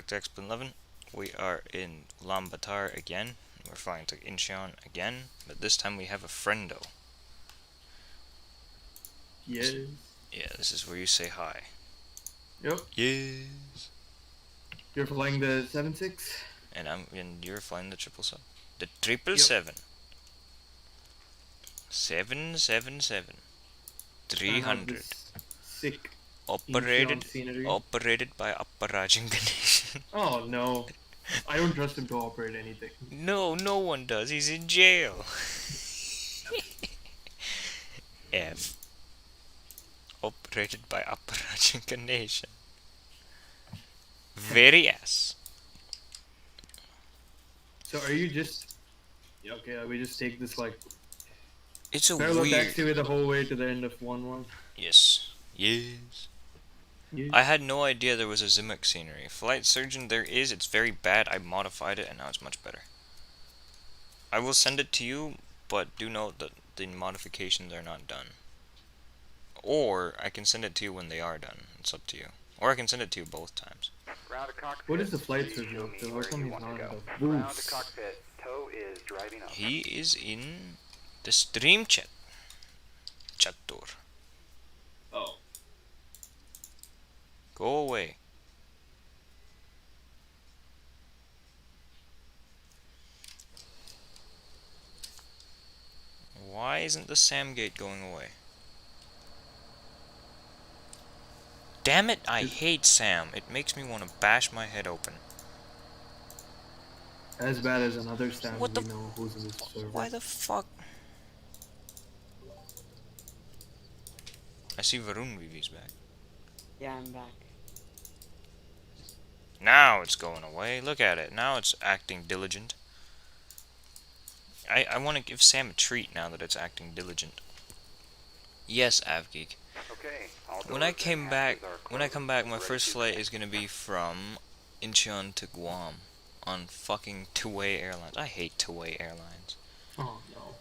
back to X11. We are in Ulaanbaatar again. We're flying to Incheon again, but this time we have a friendo. Yes. Yeah, this is where you say hi. Yep. Yes. You're flying the 7.6? And you're flying the 777. The 777. 777. 300. Sick Operated scenery. operated by Apparajin Ganesh. Oh no. I don't trust him to operate anything. No one does. He's in jail. F. Operated by Apparajin Ganesh. Very S. So are you just... Okay, we just take this like... It's a parallel weird... taxiway the whole way to the end of 1-1? Yes. Yes. Yeah. I had no idea there was a Zimek scenery. Flight Surgeon there is, it's very bad. I modified it and now it's much better. I will send it to you, but do note that the modifications are not done. Or I can send it to you when they are done. It's up to you. Or I can send it to you both times. What is the Flight Surgeon up to? How come he's not in the booth? He is in the stream chat. Chatur. Oh. Go away. Why isn't the Sam gate going away? Damn it, I hate Sam. It makes me want to bash my head open. As bad as another Sam What the we know who's in this server. Why the fuck? I see Varun VV's back. Yeah, I'm back. Now it's going away. Look at it. Now it's acting diligent. I want to give Sam a treat now that it's acting diligent. Yes, Avgeek. Okay. When I come back, my first flight is gonna be from Incheon to Guam on fucking two-way airlines. I hate two-way airlines. Oh no.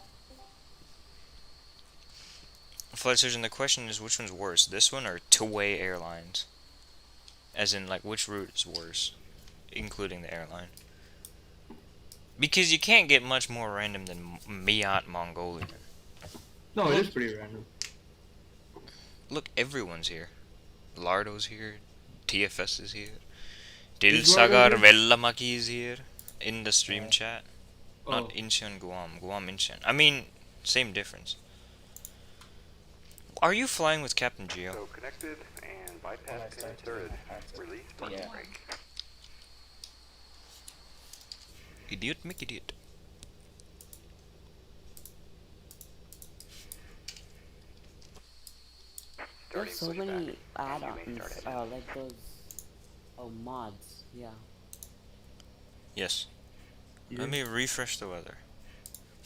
Flight Surgeon, the question is which one's worse, this one or two-way airlines? As in, like, which route is worse, including the airline? Because you can't get much more random than MIAT Mongolian. No, it is pretty random. Look, everyone's here. Lardo's here. TFS is here. Is Lardo Dilsagar here? Vellamaki is here. In the stream chat. Not Oh. Incheon, Guam. Guam, Incheon. I mean, same difference. Are you flying with Captain Geo? So connected and bypass pin inserted. Release parking brake. Idiot, make idiot. There's so Starting many pushback. add-ons, start like those, mods, yeah. Yes. Yeah. Let me refresh the weather.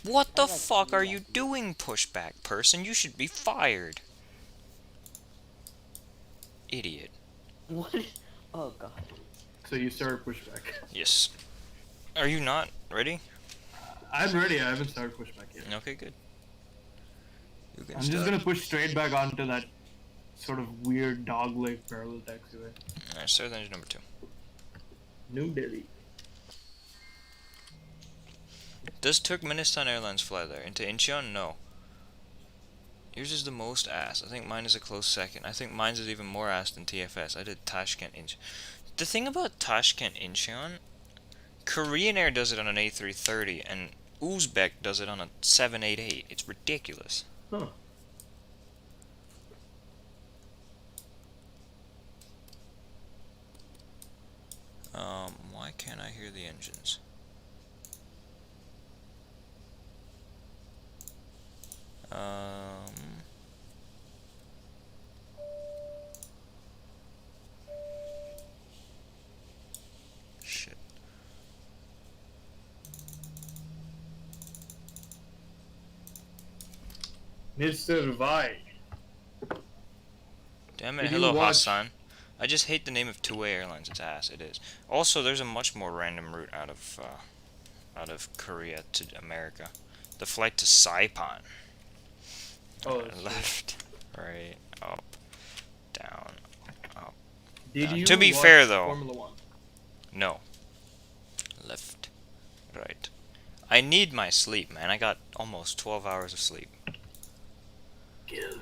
What the I like fuck are that. you doing, pushback person? You should be fired. Idiot. What? Oh god. So you start pushback. Yes. Are you not ready? I'm ready, I haven't started pushback yet. Okay, good. You can I'm start. just gonna push straight back onto that sort of weird dog-leg parallel taxiway. Alright, start with engine number 2. New Delhi. Does Turkmenistan Airlines fly there? Into Incheon? No. Yours is the most ass. I think mine is a close second. I think mine's is even more ass than TFS. I did Tashkent Incheon. The thing about Tashkent Incheon, Korean Air does it on an A330 and Uzbek does it on a 788. It's ridiculous. Huh. Why can't I hear the engines? Shit. Mr. Vi. Damn it, Did you hello watch- Hassan. I just hate the name of two-way airlines. It's ass. It is. Also, there's a much more random route out of Korea to America. The flight to Saipan. Oh, that's Left, right, up, down, up. Did you To be watch fair, though. Formula 1? No. Left. Right. I need my sleep, man. I got almost 12 hours of sleep. Kill.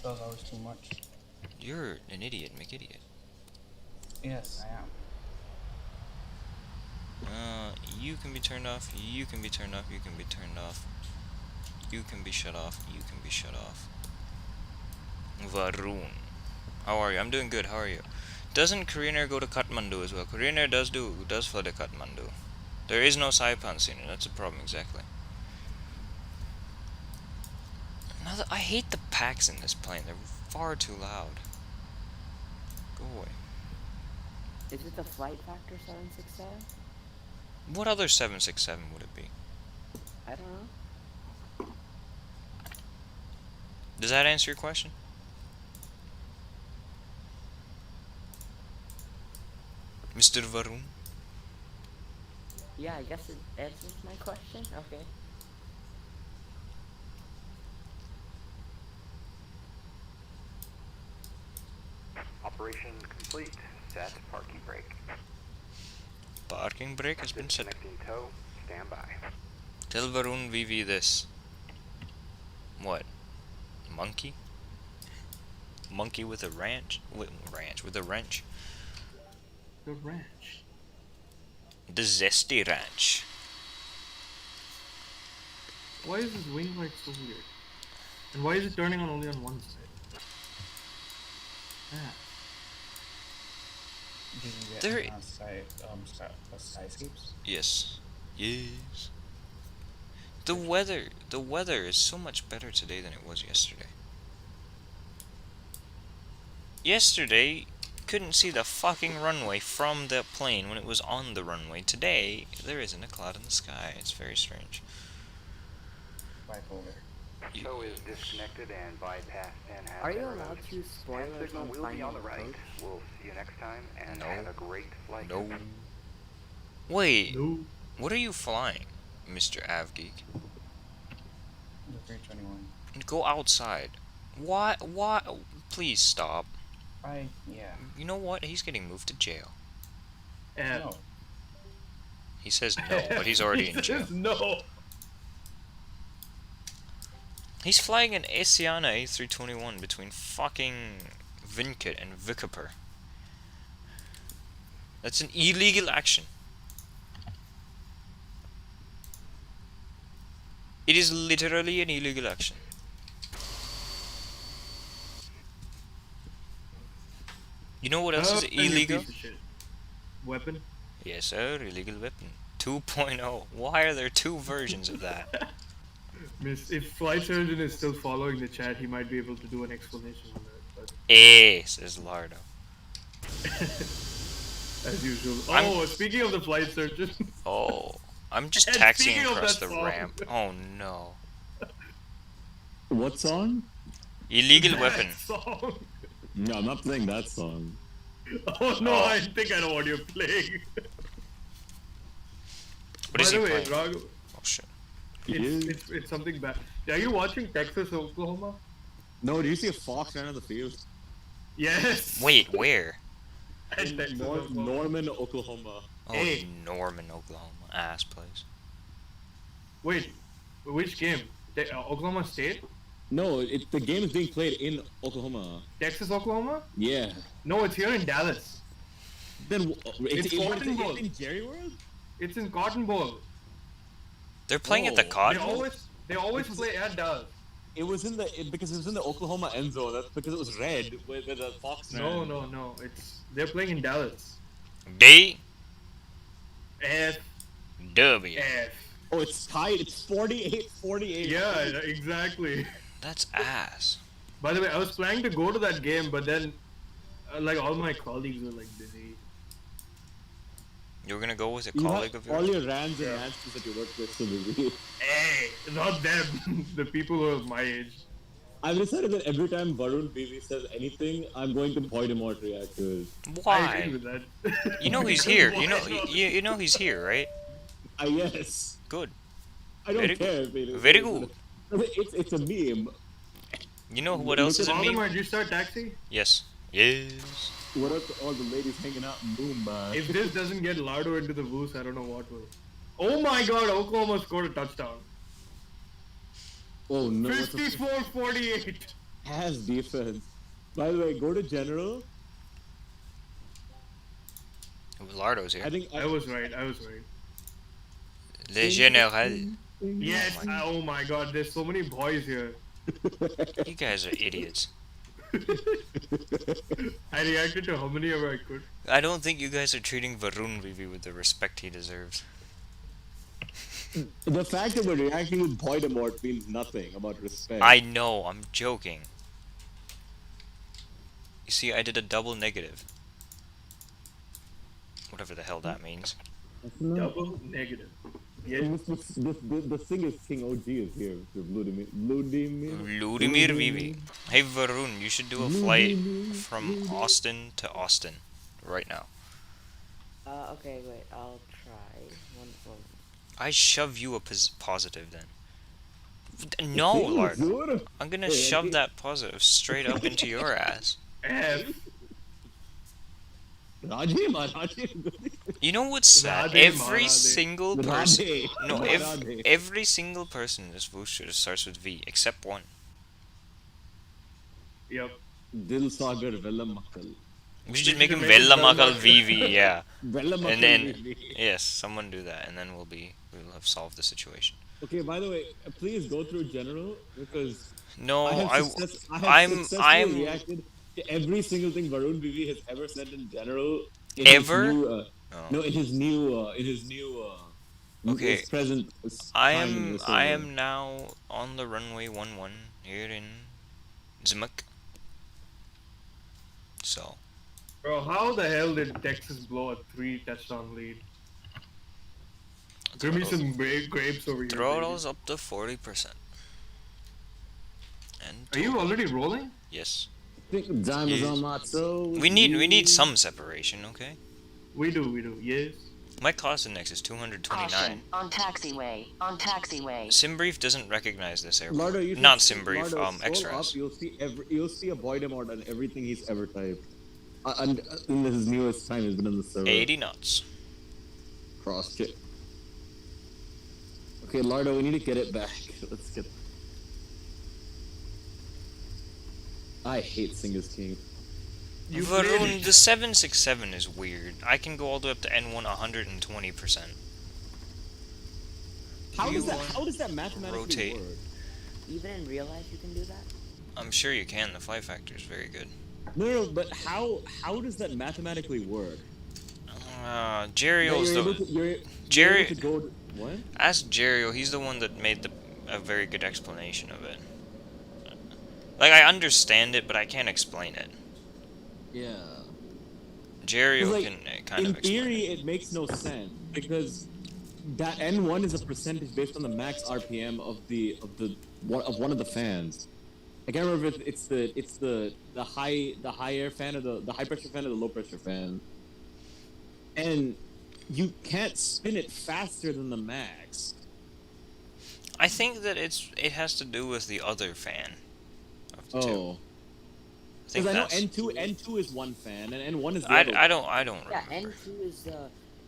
12 hours too much. You're an idiot, McIdiot. Yes, I am. You can be turned off, you can be turned off, you can be turned off. You can be shut off, you can be shut off. Varun. How are you? I'm doing good, how are you? Doesn't Koreaner go to Kathmandu as well? Koreaner does fly to Kathmandu. There is no Saipan scene, that's a problem, exactly. I hate the packs in this plane, they're far too loud. Go away. Is it the flight factor 767? What other 767 would it be? I don't know. Does that answer your question? Mr. Varun? Yeah, I guess it answers my question. Okay. Operation complete. Set parking brake. Parking brake has been set. Disconnecting tow. Stand by. Tell Varun VV this. What? Monkey? Monkey with a ranch? With a wrench? The ranch. The zesty ranch. Why is this wing light so weird? And why is it turning on only on one side? Ah. Did you get There- skyscapes? Yes. Yes. The weather is so much better today than it was yesterday. Yesterday, couldn't see the fucking runway from the plane when it was on the runway. Today, there isn't a cloud in the sky. It's very strange. Bipolar. You- Tow is disconnected and bypassed and has Are you error allowed mode. to use Hand spoilers signal on will be finding on the the right. coach? We'll see you next time and No. have a great flight. No. Wait, No. what are you flying, Mr. Avgeek? The 321. Go outside. Why? Please stop. Yeah. You know what? He's getting moved to jail. No. He says no, but he's already in jail. No. He's flying an Asiana A321 between fucking Vinkit and Vikapur. That's an illegal action. It is literally an illegal action. You know what else is you illegal? piece of shit. Weapon? Yes, sir, illegal weapon. 2.0. Why are there two versions of that? Miss, if Flight Surgeon is still following the chat, he might be able to do an explanation on that. Eh, says Lardo. But as usual. I'm- Oh, speaking of the Flight Surgeon. Oh, I'm just And taxiing speaking of across that the song. ramp. Oh no. What song? Illegal that weapon. Song. No, I'm not playing that song. Oh no, Oh. I think I know what you're playing. What is By he the way, playing? Raghu, Oh shit. it's something bad. Are you watching Texas, Oklahoma? No, do you see a fox ran on the field? Yes. Wait, where? At Texas, Oklahoma. Norman, Oklahoma. Oh, Hey. Norman, Oklahoma. Ass place. Wait, which game? Oklahoma State? No, the game is being played in Oklahoma. Texas, Oklahoma? Yeah. No, it's here in Dallas. Then It's Cotton Bowl. in Jerry World? It's in Cotton Bowl. They're playing at the Oh, Cotton. They always play at Dallas. It was because it was in the Oklahoma end zone. That's because it was red where the fox ran. No. They're playing in Dallas. D F W. F. Oh, it's tied. It's 48-48. Yeah, exactly. That's ass. By the way, I was planning to go to that game, but then, like, all my colleagues were like busy. You were gonna go with a You colleague have of all yours? your rans and answers that you work with so busy. Hey, not them. The people who are my age. I've decided that every time Varun BV says anything, I'm going to point him out to react to it. I agree Why? with that. You know he's Because here. why You know not? you know he's here, right? Yes. Good. I don't Very care. if it is- Very good. It's a meme. You know what else is a Valdemar, meme? did you start taxi? Yes. Yes. What up to all the ladies hanging out in Mumbai? If this doesn't get Lardo into the boost, I don't know what will. Oh my god, Oklahoma scored a touchdown. Oh no, what's a 54-48. pass defense? By the way, go to general. Lardo's here. I think I was right. Le Général. Yes. Oh my god, there's so many boys here. You guys are idiots. I reacted to how many ever I could. I don't think you guys are treating Varun Vivi with the respect he deserves. The fact that we're reacting with Voldemort means nothing about respect. I know, I'm joking. You see, I did a double negative. Whatever the hell that means. Double negative. Yeah. The thing is, King OG is here. Vladimir Vivi. Hey Varun, you should do a flight from Austin to Austin right now. Okay, wait, I'll try. One moment. I shove you a positive then. No, Lord. I'm gonna shove that positive straight up into your ass. F. You know what's sad? Radhe, Every Radhe. single person. Radhe. No, Radhe. every single person in this booster starts with V, except one. Yep. Dil Sagar Vellamakal. We should just make him should make him Vellamakal Vellamakal. VV, yeah. Vellamakal. And then, yes, someone do that, and then we'll have solved the situation. Okay, by the way, please go through general because No, I have I'm successfully reacted to every single thing Varun Vivi has ever said in general. In Ever? His new, Oh. No, in his new, Okay. his present. I time in am the I server. am now on the runway 11 here in Zimuk. So Bro, how the hell did Texas blow a 3-touchdown lead? Give me some grapes over here. baby. throttles up to 40%. And Are you already rolling? yes. Time is on my toes. We need some separation, okay? We do, yes. My class index is 229. Caution. On taxiway. On taxiway. Simbrief doesn't recognize this airport. Lardo, you Not should- Simbrief, Lardo, scroll Extras. up, you'll see a Voldemort on everything he's ever typed. And in his newest time, he's been in the server. 80 knots. Cross check. Okay, Lardo, we need to get it back. Let's get. I hate Singer's King. You played Varun, it. the 767 is weird. I can go all the way up to N1 120%. How You does that mathematically rotate. work? Even in real life, you can do that? I'm sure you can. The flight factor is very good. No, but how does that mathematically work? Jerio's That the. you're Jerry- able to go to, what? Ask Jerio. He's the one that made a very good explanation of it. Like, I understand it, but I can't explain it. Yeah. Jerio Like, can kind in of explain theory, it. it makes no sense because that N1 is a percentage based on the max RPM of one of the fans. I can't remember if it's the high air fan or the high pressure fan or the low pressure fan. And you can't spin it faster than the max. I think that it has to do with the other fan of the two. Oh. I think Because I know that's. N2 is one fan and N1 is the I other. don't Yeah, remember.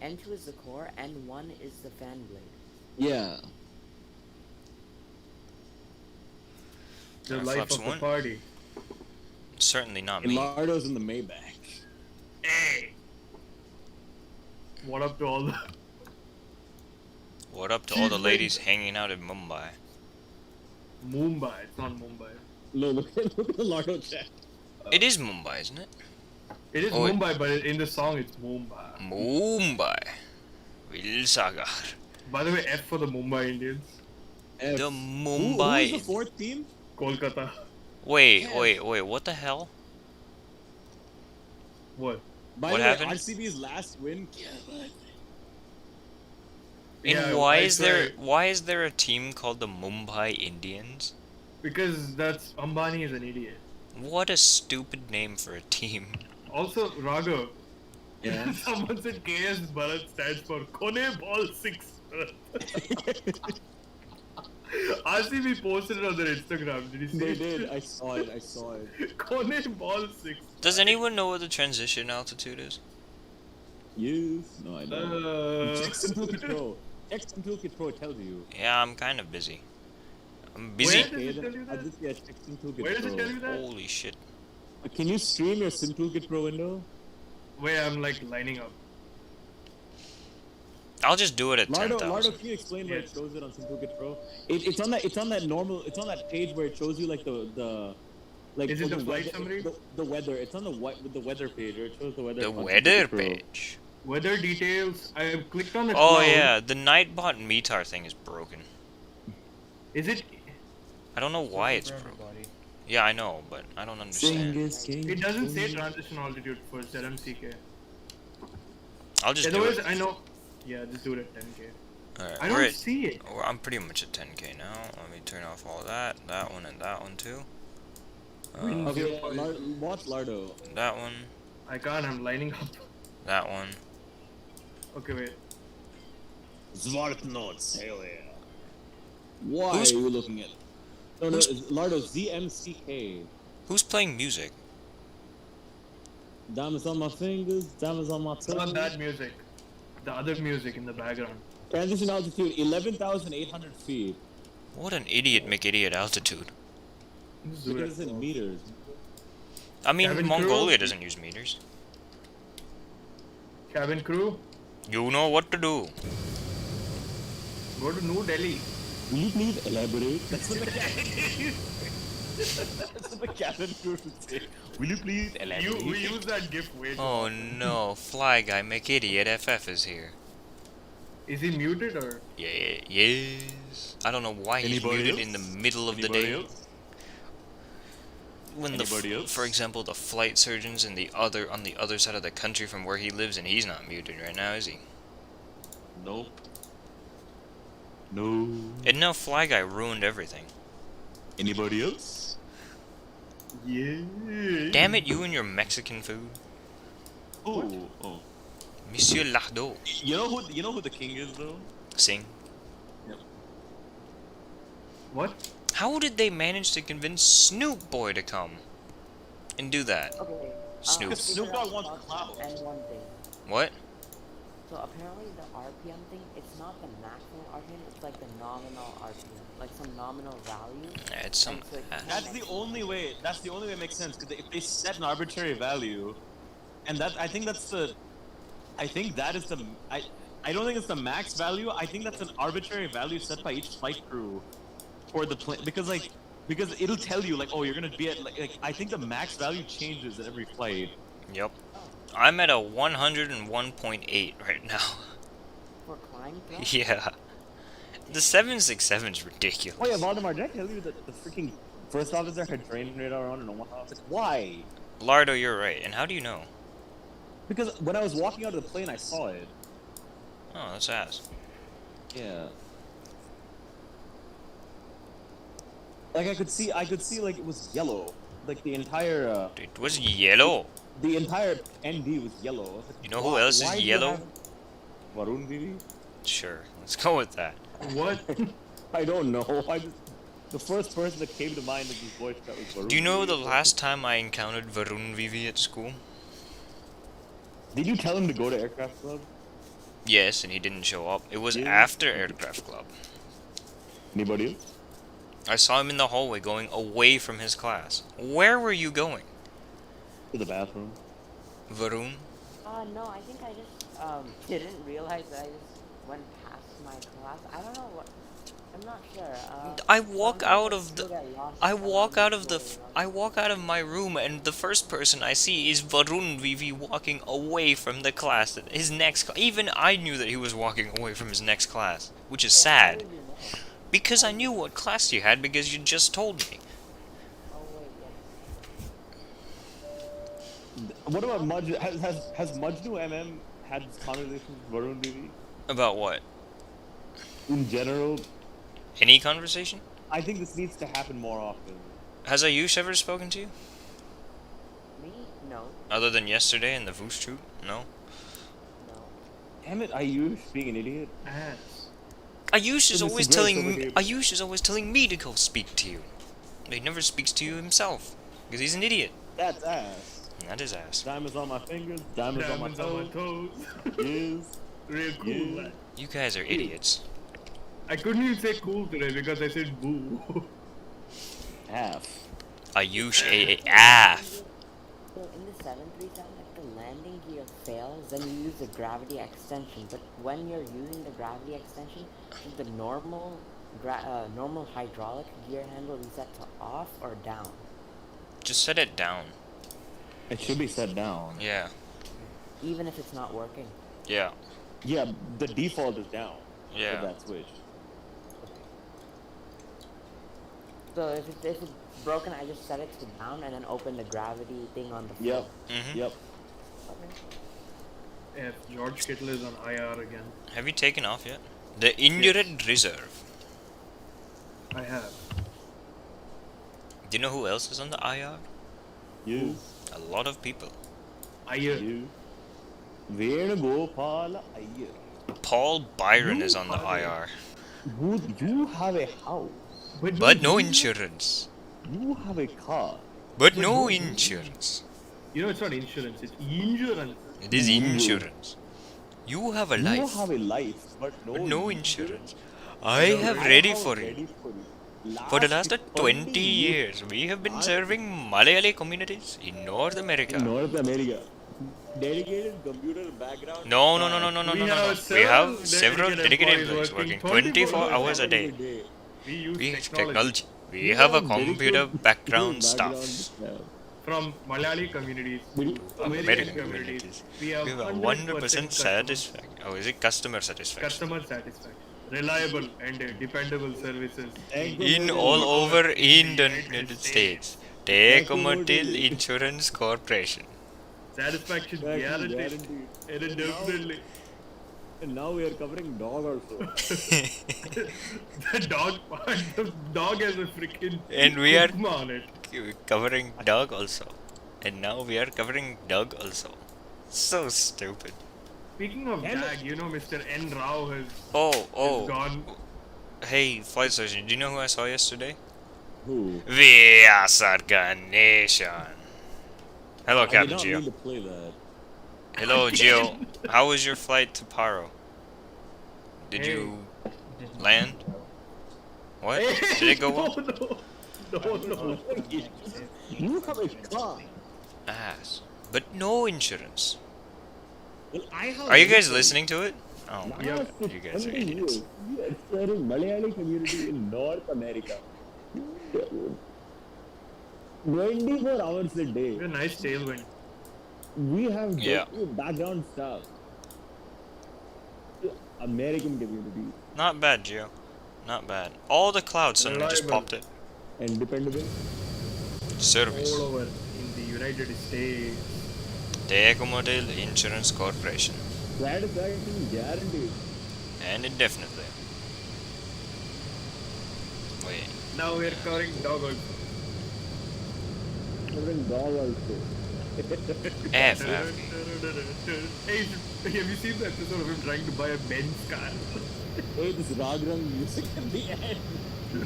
N2 is the core, N1 is the fan blade. Yeah. The Alright, life Flaps of the one. party. Certainly not me. Lardo's in the Maybach. Hey! What up to all the... What up to all the ladies hanging out in Mumbai? Mumbai, it's not Mumbai. Look at the Lardo chat. It is Mumbai, isn't it? It is Oh, it- Mumbai, but in the song it's Mumbai. Mumbai. Vilsagar. By the way, F for the Mumbai Indians. F. The Who Mumbai. is the fourth team? Kolkata. Wait, what the hell? What? By What the happened? way, RCB's last win. And Yeah, why I is swear. there a team called the Mumbai Indians? Because that's... Ambani is an idiot. What a stupid name for a team. Also, Raghav. Yeah. Someone said KS Bharat stands for Kone Ball 6. RCB posted it on their Instagram. Did you see They it? did. I saw it. I saw it. Kone ball 6. Does anyone know what the transition altitude is? Yes. No, I don't. Check Simple Where Control. Check Simple Control tells you. Yeah, I'm kind of busy. I'm busy. does it tell you that? Yeah, check Simple Control. Where does it tell you that? Holy shit. Can you stream your Simple Control window? Wait, I'm like lining up. I'll just do it at Lardo, 10,000. can you explain where it Yes. shows it on Simple Control? It's on that page where it shows you like the like Is it the flight weather, summary? the weather. It's on the weather page where it shows the weather. The on Simple weather Control. page. Weather details. I clicked on the Oh cloud. yeah, the Nightbot METAR thing is broken. Is it? I don't know why it's For broken. everybody. Yeah, I know, but I don't understand. It doesn't say transition altitude for ZMCK. I'll just do Otherwise, it. I know. Yeah, just do it at 10k. Alright, I we're don't at, see it. I'm pretty much at 10k now. Let me turn off all that. That one and that one too. Okay, watch Lardo. That one. I can't. I'm lining up. That one. Okay, wait. Zvartnot sailor. Why Who's- are you looking at? No, who's- Lardo ZMCK. Who's playing music? Diamonds on my fingers, diamonds on my It's not toes. that music. The other music in the background. Transition altitude 11,800 feet. What an idiot McIdiot altitude. Just do Because it. it's in meters. I mean, Cabin Mongolia crew? doesn't use meters. Cabin crew, You know what to do. go to New Delhi. Will you please elaborate? That's what the cabin. That's what the cabin crew would say. Will you please elaborate? We use that GIF way too Oh often. no, Fly Guy McIdiot FF is here. Is he muted or? Yeah, yes. I don't know why he's Anybody muted else? in the middle of Anybody the day. else? When Anybody else? for example, the flight surgeons on the other side of the country from where he lives, and he's not muted right now, is he? Nope. No. And now Fly Guy ruined everything. Anybody else? Yeah. Damn it, you and your Mexican food, Oh. Monsieur Lardo. You know who the king is though? Sing. What? How did they manage to convince Snoop Boy to come and do that? Okay. Snoop. I Snoop figured Dogg out wants about clout. the N1 thing. What? So apparently the RPM thing, it's not the maximum RPM, it's like the nominal RPM, like some nominal value. It's some And so it ass. That's the only way. That's the only way it makes sense. Because if they set an arbitrary value, and I think that is the. I don't think it's the max value. I think that's an arbitrary value set by each flight crew for the plane. Because it'll tell you like, oh, you're gonna be at like I think the max value changes at every flight. Yep. I'm at a 101.8 right now. For climb through? Yeah. The 767 is ridiculous. Oh yeah, Valdemar, did I tell you that the freaking first officer had trained radar on and no one officer? Why? Lardo, you're right. And how do you know? Because when I was walking out of the plane, I saw it. Oh, that's ass. Yeah. Like I could see like it was yellow. Like the entire It was yellow. the entire ND was yellow. I was like, You know who else is why do you yellow? have- Varun Vivi? Sure. Let's go with that. What? I don't know. The first person that came to mind is his voice that was Varun. Do you know Vivi. the last time I encountered Varun Vivi at school? Did you tell him to go to aircraft club? Yes, and he didn't show up. It was Yeah. after Aircraft Club. Anybody else? I saw him in the hallway going away from his class. Where were you going, To the bathroom. Varun? No, I think I just didn't realize that I just went past my class. I don't know what. I'm not sure. I walk sometimes out I of still the. get lost I around walk out of the the. floor, I walk out of my room, and the first person I see is Varun Vivi walking away from the class. His next. Even I knew that he was walking away from his next class, which is Yeah, how sad. did you know? Because I knew what class you had because you just told me. Oh wait, yeah. What about Majd? Has Majnu MM had this conversation with Varun Vivi? About what? In general, Any conversation? I think this needs to happen more often. Has Ayush ever spoken to you? Me? No, Other than yesterday in the Voos troop? No? no. Damn it, Ayush being an idiot. Ass. Ayush is Mr. always Grace telling over me, here. Ayush is always telling me to go speak to you. He never speaks to you himself because he's an idiot. That's ass. Not his ass. Diamonds on my fingers, diamonds on my Diamonds on toes. my toes. Yes. Real cool, Yeah. man. You guys are idiots. I couldn't even say cool today because I said boo. Half. Ayush AF. So in the 737, if the landing gear fails, then you use the gravity extension. But when you're using the gravity extension, should the normal hydraulic gear handle be set to off or down? Just set it down. It should be set down. Yeah. Even if it's not working. Yeah. Yeah, the default is down. Yeah. For that switch. So if it's broken, I just set it to down and then open the gravity thing on the Yep. floor. Mhm. Yep. Okay. If George Kittle is on IR again. Have you taken off yet? The injured reserve. I have. Do you know who else is on the IR? You. A lot of people. IR. You. Venugopal Iyer. Paul Byron You is on the are a- IR. You have a house. But no insurance. You have a car. But no insurance. You know, it's not insurance, it's insurance. It is insurance. You have a You life. have a life, but No insurance. I have ready for you. For the last 20 years, we have been serving Malayali communities in North America. North America. Dedicated computer background. No. We We have have several dedicated dedicated employees employees working working 24 hours a day. We use We have technology. technology. We have a computer background staff. From Malayali communities, American American communities. communities, we have We have 100% 100% satisfaction. Oh, is it customer satisfaction? customer satisfaction, reliable and dependable services. In all over in the United States. Tecumseh Insurance Corporation. Satisfaction guaranteed. And definitely. And now we are covering dog also. The dog part, the dog has a freaking And we are- stigma on it. Covering dog also. And now we are covering dog also. So stupid. Speaking of DAG, you know Mr. N. Rao has Oh. gone. Hey, Flight Surgeon, do you know who I saw yesterday? Who? Vyasarga Nation. Hello, I did Captain not Geo. mean to play that. Hello, Geo. How was your flight to Paro? Did Hey. you land? What? Did it go well? No. You have a car. Ass. But no insurance. Well, I have. Are you guys listening to it? Oh my Yeah. god, you guys are idiots. We are serving Malayali community in North America. 24 hours a day. A nice tailwind. We have Yeah. background stuff. American community. Not bad, Geo. Not bad. All the clouds suddenly just Reliable. popped it. And dependable. Service. All over in the United States. Tecumseh Insurance Corporation. Satisfaction guaranteed. And indefinitely. Wait. Now we're covering dog also. Covering dog also. F. Hey, have you seen the episode of him trying to buy a Benz car? Hey, this Ragrang music at the end.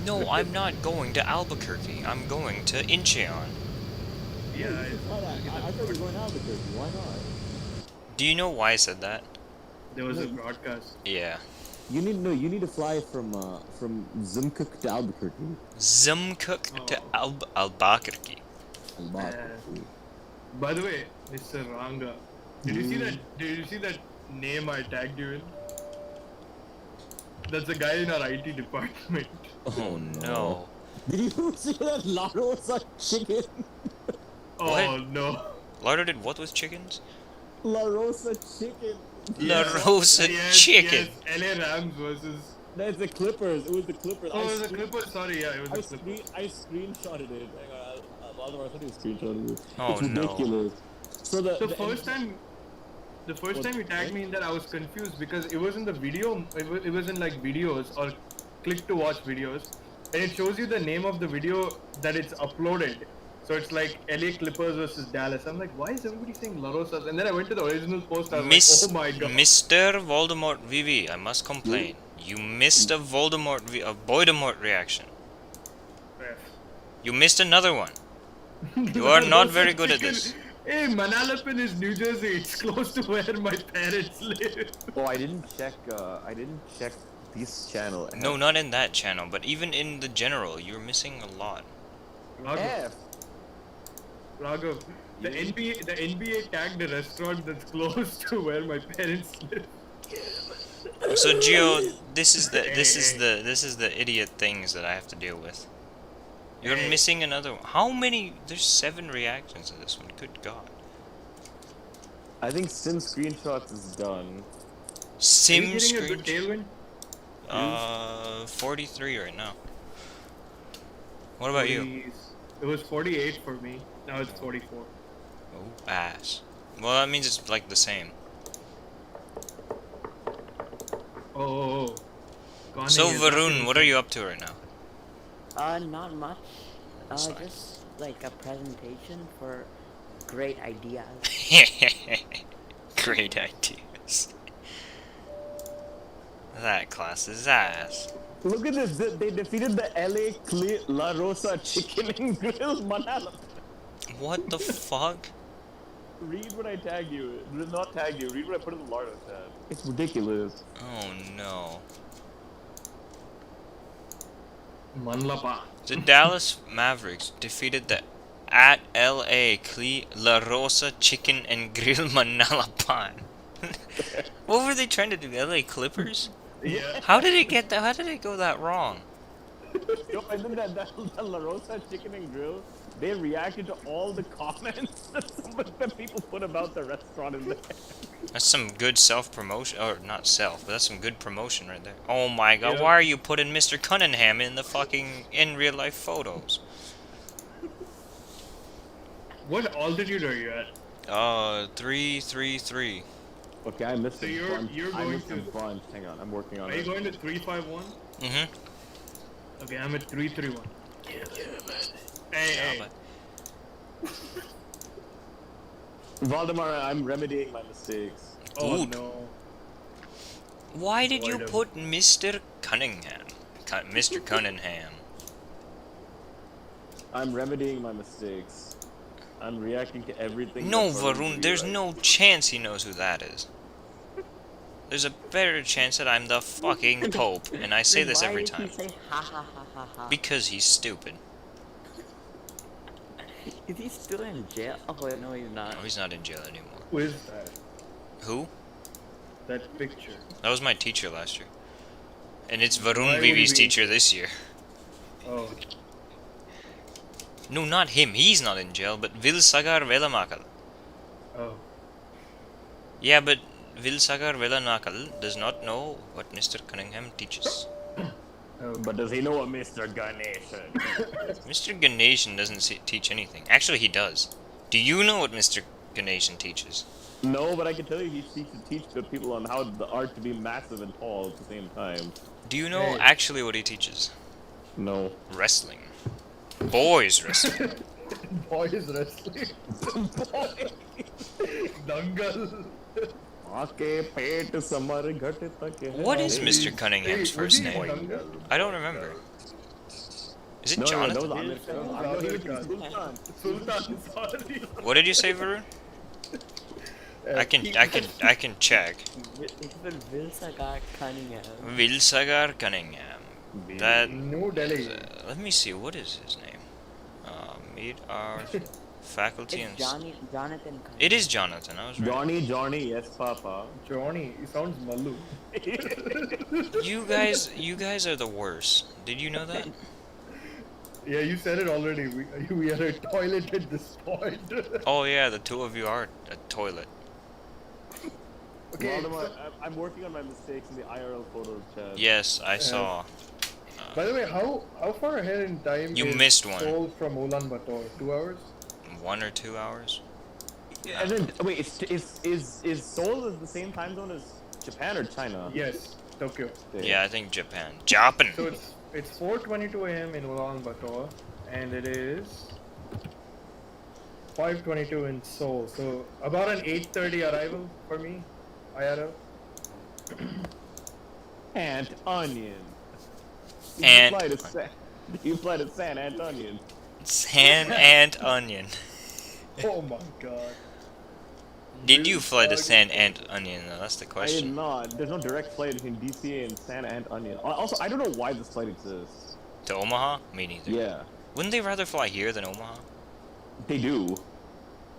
No, I'm not going to Albuquerque. I'm going to Incheon. Yeah, Why not? I thought we were going to Albuquerque. Why not? Do you know why I said that? there was a broadcast. Yeah. You need to fly from Zimcook to Albuquerque. Zimcook to Oh. Albuquerque. Albuquerque. By the way, Mr. Ranga, did you see that? Did you see that name I tagged you in? That's a guy in our IT department. Oh no. Did you see that La Rosa chicken? Oh What? no. Lardo did what with chickens? La Rosa chicken. La Rosa Yes, chicken. Yes, LA Rams versus. That's the Clippers. It was the Clippers. Oh, it was the Clippers. Sorry, yeah, it was the Clippers. I screenshotted it. Hang on, Valdemar, I thought you screenshotted it. Oh, it's no. ridiculous. So The first time you tagged me in that, I was confused because it wasn't the video. It was in like videos or click to watch videos, and it shows you the name of the video that it's uploaded. So it's like LA Clippers versus Dallas. I'm like, why is everybody saying La Rosas? And then I went to the original post. I was like, oh my god. Mr. Voldemort VV, I must complain. You missed a Voldemort reaction. F. You missed another one. You are not very good at this. Hey, Manalapan is New Jersey. It's close to where my parents live. Oh, I didn't check. I didn't check this channel. No, not in that channel, but even in the general, you're missing a lot. Raghav, the NBA tagged a restaurant that's close to where my parents live. So Gio, this is the idiot things that I have to deal with. You're missing another one. How many? There's 7 reactions to this one. Good God. I think Sim screenshots is done. Sim Are you getting a good screen. tailwind? 43 right now. What about you? It was 48 for me. Now it's 44. Oh, ass. Well, that means it's like the same. Oh. Connie So is Varun, nothing. what are you up to right now? Not much. Just like a presentation for great ideas. Great ideas. That class is ass. Look at this. They defeated the La Rosa Chicken and Grill Manala. What the fuck? Read what I tagged you. Not tagged you. Read what I put in the Lardo tab. It's ridiculous. Oh no. Manlapa. The Dallas Mavericks defeated the at LA La Rosa Chicken and Grill Manalapan. What were they trying to do? LA Clippers? Yeah. How did it get that? How did it go that wrong? Yo, and then that La Rosa Chicken and Grill, they reacted to all the comments that people put about the restaurant in there. That's some good self-promotion, or not self, but that's some good promotion right there. Oh my god, Yeah. why are you putting Mr. Cunningham in the fucking in-real-life photos? What altitude are you at? 333. Okay, I missed So a you're bunch. I going missed a to- bunch. Hang on, I'm working on Are you it. going to 351? Mm-hmm. Okay, I'm at 331. Yeah, Hey. but Valdemar, I'm remedying my mistakes. Oh Dude. no. why did you Avoid him. put Mr. Cunningham? Mr. Cunningham. I'm remedying my mistakes. I'm reacting to everything. No, that's already Varun, there's right. no chance he knows who that is. There's a better chance that I'm the fucking Pope, and I say this Why every did he time. say ha ha ha ha ha? Because he's stupid. Is he still in jail? Oh wait, no, he's not. Oh, he's not in jail anymore. Who is that? Who? That picture. That was my teacher last year. And it's Varun Why would he Vivi's be- teacher this year. Oh. No, not him. He's not in jail, but Vilsagar Velamakal. Oh. Yeah, but Vilsagar Velamakal does not know what Mr. Cunningham teaches. But does he know what Mr. Ganeshan? Mr. Ganeshan doesn't teach anything. Actually, he does. Do you know what Mr. Ganeshan teaches? No, but I can tell you he seeks to teach the people on how the art to be massive and tall at the same time. Do you know Hey. actually what he teaches? No. Wrestling. Boys wrestling. Boys wrestling. Dangal. Okay, pet samar ghat tak hai. What is Mr. Cunningham's Hey, first was he name? Dangal? I don't remember. Is it No, no, Jonathan? that was Amir Khan. I know he was Khan. Sultan. Sultan, sorry. What did you say, Varun? I can check. It's been Vilsagar Cunningham. Vilsagar Cunningham. That. New Delhi. Let me see. What is his name? Meet our faculty and. It's Jonathan Cunningham. It is Jonathan. I was right. Johnny, yes, Papa. Johnny. He sounds Mallu. You guys are the worst. Did you know that? Yeah, you said it already. We are a toilet at this point. Oh yeah, the two of you are a toilet. Okay. Valdemar, I'm working on my mistakes in the IRL photos tab. Yes, I saw. By the way, how far ahead in time You is missed one. Seoul from Ulaanbaatar? 2 hours? 1 or 2 hours. And then, wait, is Seoul the same time zone as Japan or China? Yes, Tokyo. Yeah, I think Japan. Japan. So it's 4:22 a.m. in Ulaanbaatar, and it is 5:22 in Seoul. So about an 8:30 arrival for me, IRL. Ant Onion. Ant. You fly to San Antonio. San Ant Onion. Oh my god. Did you fly to San Ant Onion though? That's the I did question. not. There's no direct flight between DC and San Antonio. Also, I don't know why this flight exists. To Omaha? Me neither. Yeah, Wouldn't they rather fly here than Omaha? they do.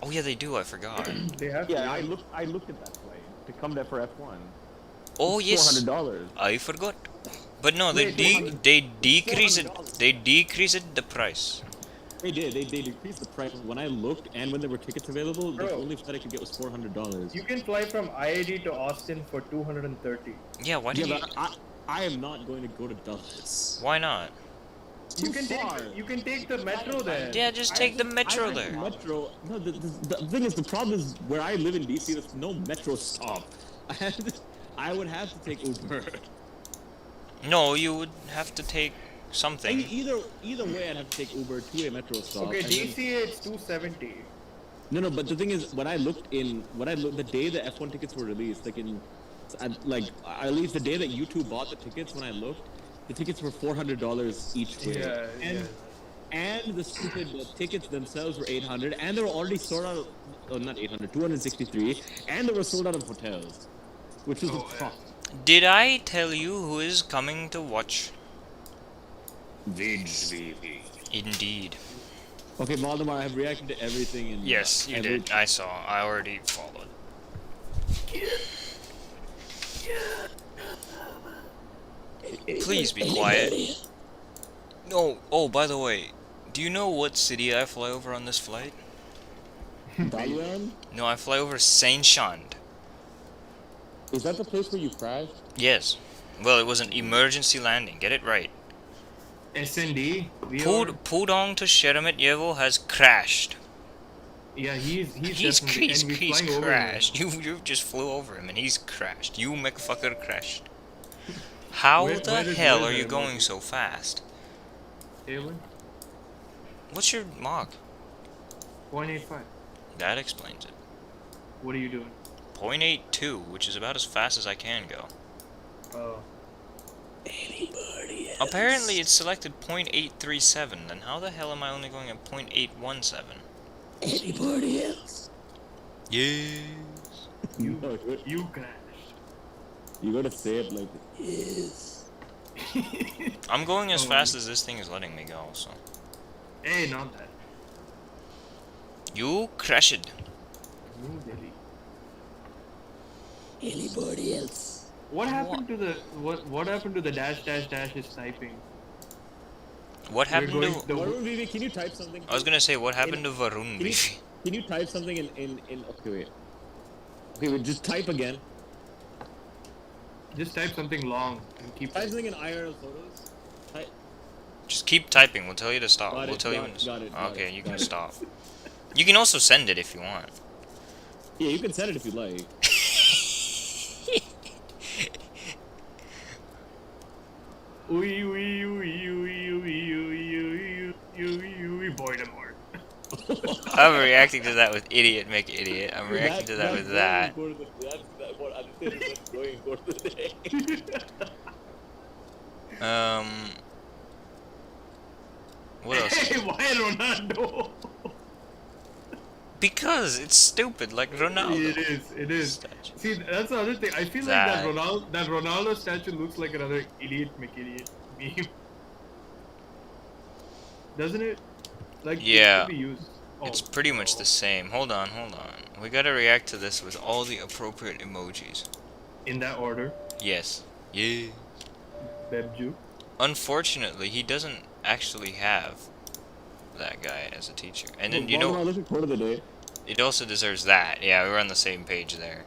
Oh yeah, they do. I forgot. They have Yeah, to. I looked at that flight to come there for F1. Oh yes. $400. I forgot. But no, they Wait, they decrease it. $400. They decrease it the price. They did. They decreased the price. When I looked and when there were tickets available, the Bro. only flight I could get was $400. You can fly from IAD to Austin for 230. Yeah, why do Yeah, you? but I am not going to go to Dallas. Why not? You can far. take the metro there. Yeah, just take the metro I there. Metro. No, the thing is, the problem is where I live in DC, there's no metro stop. I would have to take Uber. No, you would have to take something. Either way, I'd have to take Uber to a metro stop. Okay, and then- DC it's 270. No, but the thing is, when I looked the day the F1 tickets were released, at least the day that you two bought the tickets, when I looked, the tickets were $400 each way. Yeah. And the stupid tickets themselves were 800, and they were already sold out. Not 800, 263, and they were sold out of hotels, which is the problem. Did I tell you who is coming to watch? Indeed. Okay, Valdemar, I have reacted to everything. And Yes, you did. I saw. I already followed. Please be quiet. No. Oh, by the way, do you know what city I fly over on this flight? Dalian? No, I fly over Saint Chand. Is that the place where you crashed? Yes. Well, it was an emergency landing. Get it right. SND. Pudong to Sheremetyevo has crashed. Yeah, he's He's definitely. And we're flying over him. crashed. You just flew over him and he's crashed. You McFucker crashed. How Where the is- hell where are is you the going emoji? so fast? A1? What's your Mach? 0.85. That explains it. What are you doing? 0.82, which is about as fast as I can go. Oh. Apparently it's selected 0.837, then how the hell am I only going at 0.817? Anybody else? Yes. You crashed. You gotta say it like yes. I'm going as Oh. fast as this thing is letting me go, so. Hey, not that. You crashed. New Delhi. Anybody else? What happened to the what happened to the dash is typing? What happened going to... the- Varun Vivi, can you type something? I was gonna say, what happened to Varun Can you, Vivi? can you type something in okay wait. Okay, wait, just type again. Just type something long and keep Type something in IRL photos. Type. Just keep typing, we'll tell you to stop. Got We'll it, tell you got when it, to got it, got Okay, it, you got can it. stop. You can also send it if you want. Yeah, you can send it if you like. Voldemort. I'm reacting to that with idiot make idiot. I'm reacting to that with that. What other thing is going for the day. What else? Hey, why Ronaldo? Because it's stupid, like Ronaldo. It is. Statue. See, that's the other thing. I feel That- like that Ronaldo statue looks like another idiot McIdiot meme. Doesn't it? Like, Yeah. it could be used. It's pretty much the same. Hold on. We gotta react to this with all the appropriate emojis. In that order. Yes. Yeah. Bebju. Unfortunately, he doesn't actually have that guy as a teacher. And then, Valdemar, let's record of the day. it also deserves that. Yeah, we're on the same page there.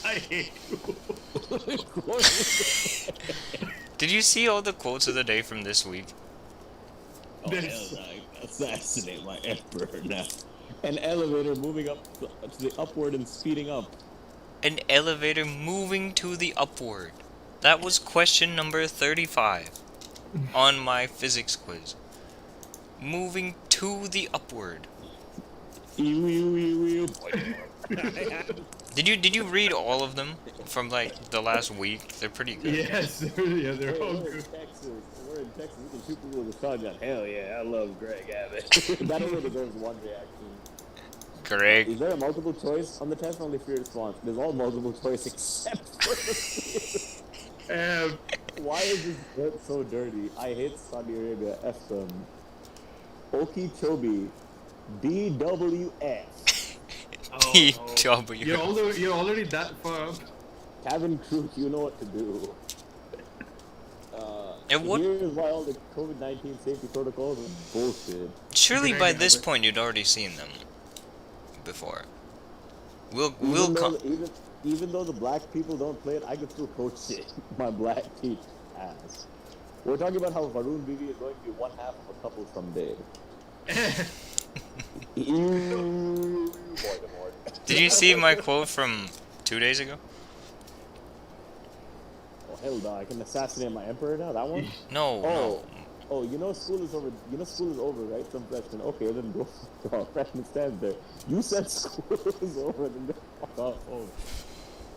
I hate you. Did you see all the quotes of the day from this week? Oh, This- hell, assassinate my emperor now. An elevator moving up to the upward and speeding up. An elevator moving to the upward. That was question number 35 on my physics quiz. Moving to the upward. Ew, ew, ew, ew. Did you read all of them from like the last week? They're pretty good. Yes, yeah, they're all We're in good. Texas. We're in Texas. We can shoot people with a shotgun. Hell yeah, I love Greg Abbott. That only deserves one reaction. Greg. Is there a multiple choice on the test? Only free response. There's all multiple choice except for the Why is this dirt so dirty? I hate Saudi Arabia. F them. Okeechobee. DWS. Oh, TW. You're already that far up. Cabin crew, you know what to do. And what? Here's why all the COVID-19 safety protocols are bullshit. Surely Greg by this Abbott. point you'd already seen them before. We'll Even come. though, even though the black people don't play it, I can still coach it. My black team ass. We're talking about how Varun Bibi is going to be one half of a couple someday. Ew, Voldemort. Did you see my quote from 2 days ago? Oh hell no! I can assassinate my emperor now. That one? No, no. Oh, you know school is over. You know school is over, right? Some freshman. Okay, then go. Oh, freshman stands there. You said school is over, then go fuck off. Oh.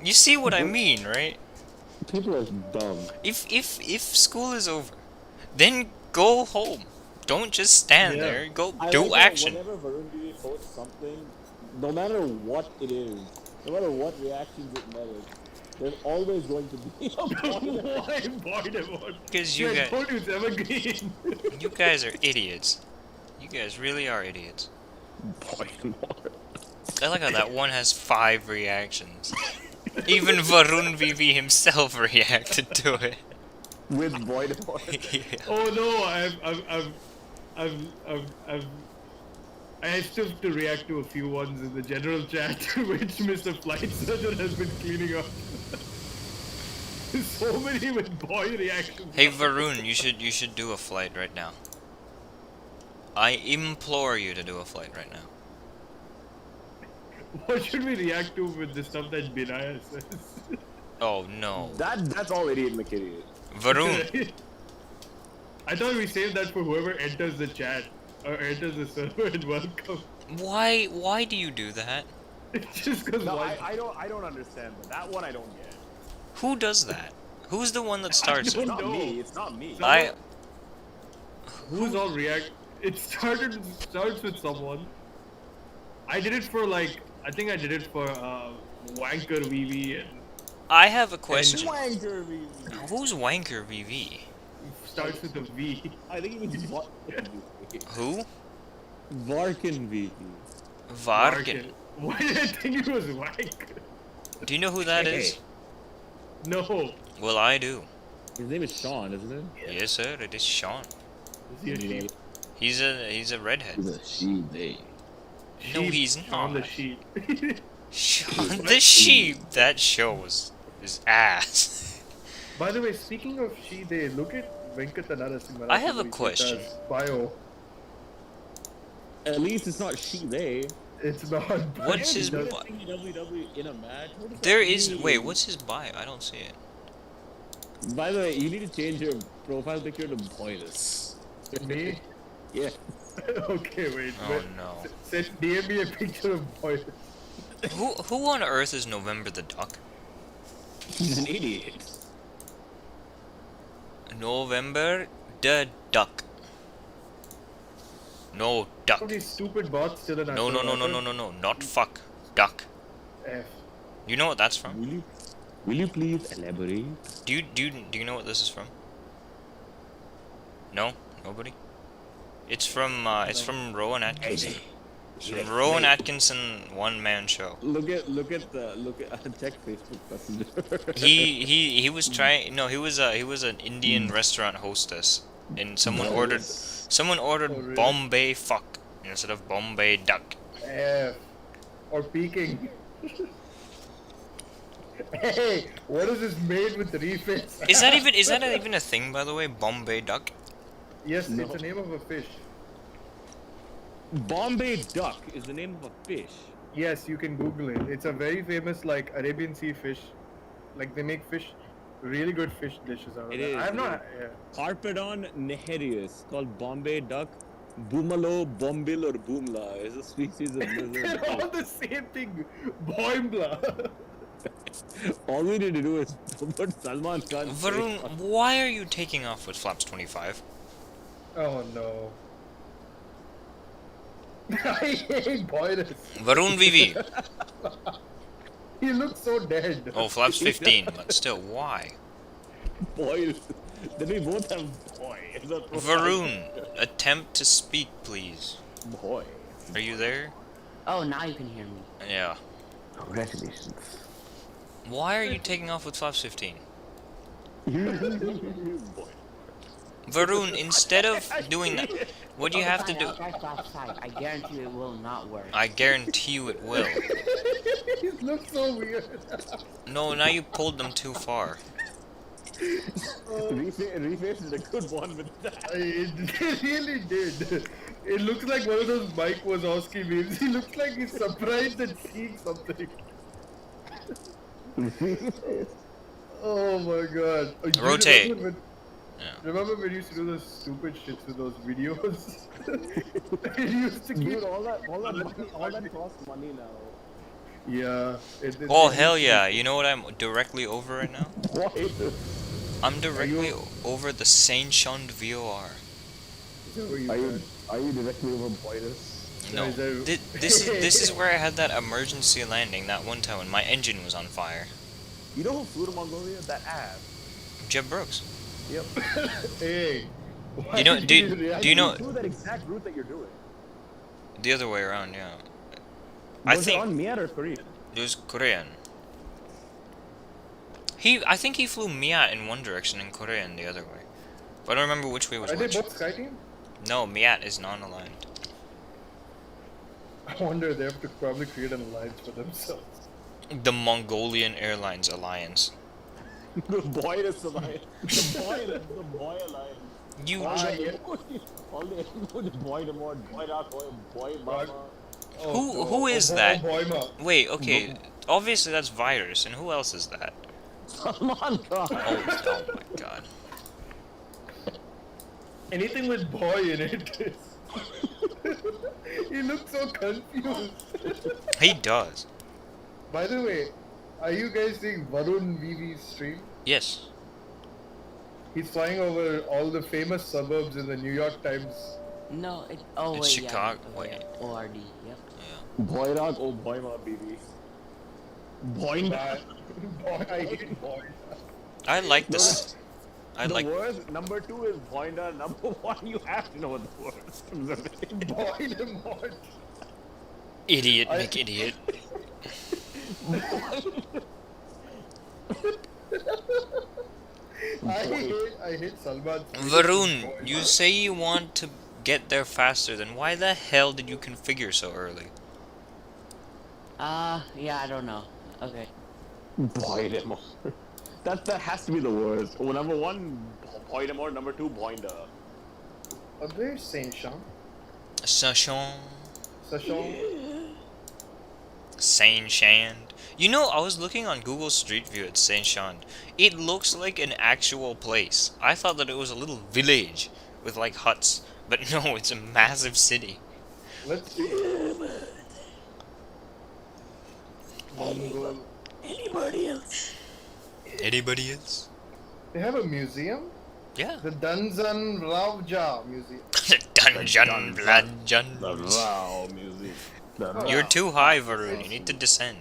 You see what I mean, right? People are dumb. If school is over, then go home. Don't just stand Yeah. there. Go I do like that action. Whenever Varun Bibi posts something, no matter what it is, no matter what reactions it merits, there's always going to be a point. Why Voldemort? Because you I guys, told you it's evergreen. you guys are idiots. You guys really are idiots. I like how that one has 5 reactions. Even Varun VV himself reacted to it. With Voldemort. Yeah. Oh no, I still have to react to a few ones in the general chat, which Mr. Flight Surgeon has been cleaning up. So many with boy reactions. Hey Varun, you should do a flight right now. I implore you to do a flight right now. What should we react to with the stuff that Binaya says? Oh no. That's all idiot McKitty is. Varun, I thought we saved that for whoever enters the chat or enters the server and welcome. why do you do that? Just because No, I don't understand. But that one I don't get. Who does that? Who's the one that starts don't it? Not know. me. It's not me. Who's all react? It starts with someone. I did it for like I think I did it for Wanker VV and I have a question. Wanker VV. Who's Wanker VV? starts with a V. I think it was Varkin VV. Who? Varkin VV. Varkin. Why did I think it was Wank? Do you know who that is? No. Well, I do. His name is Sean, isn't it? Yes, sir. It is Sean. Is he a sheep? He's a redhead. He's a she, they. No, Sheep he's on the not. sheet. Sean the sheep. That show was his ass. By the way, speaking of she, they look at Venkatanara Simha. I have a question. Bio. At least it's not she, they. It's not. What's his bio? bio? WWE in a match? What does There that is. mean? Wait, what's his bio? I don't see it. By the way, you need to change your profile picture to boyless. Me? Yeah. Okay, wait. Oh wait. no. Send DM me a picture of boy. Who on earth is November the Duck? He's an idiot. November the Duck. No duck. All these stupid bots still in No, not fuck. Duck. F. You know what that's from? Will you please elaborate? Do you know what this is from? No, nobody. It's from Rowan Atkinson. It's from Rowan Atkinson one-man show. Look at check Facebook Messenger. He was trying. No, he was an Indian restaurant hostess, and someone ordered Oh, really? Bombay fuck instead of Bombay duck. F. Or peeking. Hey, what is this made with refits? Is that even a thing, by the way? Bombay duck. Yes, No. it's the name of a fish. Bombay duck is the name of a fish. Yes, you can Google it. It's a very famous like Arabian Sea fish. Like they make fish, really good fish dishes out of It it. is, I'm it not. Yeah. Carpedon neherius, called Bombay duck, Boomalo, Bombil, or Boomla is a species of lizard. They're all the same thing. Boimbla. All we need to do is put Salman Khan. Varun, why are you taking off with flaps 25? Oh no. I hate Boyrus. Varun VV. He looks so dead. Oh, flaps 15, but still, why? Boy, then we both have boy. Varun, attempt to speak, please. Boy. Are you there? Oh, now you can hear me. Yeah. Congratulations. Why are you taking off with flaps 15? Boy. Varun, instead of doing that, what you have to Fine, do... I'll try flash side. I guarantee you it will not work. I guarantee you it will. He looks so weird. No, now you pulled them too far. Reface is a good one with that. It really did. It looks like one of those Mike Wazowski memes. He looks like he's surprised at seeing something. Oh my god. You Rotate. Remember when, Yeah. remember when you used to do those stupid shits with those videos? It used to keep... Dude, all that costs money now. Yeah. Oh, hell yeah. You know what I'm directly over right now? Why? I'm directly over the Saint Shund VOR. Are you directly over Boydus? No. This is where I had that emergency landing that one time when my engine was on fire. You know who flew to Mongolia? That ass. Jeb Brooks. Yep. Hey. You know, do you know flew that exact route that you're doing? the other way around? Yeah. Was it on MIAT or Korean? It was Korean. I think he flew MIAT in one direction and Korean the other way. But I don't remember which way was Are they which. both Sky Team? No, MIAT is non-aligned. I wonder they have to probably create an alliance for themselves. The Mongolian Airlines Alliance. The Boydus alliance. The boy alliance. You. All they include is Boy Demore, Boy Doc, Boy Mama. Who is that? Boima. Wait, okay. Obviously that's Virus, and who else is that? Salman Khan. Oh my god. Anything with boy in it. He looks so confused. He does. By the way, are you guys seeing Varun VV's stream? Yes. He's flying over all the famous suburbs in the New York Times. No, oh It's wait, Chicago. yeah. Wait. ORD, yep. Boy Doc, oh Boy Ma, baby. Boy Boy, I hate boy. I like this. I the like. worst, number 2 is Boinda, number 1 you have to know what the worst is. Boy Demort. Idiot, McIdiot. I hate Salman. Varun, you say you want to get there faster, then why the hell did you configure so early? Yeah, I don't know. Okay. Boy Demore. That has to be the worst. Oh, number 1, Boy Demore, number 2, Boinda. Where's Saint Jean? Sachon. Sachon? Saint Shand. You know, I was looking on Google Street View at Saint Shand. It looks like an actual place. I thought that it was a little village with like huts, but no, it's a massive city. Let's see. Mongol. Anybody else? Anybody else? They have a museum? Yeah. The Dunzan Ravja Museum. The Dungeon Bludgeon. Wow, music. You're too high, Varun. You need to descend.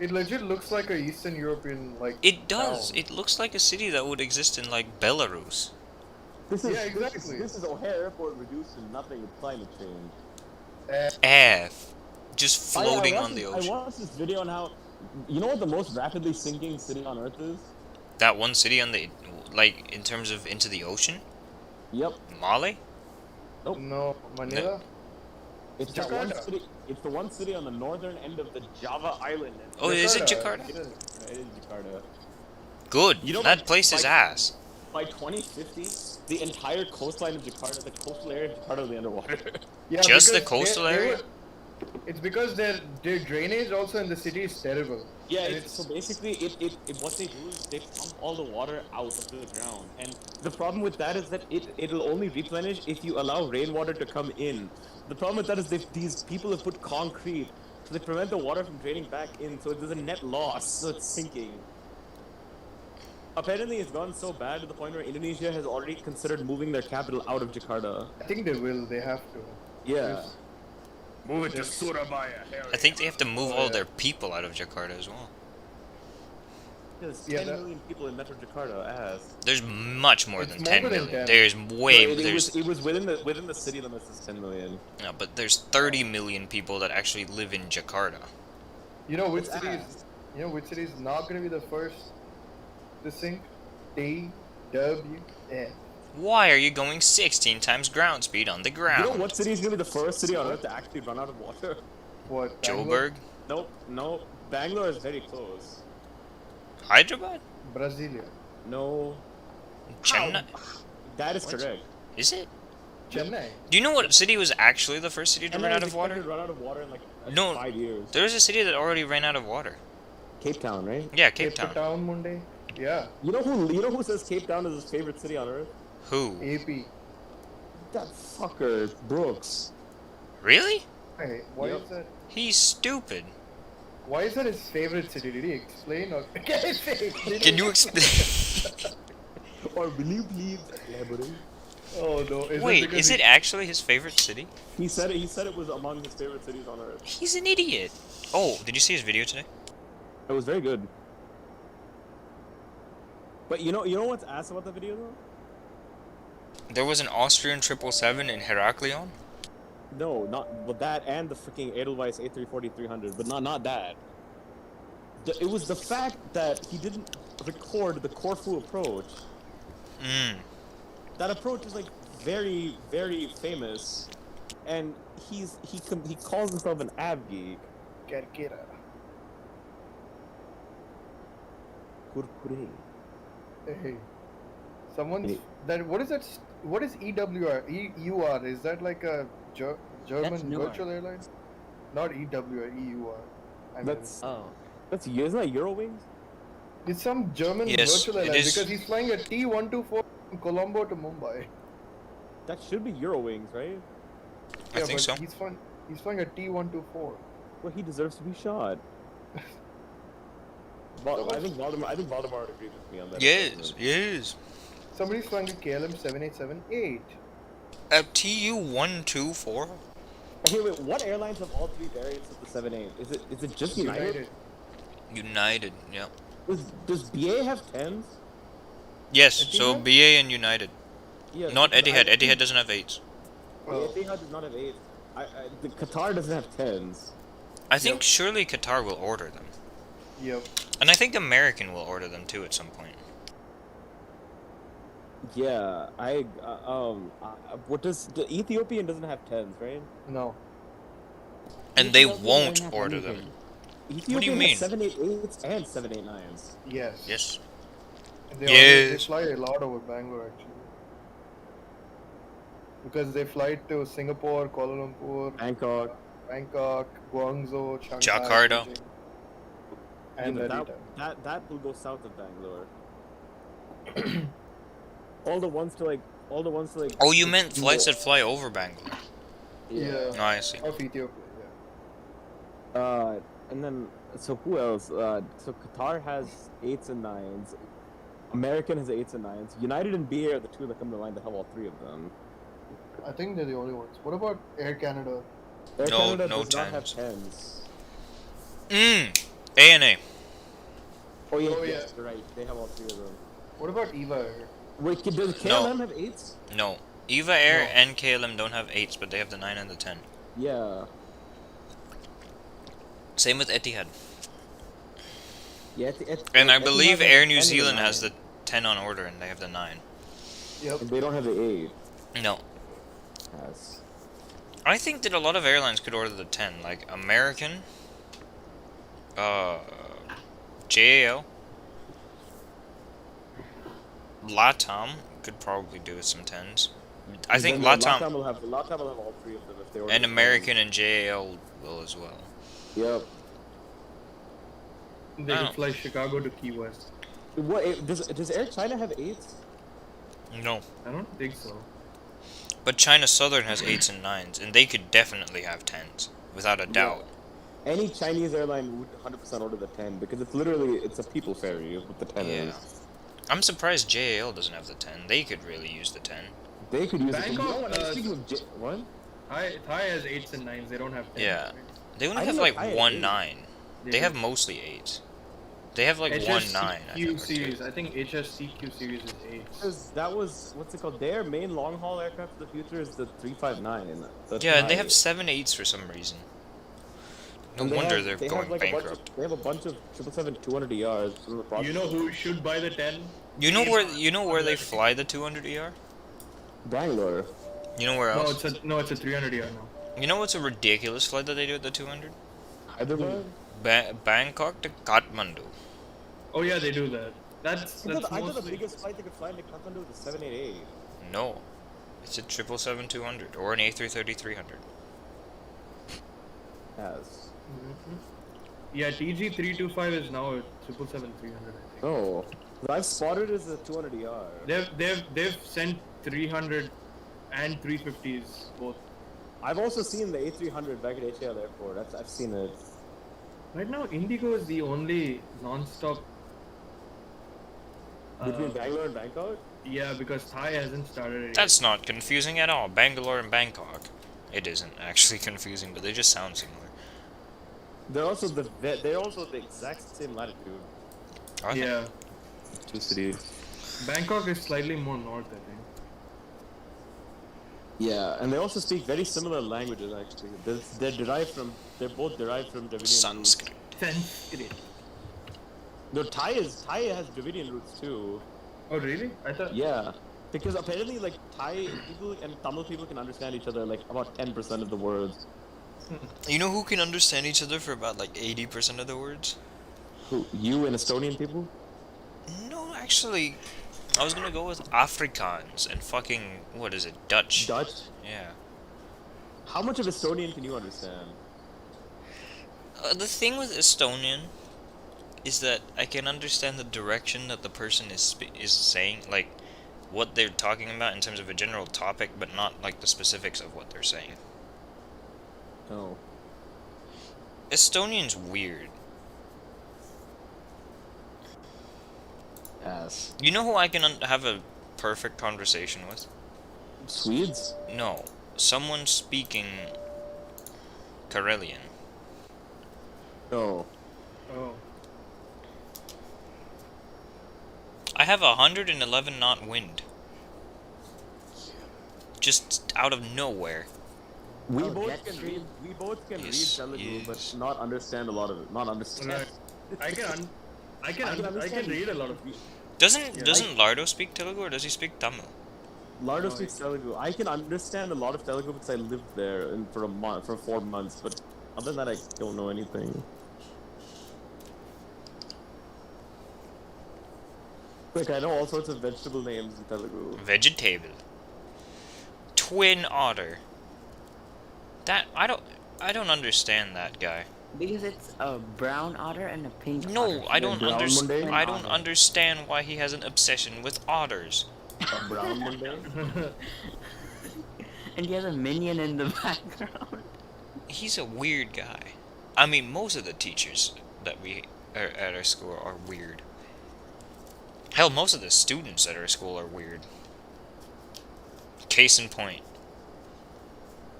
It legit looks like a Eastern European, like... It does. town. It looks like a city that would exist in like Belarus. This is, Yeah, exactly. This is O'Hare Airport reduced to nothing with climate change. F. Just floating I on the ocean. I watched this video on how... You know what the most rapidly sinking city on Earth is? That one city on the, like, in terms of into the ocean? Yep. Mali? No, Manila? It's that one Jakarta. city. It's the one city on the northern end of the Java island. Oh, is it Jakarta? It is Jakarta. Good. You know, That place is ass. By 2050, the entire coastline of Jakarta, the coastal area of Jakarta will be underwater. Yeah, Just the because coastal area? It's because their drainage also in the city is terrible. Yeah, And so basically, what they do is they pump all the water out of the ground, and the problem with that is that it'll only replenish if you allow rainwater to come in. The problem with that is these people have put concrete, so they prevent the water from draining back in, so there's a net loss, so it's sinking. Apparently, it's gone so bad to the point where Indonesia has already considered moving their capital out of Jakarta. I think they will. They have to. Yeah. Move it to Surabaya. I think they have to move all their people out of Jakarta as well. There's Yeah, 10 that- million people in Metro Jakarta, ass. There's much more It's than more 10 than million. 10. There's way No, there's it was within the city limits is 10 million. no, but there's 30 million people that actually live in Jakarta. You know which It's city is? ass. You know which city is not going to be the first to sink? DWF. Why are you going 16 times ground speed on the You ground? know what city is gonna be the first city on Earth to actually run out of water? What? Bangalore? Joburg? Nope, no. Bangalore is very close. Hyderabad? Brasilia. No. Chennai? That is What? correct. Is it? Chennai. Do you know what city was actually the first city to run Chennai out is of water? expected to run out of water in like No. 5 years. There was a city that already ran out of water. Cape Town, right? Yeah, Cape Town. Town Monday. Yeah. You know who says Cape Town is his favorite city on Earth? Who? AP. That fucker, Brooks. Really? Hey, why Yep. is that? He's stupid. Why is that his favorite city? Did he explain or can I say? Can you explain? Or will you please elaborate? Oh no! Wait, is it actually his favorite city? He said it was among his favorite cities on Earth. He's an idiot. Oh, did you see his video today? It was very good. But you know what's ass about the video though? There was an Austrian 777 in Heraklion. No, not well, that and the freaking Edelweiss A340-300, but not that. It was the fact that he didn't record the Corfu approach. Mm. That approach is like very, very famous, and he calls himself an ab geek. Kerkera. Kurkure. Hey, someone's Hey. that. What is that? What is EWR? EUR? Is that like a German Newark. virtual airline? Not EWR. EUR. I mean, Oh. Isn't that Eurowings? it's some German Yes, virtual it airline is. because he's flying a T124 from Colombo to Mumbai. That should be Eurowings, right? I think so. He's flying a T124. Well, he deserves to be shot. I think Valdemar would agree with me on that. Yes, yes. Somebody's flying a KLM 787-8. A TU-124? Okay, wait. What airlines have all three variants of the 7-8? Is it just United? United, yeah. Does BA have 10s? Yes, so Etihad? BA and United. Yeah. Not because Etihad. I- Etihad doesn't have 8s. Oh. Etihad does not have 8s. The Qatar doesn't have 10s. I think surely Qatar will order them. Yep. And I think American will order them too at some point. Yeah, what does the Ethiopian doesn't have 10s, right? No. And they Ethiopia won't doesn't have order anything. them. Ethiopian mean? has 788s and 789s. Yes. Yes. They Yes. fly a lot over Bangalore actually. Because they fly to Singapore, Kuala Lumpur, Bangkok, Guangzhou, Shanghai, Jakarta. Beijing, and Yeah, Narita. that will go south of Bangalore. all the ones to like. Oh, you meant flights that fly over Bangalore. Yeah. No, I see. Of Ethiopia, yeah. And then so who else? So Qatar has 8s and 9s. American has 8s and 9s. United and BA are the two that come to mind that have all three of them. I think they're the only ones. What about Air Canada? Air No- Canada no does not have 10s. 10s. ANA. Oh yeah, Oh, yes, yeah. you're right. They have all three of them. What about EVA Air? Wait, does KLM have 8s? No. EVA Air No. and KLM don't have 8s, but they have the 9 and the 10. Yeah. Same with Etihad. Yeah. And I Etihad believe has Air 10 New and a Zealand 9. has the 10 on order and they have the 9. Yep. And they don't have the 8. No. Yes. I think that a lot of airlines could order the 10, like American, JAL, LATAM could probably do with some 10s. I think Latam will have all three of them if they order. and American and JAL will as well. Yep. They I could don't- fly Chicago to Key West. What does Air China have 8s? No. I don't think so. But China Southern has 8s and 9s, and they could definitely have 10s, without a doubt. Any Chinese airline would 100% order the 10 because it's a people ferry with the 10 Yeah. is. I'm surprised JAL doesn't have the 10. They could really use the 10. They could use Bangkok, it. Speaking of what? Thai has 8s and 9s. They don't have 10s. Yeah. right? They only I have didn't like know I- 1 9. They do. have mostly 8s. They have like 1 9. I think, HSCQ or series. two. I think HSCQ series is 8s. Because that was what's it called? Their main long haul aircraft of the future is the 359. Yeah, and they have 7 8s for some reason. No And they wonder have- they're they going have, like, bankrupt. They have a bunch of 777-200ERs from the process. You know who should buy the 10? You know where they fly the 200ER? Bangalore. You know where No, else? it's a 300 ER now. You know what's a ridiculous flight that they do at the 200? Hyderabad? Bangkok to Kathmandu. Oh yeah, they do that. That's I thought the mostly. biggest flight they could fly into Kathmandu was the 788. No. It's a 777-200 or an A330-300. Yes. Yeah, TG325 is now a 777-300. I think. Oh. I've spotted as a 200ER. They've sent 300 and 350s both. I've also seen the A300 back at HAL Airport. I've seen it. Right now, Indigo is the only non-stop. Between Bangalore and Bangkok? Yeah, because Thai hasn't started it. That's not confusing at all. Bangalore and Bangkok. It isn't actually confusing, but they just sound similar. They're also the exact same latitude. Are they? Yeah, Two cities. Bangkok is slightly more north, I think. Yeah, and they also speak very similar languages actually. They're both derived from Dravidian roots. Sanskrit. Sanskrit. No, Thai has Dravidian roots too. Oh really? I thought. Yeah, because apparently like Thai people and Tamil people can understand each other like about 10% of the words. You know who can understand each other for about like 80% of the words? Who? You and Estonian people? No, actually, I was gonna go with Afrikaans and fucking, what is it, Dutch? Dutch? Yeah. How much of Estonian can you understand? The thing with Estonian is that I can understand the direction that the person is saying, like what they're talking about in terms of a general topic, but not like the specifics of what they're saying. No. Estonian's weird. Yes. You know who I can have a perfect conversation with? Swedes? No, someone speaking Karelian. No. Oh. I have 111 knot wind. Just out of nowhere. We Oh, both jet can stream? read. We both can Yes, read Telugu, yes. but not understand a lot of it. Not understand. Right. I can understand. read a lot of. Doesn't Lardo speak Telugu or does he speak Tamil? Lardo speaks Telugu. I can understand a lot of Telugu because I lived there for 4 months, but other than that, I don't know anything. Like I know all sorts of vegetable names in Telugu. Vegetable. Twin otter. That I don't understand that guy. Because it's a brown otter and a pink otter. No, I don't brown understand. Monday? I don't understand why he has an obsession with otters. A brown Monday. And he has a minion in the background. He's a weird guy. I mean, most of the teachers that we are at our school are weird. Hell, most of the students at our school are weird. Case in point.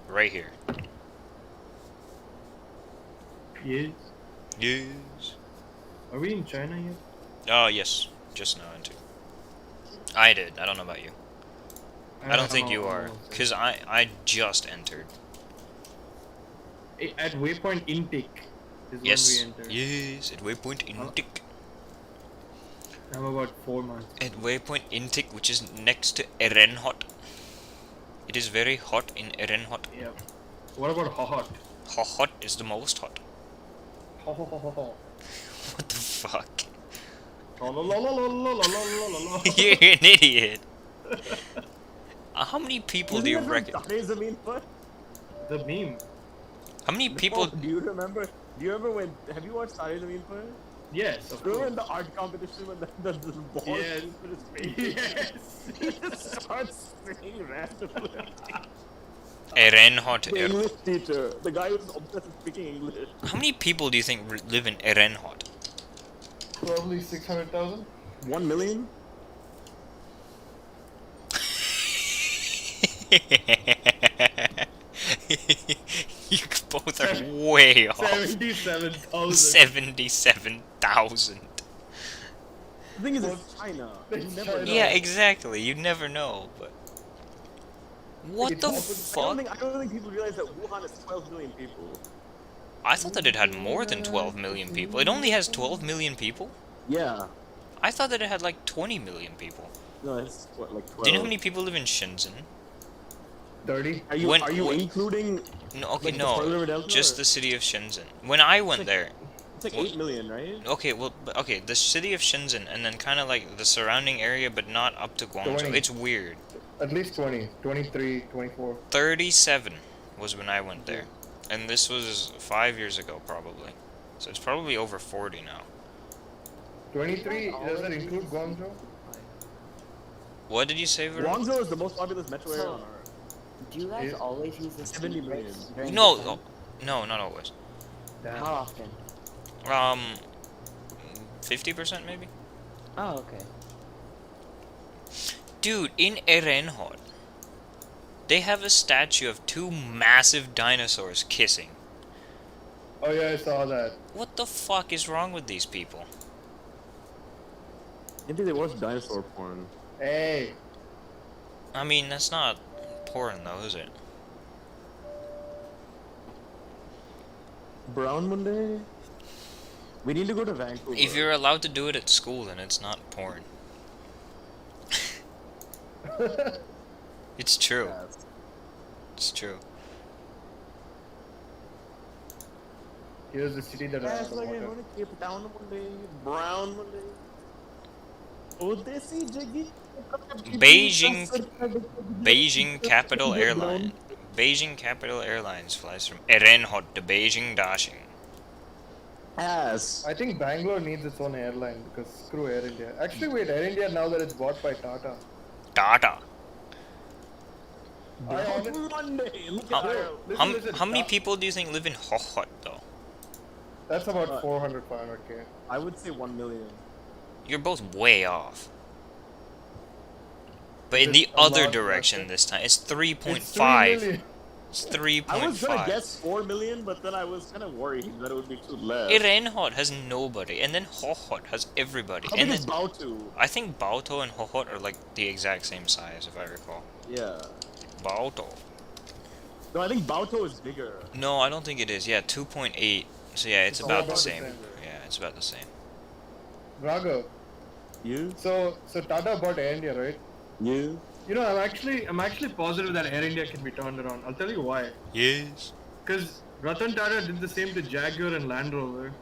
Right here. Yes. Yes. Are we in China yet? Oh, yes. Just now into. I did. I don't know about you. I don't think you are. Because I just entered. At waypoint intake is Yes. when we entered. Yes. At waypoint intake. I'm about 4 months. At waypoint intake, which is next to Erenhot. It is very hot in Erenhot. Yeah. What about hot? Hot is the most hot. Ho ho ho ho ho. What the fuck? La la la la la la la la la la. You're an idiot. How many people do you reckon? The meme. How many people? Do you remember? Do you remember when? Have you watched Tare Zameen Par? Yes, of Remember course. in the art competition when the ball Yes. shoots with his face? Yes. He just starts singing randomly. Erenhot. The English teacher, the guy who's obsessed with speaking English. How many people do you think live in Erenhot? Probably 600,000. 1 million? You both are way off. 77,000. 77,000. The thing is, it's China. You It's never China. know. Yeah, exactly. You never know, but what It's the happened- fuck? I don't think people realize that Wuhan has 12 million people. I thought that it had more than 12 million people. It only has 12 million people? Yeah. I thought that it had like 20 million people. No, it's what, like 12. Do you know how many people live in Shenzhen? 30. Are you, when- are you when- including? No, okay, Like the Pearl River no. Delta, Just or- the city of Shenzhen. When I went like- there, It's like What? 8 million, right? okay, well, okay, the city of Shenzhen and then kind of like the surrounding area, but not up to Guangzhou. 20. It's weird. At least 20. 23, 24. 37 was when I went there. And this was 5 years ago, probably. So it's probably over 40 now. 23, does that include Guangzhou? What did you say, Varun? Guangzhou is the most populous metro area So- on Earth. Do you guys Is- always use the 70 speed brakes million. during No, descent? no, not always. How often? 50% maybe? Oh, okay. Dude, in Erenhot, they have a statue of two massive dinosaurs kissing. Oh yeah, I saw that. What the fuck is wrong with these people? Maybe they watch dinosaur porn. Hey, I mean, that's not porn though, is it? Brown Monday? We need to go to Vancouver. If you're allowed to do it at school, then it's not porn. It's true. Yes. It's true. here's the city that I Yes, want like to I want to Cape Town Monday, Brown Monday. Oh, they see Jiggy. Beijing Capital Airlines. Beijing Capital Airlines flies from Erenhot to Beijing Dashing. Yes. I think Bangalore needs its own airline because screw Air India. Actually, wait, Air India now that it's bought by Tata. Tata. I honest- Brown Monday. Look How, at her. Listen, how many Ta- people do you think live in Hohhot though? That's about 400, 500k. I would say 1 million. You're both way off. But in It's the a other lot direction lesser. this time, it's It's 3 3.5. million. It's I was 3.5. gonna guess 4 million, but then I was kind of worried that it would be too less. Erenhot has nobody, and then Hohhot has everybody. How And big is then, Bautu? I think Baotou and Hohhot are like the exact same size, if I recall. Yeah. Baotou. No, I think Bautu is bigger. No, I don't think it is. Yeah, 2.8. So yeah, it's It's all about the about the same. same. Yeah, it's about the same. Raghav, You? so Tata bought Air India, right? You? You know, I'm actually positive that Air India can be turned around. I'll tell you why. Yes. Because Ratan Tata did the same to Jaguar and Land Rover.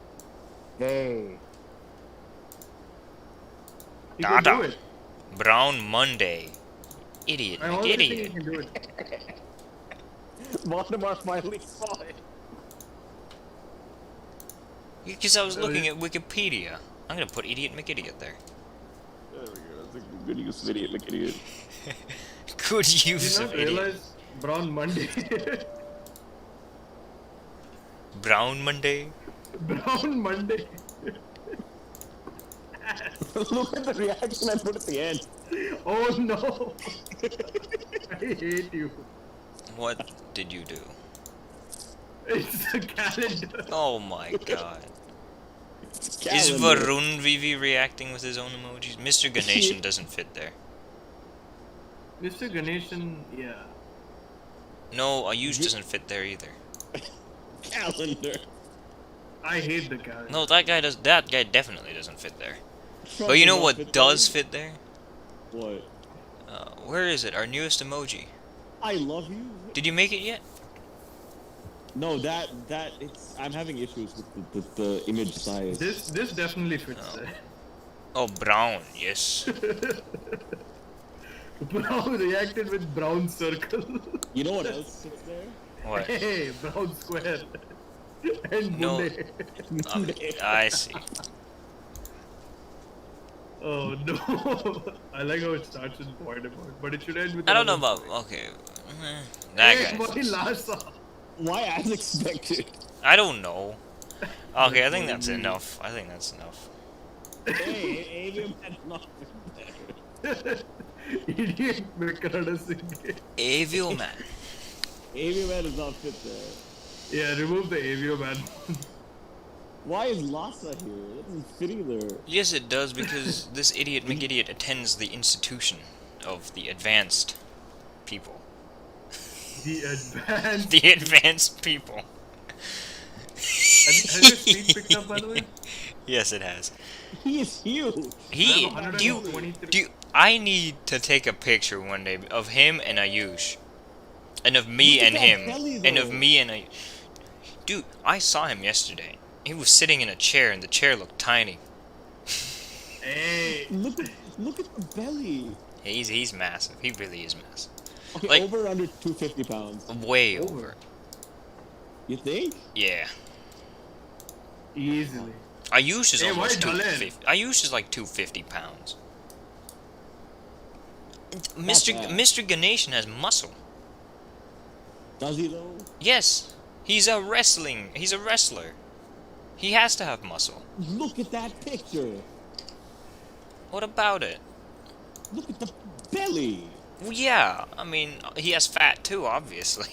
Hey. He can Tata. do it. Brown Monday. Idiot, I already think he idiot. can do it. Valdemar finally saw it. Because I was looking at Wikipedia. I'm gonna put idiot McIdiot there. There we go. That's a good use video. Look at it. Good Did use you of not idiot. realize Brown Monday? Brown Monday. Brown Monday. Look at the reaction I put at the end. Oh no. I hate you. What did you do? It's a calendar. Oh my god. Is Calendar. Varun Vivi reacting with his own emojis? Mr. Ganeshan doesn't fit there. Mr. Ganeshan, yeah. No, Ayush doesn't fit there either. Calendar. I hate the calendar. No, that guy definitely doesn't fit there. But you know what does fit there? What? Where is it? Our newest emoji. I love you. Did you make it yet? No, that it's. I'm having issues with the image size. This definitely fits Oh. there. Oh, brown, yes. Brown reacted with brown circle. You know what else sits there? What? Hey, brown square. And No. Bunde. I see. Oh no. I like how it starts with point about, but it should end with. I don't know another about. point. Okay. That Hey, guy. why last song? Why as expected? I don't know. Okay, I think that's enough. I think that's enough. Hey, Avioman not there. Idiot Makarada Singh. Avioman. Avioman is not fit there. Yeah, remove the Avioman. Why is Lhasa here? That doesn't fit either. Yes, it does, because this idiot McIdiot attends the institution of the advanced people. The advanced. The advanced people. Has your speed picked up, by the way? Yes, it has. He is huge. He, I have do you, 123. I need to take a picture one day of him and Ayush. And of me Look at and that him. belly, And though. of me and Ayush. Dude, I saw him yesterday. He was sitting in a chair and the chair looked tiny. Hey. Look at the belly. He's massive. He really is massive. Okay, Like- over or under 250 pounds. Way over. You think? Yeah. Easily. Ayush is Hey, why almost Dhalen? 250. Ayush is like 250 pounds. Mr. bad. Mr. Ganeshan has muscle. Does he though? Yes. He's a wrestler. He has to have muscle. Look at that picture. What about it? Look at the belly. Well, yeah, I mean, he has fat too, obviously.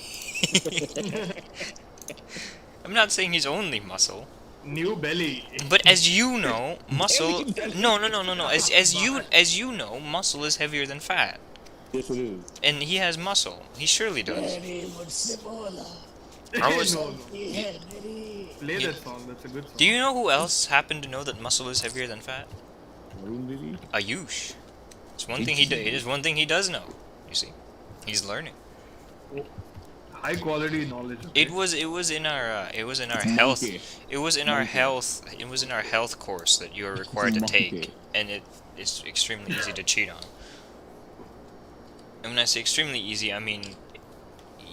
I'm not saying he's only muscle, New belly. but as you know, muscle. No. As you know, muscle is heavier than fat, Yes, it is. and he has muscle. He surely does. I was- No. Play that song. That's a good song. Do you know who else happened to know that muscle is heavier than fat? Maroon Lily? Ayush. It's one thing it is one thing he does know. You see, he's learning. High quality knowledge. Okay? It was in our health. It was in our health course that you are required to take, Monkey. and it's extremely easy to cheat on. And when I say extremely easy, I mean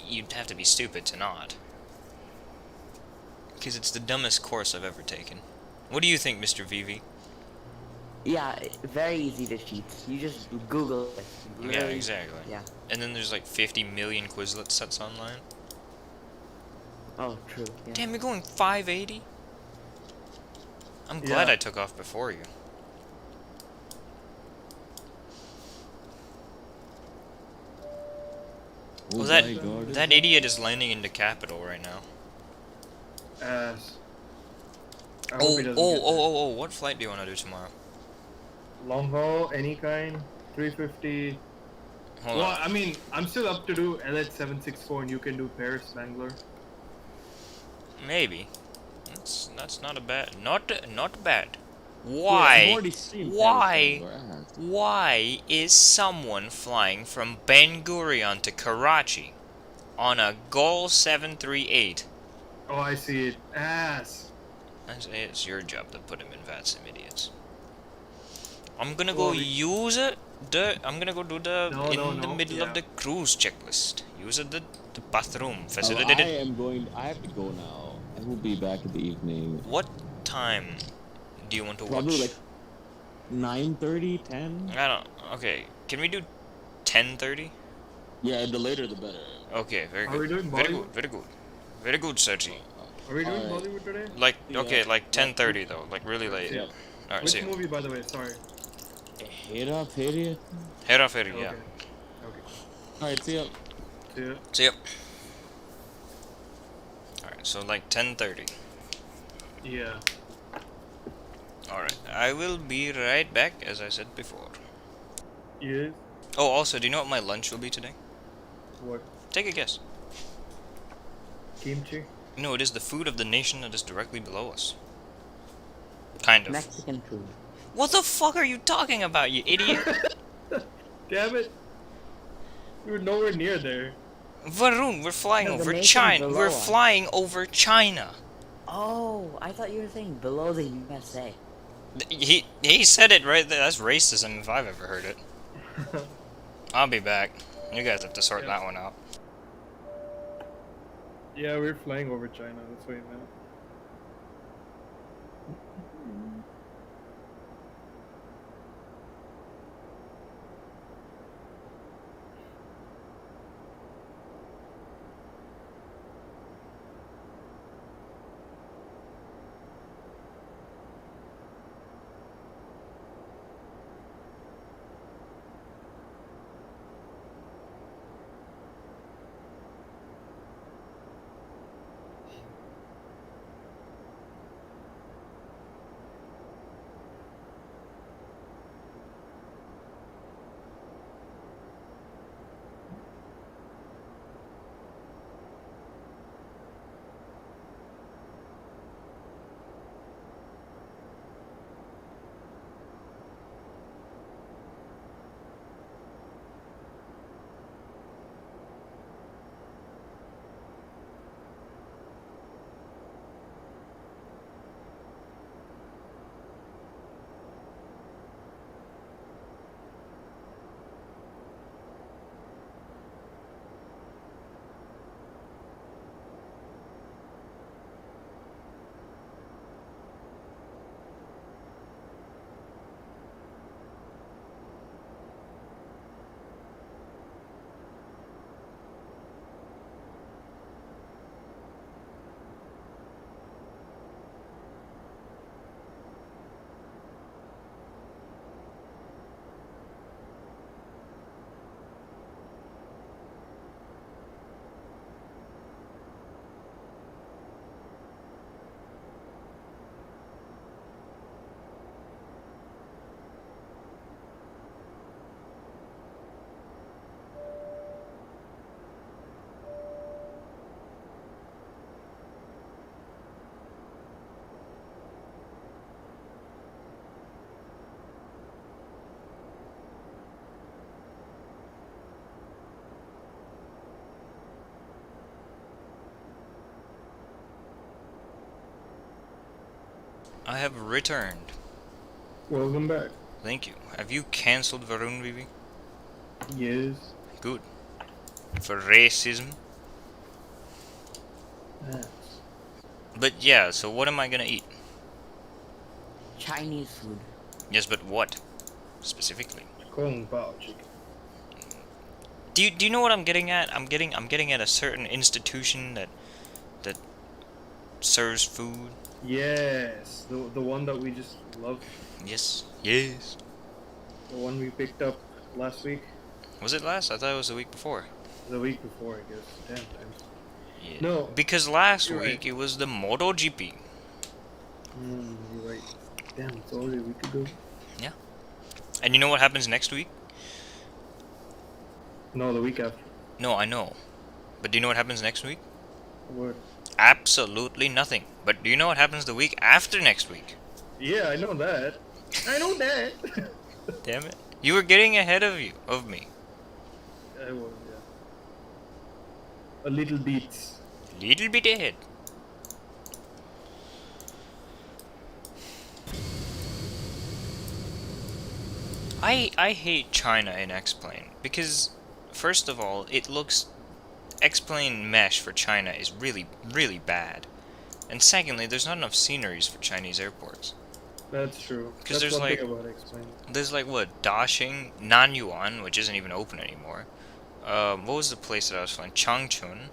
you'd have to be stupid to not. Because it's the dumbest course I've ever taken. What do you think, Mr. Vivi? Yeah, very easy to cheat. You just Google it. Yeah, Really- exactly. Yeah. And then there's like 50 million Quizlet sets online. Oh, true. Yeah. Damn, you're going 580? I'm glad Yeah. I took off before you. Oh Well, my God. that idiot is landing into Capital right now. Ass. I hope Oh, he doesn't get there. what flight do you want to do tomorrow? Long haul, any kind. 350. Hold Well, on. I mean, I'm still up to do LH764 and you can do Paris, Bangalore. Maybe. That's not a bad, not bad. Yeah, Why? I've already seen Why? Paris Bangalore. Why is someone flying from Ben Gurion to Karachi on a Gol 738? Oh, I see it. Ass. It's your job to put him in VATSIM, idiots. I'm gonna go Well, use it. I'm gonna go do the No, in the no, middle of yeah. the cruise checklist. Use it the bathroom I facilitated. I have to go now. I will be back in the evening. What time do you want to Probably watch? like 9:30, 10. I don't. Okay, can we do 10:30? Yeah, the later the better. Okay, very Are good. we doing very Bollywood? good. Very good. Very good, Sergi. Are we doing Alright. Bollywood today? Like Yeah. okay, like 10:30 though, like really late. Yeah. All right, Which see you. movie, by the way? Sorry. Hera Peri. Hera Feri, yeah. Okay. Okay. Alright, see ya. See ya. See ya. All right, so like 10:30. Yeah. All right, I will be right back, as I said before. Yes. Oh, also, do you know what my lunch will be today? What? Take a guess. Kimchi? No, it is the food of the nation that is directly below us. Kind of. Mexican food. What the fuck are you talking about, you idiot? Damn it. You were nowhere near there. Varun, we're flying No, the over nation's China. below We're us. flying over China. Oh, I thought you were saying below the USA. He said it right there. That's racism if I've ever heard it. I'll be back. You guys have to sort Yeah. that one out. Yeah, we're flying over China. That's what you meant. I have returned. Welcome back. Thank you. Have you cancelled Varun Vivi? Yes. Good. For racism? Yes. But yeah, so what am I gonna eat? Chinese food. Yes, but what? Specifically. Kung Pao chicken. Do you know what I'm getting at? I'm getting at a certain institution that serves food. Yes. The one that we just love. Yes. Yes. The one we picked up last week. Was it last? I thought it was the week before. The week before, I guess. Damn times. Yeah. No. Because last You're week right. it was the MotoGP. You're right. Damn, it's already a week ago. And you know what happens next week? No, the week after. No, I know. But do you know what happens next week? What? Absolutely nothing. But do you know what happens the week after next week? Yeah, I know that. I know that. Damn it. You were getting ahead of me. I was, yeah. A little beats. Little bit ahead. I hate China in X-Plane because first of all, it looks X-Plane mesh for China is really bad. And secondly, there's not enough sceneries for Chinese airports. That's true. 'Cause That's there's one like- thing about explain. There's like what, Dashing, Nanyuan, which isn't even open anymore. What was the place that I was flying? Changchun,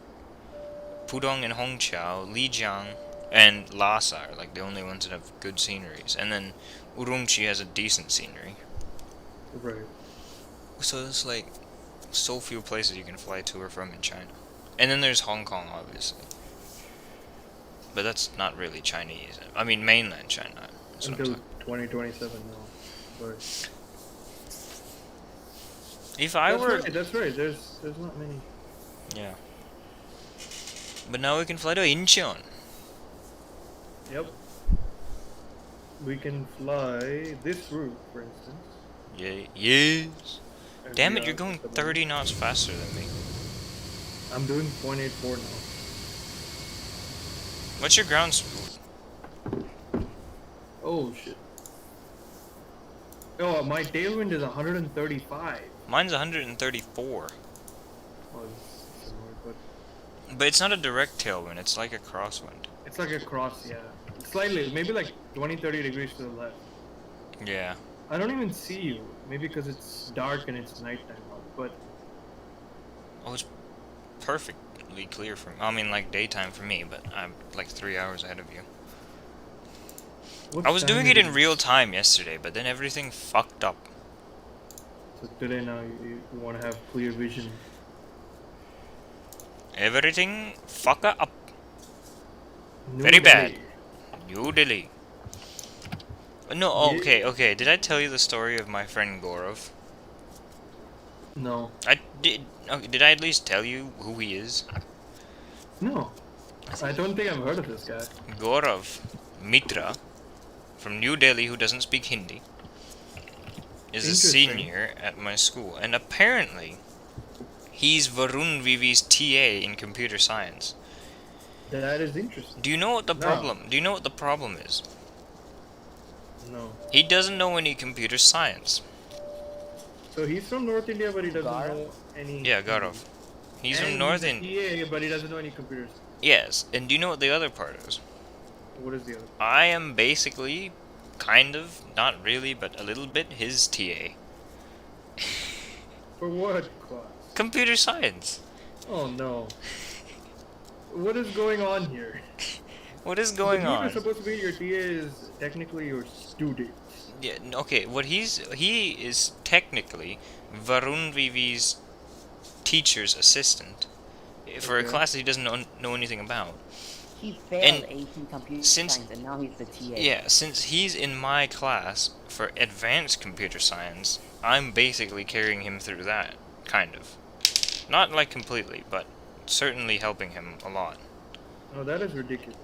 Pudong and Hongqiao, Lijiang, and Lhasa are like the only ones that have good sceneries. And then Urumqi has a decent scenery. Right. So there's like so few places you can fly to or from in China. And then there's Hong Kong, obviously. But that's not really Chinese. I mean, mainland China. That's what I'm Until talking. 2027 now. But If I that's were, right. That's right. There's not many. yeah. But now we can fly to Incheon. Yep. We can fly this route, for instance. Yeah, yes. and Damn we it, you're are going at the 30 knots faster than me. moment. I'm doing 0.84 now. What's your ground speed? Oh shit. Oh, my tailwind is 135. Mine's 134. Oh, it's similar, but But it's not a direct tailwind, it's like a crosswind. it's like a cross, yeah. Slightly, maybe like 20-30 degrees to the left. Yeah. I don't even see you. Maybe because it's dark and it's nighttime out, but Oh, it's perfectly clear for me. I mean, like daytime for me, but I'm like 3 hours ahead of you. what I was time doing is it in real time yesterday, but then everything fucked up. So today now you want to have clear vision. Everything fucka up. New Very bad. Delhi. New Delhi. No, Yeah. okay. Did I tell you the story of my friend Gorov? No. I did. Okay, did I at least tell you who he is? No. I don't think I've heard of this guy. Gaurav Mitra from New Delhi, who doesn't speak Hindi, is a Interesting. senior at my school, and apparently he's Varun Vivi's TA in computer science. That is interesting. Do you know what the No. problem? Do you know what the problem is? No. He doesn't know any computer science. So he's from North India, but he doesn't Gaurav? know any. Yeah, Gaurav. He's And from North he's a India. TA, but he doesn't know any computers. Yes, and do you know what the other part is? What is the other? I am basically, kind of, not really, but a little bit, his TA. For what class? Computer science. Oh no. What is going on here? What is going The dude on? is supposed to be your TA is technically your student. Yeah, okay, he is technically Varun Vivi's teacher's assistant for a Okay. class that he doesn't know anything about. He failed And 18 computer since- science and now he's the TA. Yeah, since he's in my class for advanced computer science, I'm basically carrying him through that, kind of. Not like completely, but certainly helping him a lot. Oh, that is ridiculous.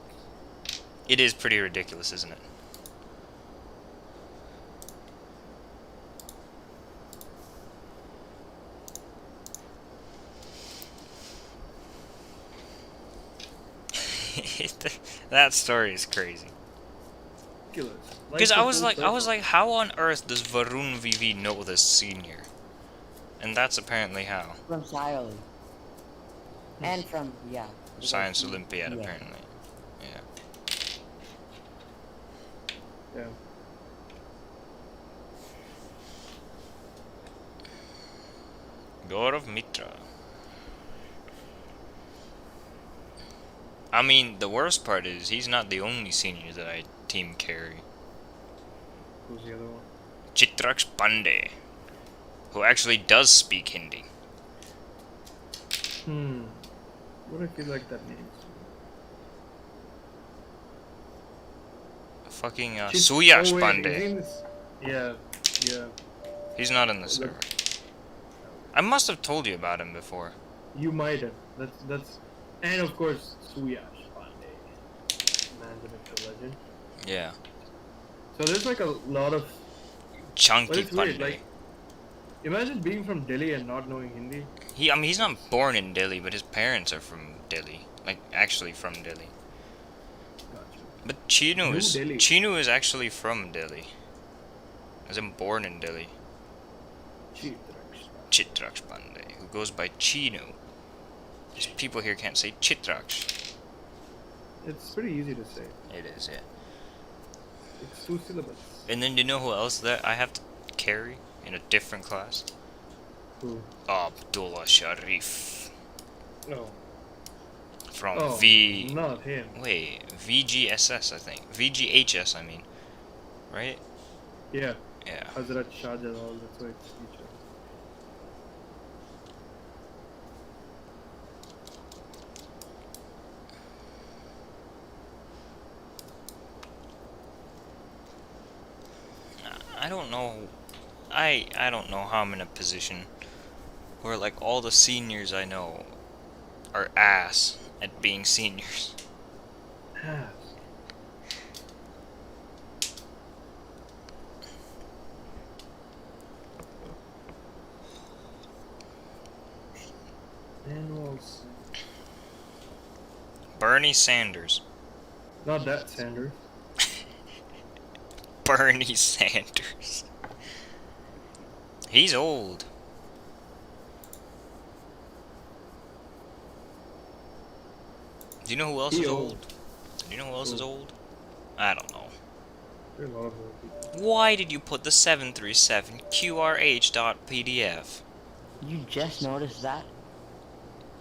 It is pretty ridiculous, isn't it? That story is crazy. Ridiculous. Because Life's I a was full like, circle. how on earth does Varun VV know this senior? And that's apparently how. From Seoul. And from, yeah. because Science he- Olympiad, yeah. apparently. Yeah. Yeah. Gaurav Mitra. I mean, the worst part is he's not the only senior that I team carry. Who's the other one? Chitraksh Pandey, who actually does speak Hindi. What I feel like that means. Fucking Chit- Suyash oh, wait, Pandey. is he in this- Yeah, yeah. He's not in the server. I must have told you about him before. You might have. That's, and of course Suyash Pandey, man's an actual legend. Yeah. So there's like a lot of. But Chunky it's weird. Pandey. Like, imagine being from Delhi and not knowing Hindi. I mean, he's not born in Delhi, but his parents are from Delhi. Like, actually from Delhi. Gotcha. But Chinu New is Delhi. Chinu is actually from Delhi. As in born in Delhi. Chitraksh Pandey, who goes by Chinu. Just people here can't say Chitraksh. It's pretty easy to say. It is, yeah. It's 2 syllables. And then do you know who else that I have to carry in a different class? Who? Abdullah Sharif No. from Oh, V. not him. Wait, VGSS, I think. VGHS, I mean. Right? Yeah. Yeah. Hazrat Shah Jalal, that's why it's teacher. I don't know. I don't know how I'm in a position where like all the seniors I know are ass at being seniors. Has. Manuals. Bernie Sanders. Not that Sanders. Bernie Sanders. He's old. Do you know who else He is old. old? Do you know who else is old? I don't know. There are a lot of old people. Why did you put the 737 QRH.PDF? You just noticed that?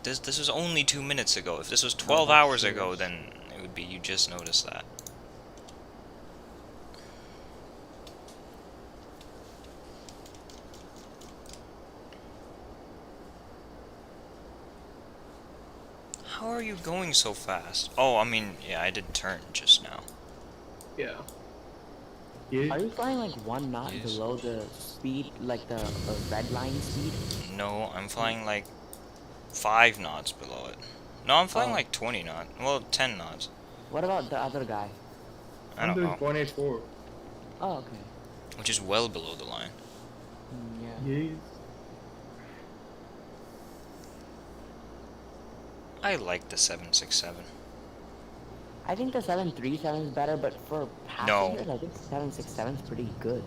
This was only 2 minutes ago. If this was 12 that's hours serious. ago, then it would be you just noticed that. How are you going so fast? Oh, I mean, yeah, I did turn just now. Yeah. Are you flying like 1 knot Yes. below the speed, like the red line speed? No, I'm flying like 5 knots below it. No, I'm flying Oh. like 20 knots. Well, 10 knots. What about the other guy? I I'm don't doing know. 184. Oh, okay. Which is well below the line. Yeah. Yes. I like the 767. I think the 737 is better, but for passengers, I think the 767 is pretty good.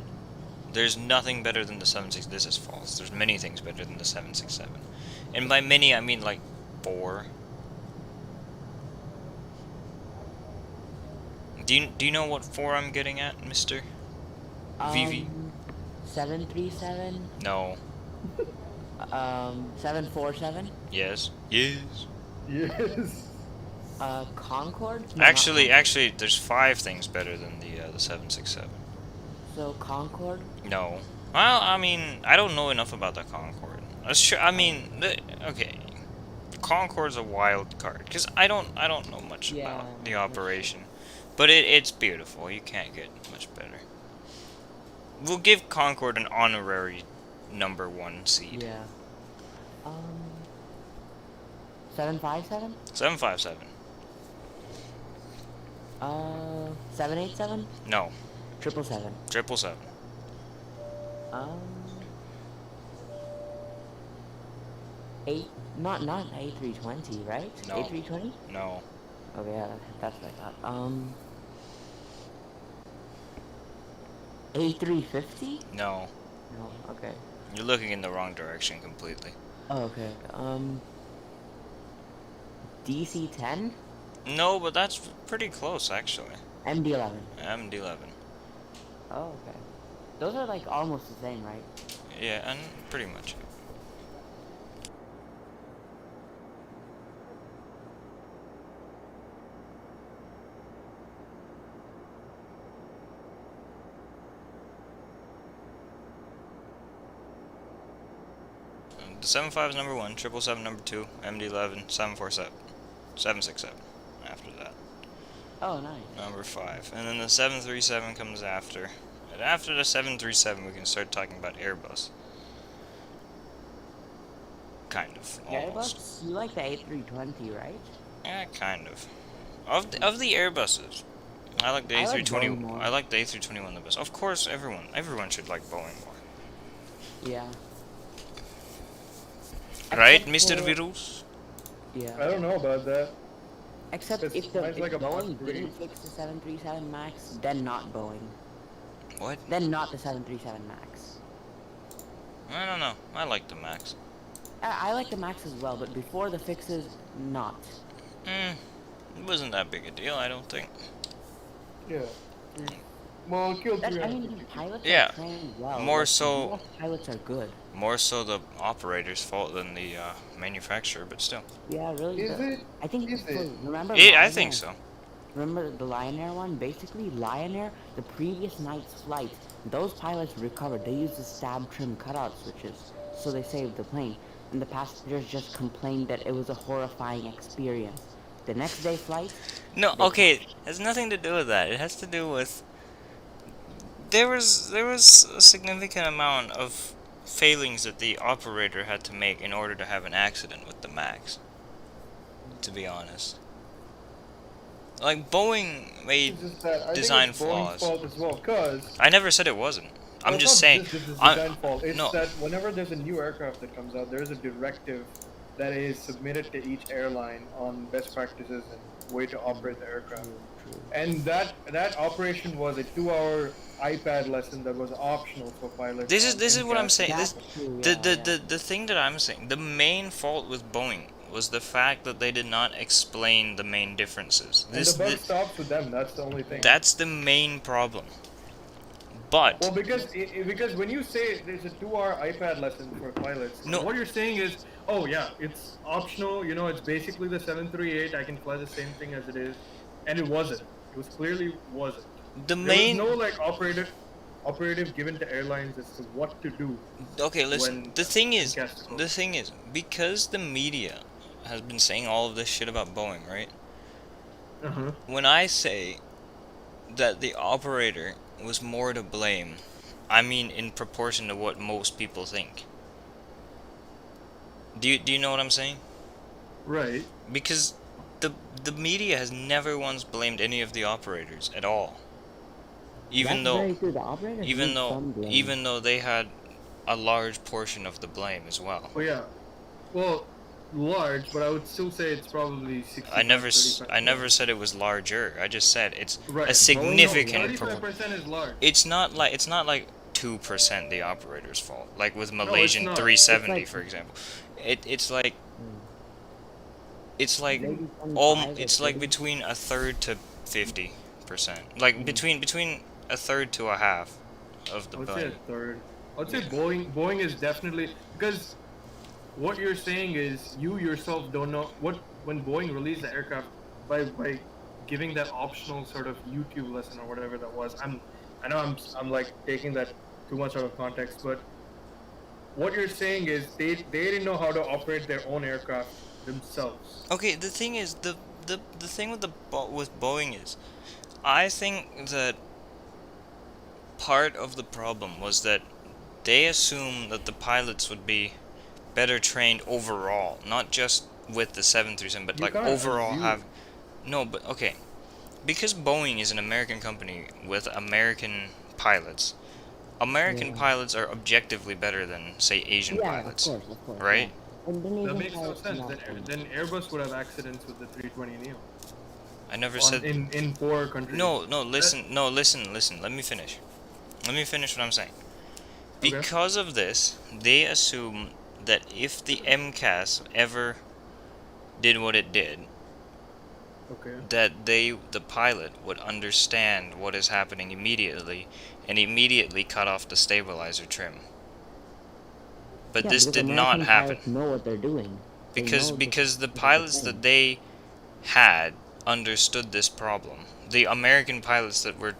There's nothing better than the 76. This is false. There's many things better than the 767. And by many, I mean like 4. Do you know what 4 I'm getting at, Mr. Vivi? 737, No. 747, Yes. Yes. Yes. Concorde? No, not Actually, Concorde. there's 5 things better than the 767. So Concorde? No. Well, I mean, I don't know enough about the Concorde. Sure, I mean, okay. Concorde's a wild card because I don't know much Yeah, about the that's operation, but it's beautiful. You can't get much better. We'll give Concorde an honorary number 1 seed. Yeah. 757? 757. 787? No. 777. 777. Um, 8, not A320, right? No. A320? No. Okay, yeah, that's what I thought. A350? No. No, okay. You're looking in the wrong direction completely. Oh, okay. DC-10? No, but that's pretty close actually. MD-11. MD-11. Oh, okay. Those are like almost the same, right? Yeah, and pretty much. The 75 is number 1, 777 number 2, MD-11, 747, 767 after that. Oh, nice. Number 5. And then the 737 comes after. And after the 737 we can start talking about Airbus. Kind of, almost. Airbus? You like the A320, right? Yeah, kind of. Of the Airbuses, I like the I like A320. Boeing more. I like the A321 the best. Of course, everyone should like Boeing more. Yeah. Right, Except Mr. for- Virus? Yeah. I don't know about that. Except It's if mine's if like a Boeing Mach 3. didn't fix the 737 MAX, then not Boeing. What? Then not the 737 MAX. I don't know. I like the Max. I like the MAX as well, but before the fixes, not. It wasn't that big a deal, I don't think. Yeah. Well, it killed That, I 350 mean, the pilots Yeah, are trained well. more like, so- the US pilots are good. More so the operator's fault than the manufacturer, but still. Yeah, really. Is it? I think Is it? remember. I Lion think Air? so. Remember the Lion Air one? Basically, Lion Air, the previous night's flight, those pilots recovered. They used the stab trim cutout switches, so they saved the plane. And the passengers just complained that it was a horrifying experience. The next day flight, No, They- okay, it has nothing to do with that. It has to do with there was a significant amount of failings that the operator had to make in order to have an accident with the Max. To be honest, like Boeing made It's just that I design think it's Boeing's flaws. fault as well, cause I never said it wasn't. I'm well, just it's not saying. This is I'm- design fault. It's no. that whenever there's a new aircraft that comes out, there's a directive that is submitted to each airline on best practices and way to operate the aircraft. And that operation was a 2-hour iPad lesson that was optional for pilots. This is what I'm saying. That's true, yeah, The thing that I'm saying, the main fault with Boeing was the fact that they did not explain the main differences. And the buck stops with them. That's the only thing. That's the main problem. But Well, because when you say there's a 2-hour iPad lesson for pilots, No. what you're saying is, oh yeah, it's optional. You know, it's basically the 738. I can fly the same thing as it is, and it wasn't. It was clearly wasn't. the There main was no like operative given to airlines as to what to do. Okay, listen. when The thing is, forecast goes. the thing is, because the media has been saying all of this shit about Boeing, right? Uh-huh. When I say that the operator was more to blame, I mean in proportion to what most people think. Do you know what I'm saying? Right. Because the media has never once blamed any of the operators at all. Even That's though very true. The operators even need though some blame. even though they had a large portion of the blame as well. Oh yeah. Well, large, but I would still say it's probably 60. I never said it was larger. I just said it's Right. a significant 35% is large. It's not like 2% the operator's fault. Like with Malaysian not. 370 It's like- for example. It's like Maybe 25 it's or like 30. between a third to 50%. Like between a third to a half of the I would say blame. a third. I would say Boeing is definitely, because what you're saying is you yourself don't know when Boeing released the aircraft by giving that optional sort of YouTube lesson or whatever that was. I know I'm like taking that too much out of context, but what you're saying is they didn't know how to operate their own aircraft themselves. Okay, the thing is the thing with with Boeing is, I think that part of the problem was that they assumed that the pilots would be better trained overall, not just with the 737, but You like can't overall assume. No, but okay, because Boeing is an American company with American pilots. American Yeah. pilots are objectively better than, say, Asian Yeah, pilots, of course, right? yeah. Indonesian That makes no pilots sense. not Then Airbus would have accidents with the 320 Neo I never said. in poor countries. No, listen. Let me finish. Let me finish what I'm saying. Okay. Because of this, they assume that if the MCAS ever did what it did, Okay. that the pilot would understand what is happening immediately and immediately cut off the stabilizer trim. But Yeah, this because did not American happen. pilots know what they're doing. They know Because the this is pilots thing. that they had understood this problem. The American pilots that were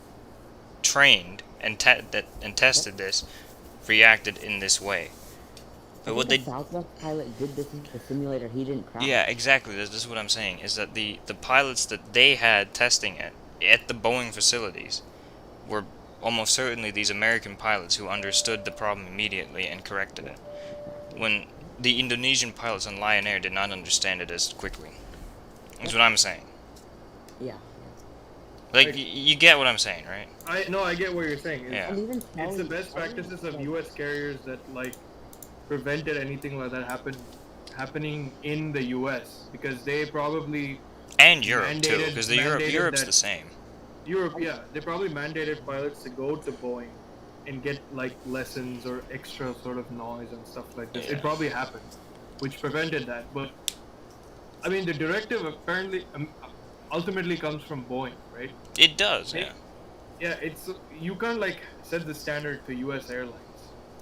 trained and tested this reacted in this way. But what the they Southwest pilot did this in the simulator. He didn't crash. Yeah, exactly. This is what I'm saying, is that the pilots that they had testing at the Boeing facilities were almost certainly these American pilots who understood the problem immediately and corrected it. When the Indonesian pilots on Lion Air did not understand it as quickly. That's what I'm saying. Yeah. Like, Like- you get what I'm saying, right? I get what you're saying. Yeah. And even It's the best practices of U.S. carriers that like prevented anything like that happening in the U.S. because they probably And Europe, too, mandated- because mandated Europe's that- the same. Europe, yeah, they probably mandated pilots to go to Boeing and get like lessons or extra sort of noise and stuff like this. Yeah. It probably happened, which prevented that. But I mean, the directive apparently ultimately comes from Boeing, right? It does, yeah. Yeah, it's you can't like set the standard to U.S. airlines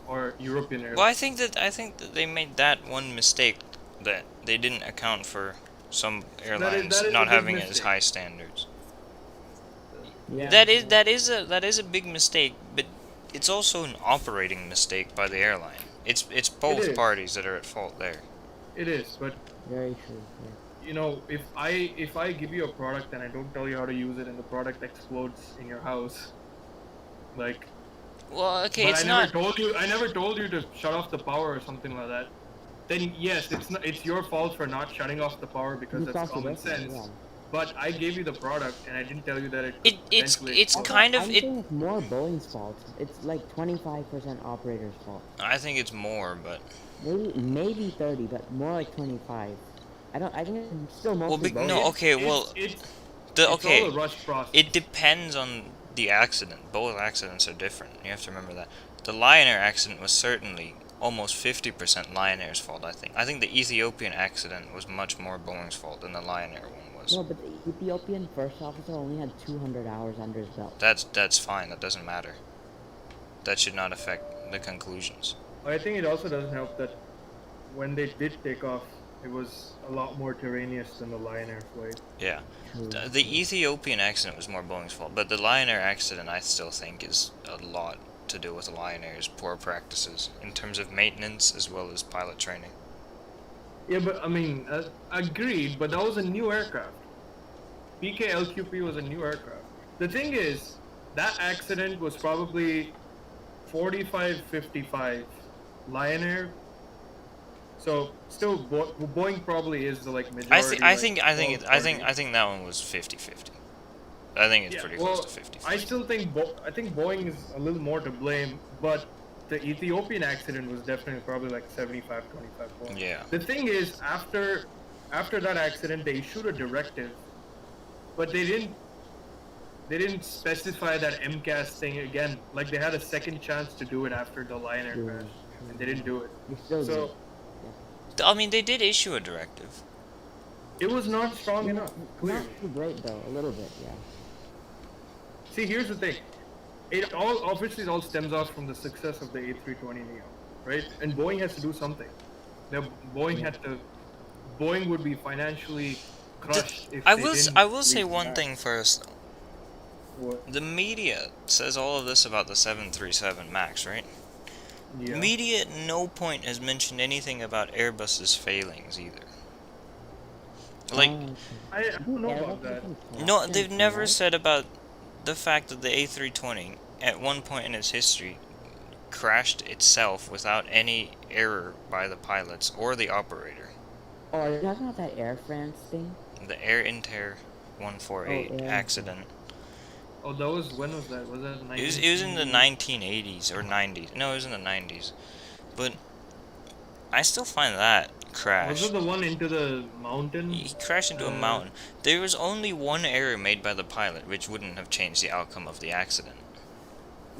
or European airlines. Well, I think that they made that one mistake, that they didn't account for some airlines that is not a big having as mistake. high standards. Yeah. That is a big mistake, but it's also an operating mistake by the airline. It's both is. parties that are at fault there. It is, but Very true. Yeah. you know, if I give you a product and I don't tell you how to use it and the product explodes in your house, like, Well, okay, but it's I not. never told you to shut off the power or something like that. Then yes, it's your fault for not shutting off the power because You that's crossed the common deadline, sense. yeah. But I gave you the product and I didn't tell you that it. could It's potentially- kind of I'm it. saying it's more Boeing's fault. It's like 25% operator's fault. I think it's more, but Maybe 30, but more like 25. I think it's still mostly Boeing. no, okay, well, it's the it's okay. all a rush process. It depends on the accident. Both accidents are different. You have to remember that. The Lion Air accident was certainly almost 50% Lion Air's fault, I think. I think the Ethiopian accident was much more Boeing's fault than the Lion Air one was. No, but the Ethiopian first officer only had 200 hours under his belt. That's fine. That doesn't matter. That should not affect the conclusions. I think it also doesn't help that when they did take off, it was a lot more terraneous than the Lion Air flight. Yeah. True. The Ethiopian accident was more Boeing's fault, but the Lion Air accident I still think is a lot to do with Lion Air's poor practices in terms of maintenance as well as pilot training. Yeah, but I mean, agreed, but that was a new aircraft. PKLQP was a new aircraft. The thing is, that accident was probably 45-55 Lion Air. So still, Boeing probably is the like majority. I think that one was 50-50. I think it's pretty close to 50. I still think Boeing is a little more to blame, but the Ethiopian accident was definitely probably like 75-25 Boeing. Yeah. The thing is, after that accident, they issued a directive, but they didn't specify that MCAS thing again. Like they had a second chance to do it after the Lion Air crash, and they didn't do it. We still So did. I mean, they did issue a directive. it was not strong enough. Clearly. Not too great though, a little bit, yeah. See, here's the thing. It all stems off from the success of the A320neo, right? And Boeing has to do something. Boeing would be financially crushed if I they will didn't I will say reach one that. thing first. What? The media says all of this about the 737 MAX, right? Yeah. Media at no point has mentioned anything about Airbus's failings either. Like, I don't know Airbus about that. doesn't no, crash they've into never right? said about the fact that the A320, at one point in its history, crashed itself without any error by the pilots or the operator. Oh, are you talking about that Air France thing? The Air Inter 148 Oh, yeah. accident. Oh, that was, when was that? Was that It was in the 1980s or 90s. No, it was in the 90s. But I still find that crash. Was it the one into the mountain? He crashed into a mountain. There was only one error made by the pilot, which wouldn't have changed the outcome of the accident.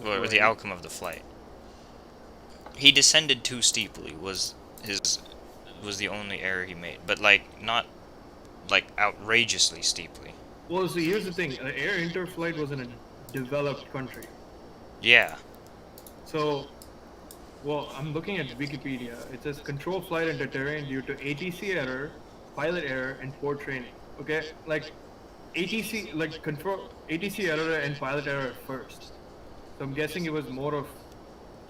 Or the Right. outcome of the flight. He descended too steeply was the only error he made. But like not like outrageously steeply. Well, see, here's the thing. Air Inter flight was in a developed country. Yeah. So, well, I'm looking at Wikipedia. It says control flight into terrain due to ATC error, pilot error, and poor training. Okay, like ATC error and pilot error first. So I'm guessing it was more of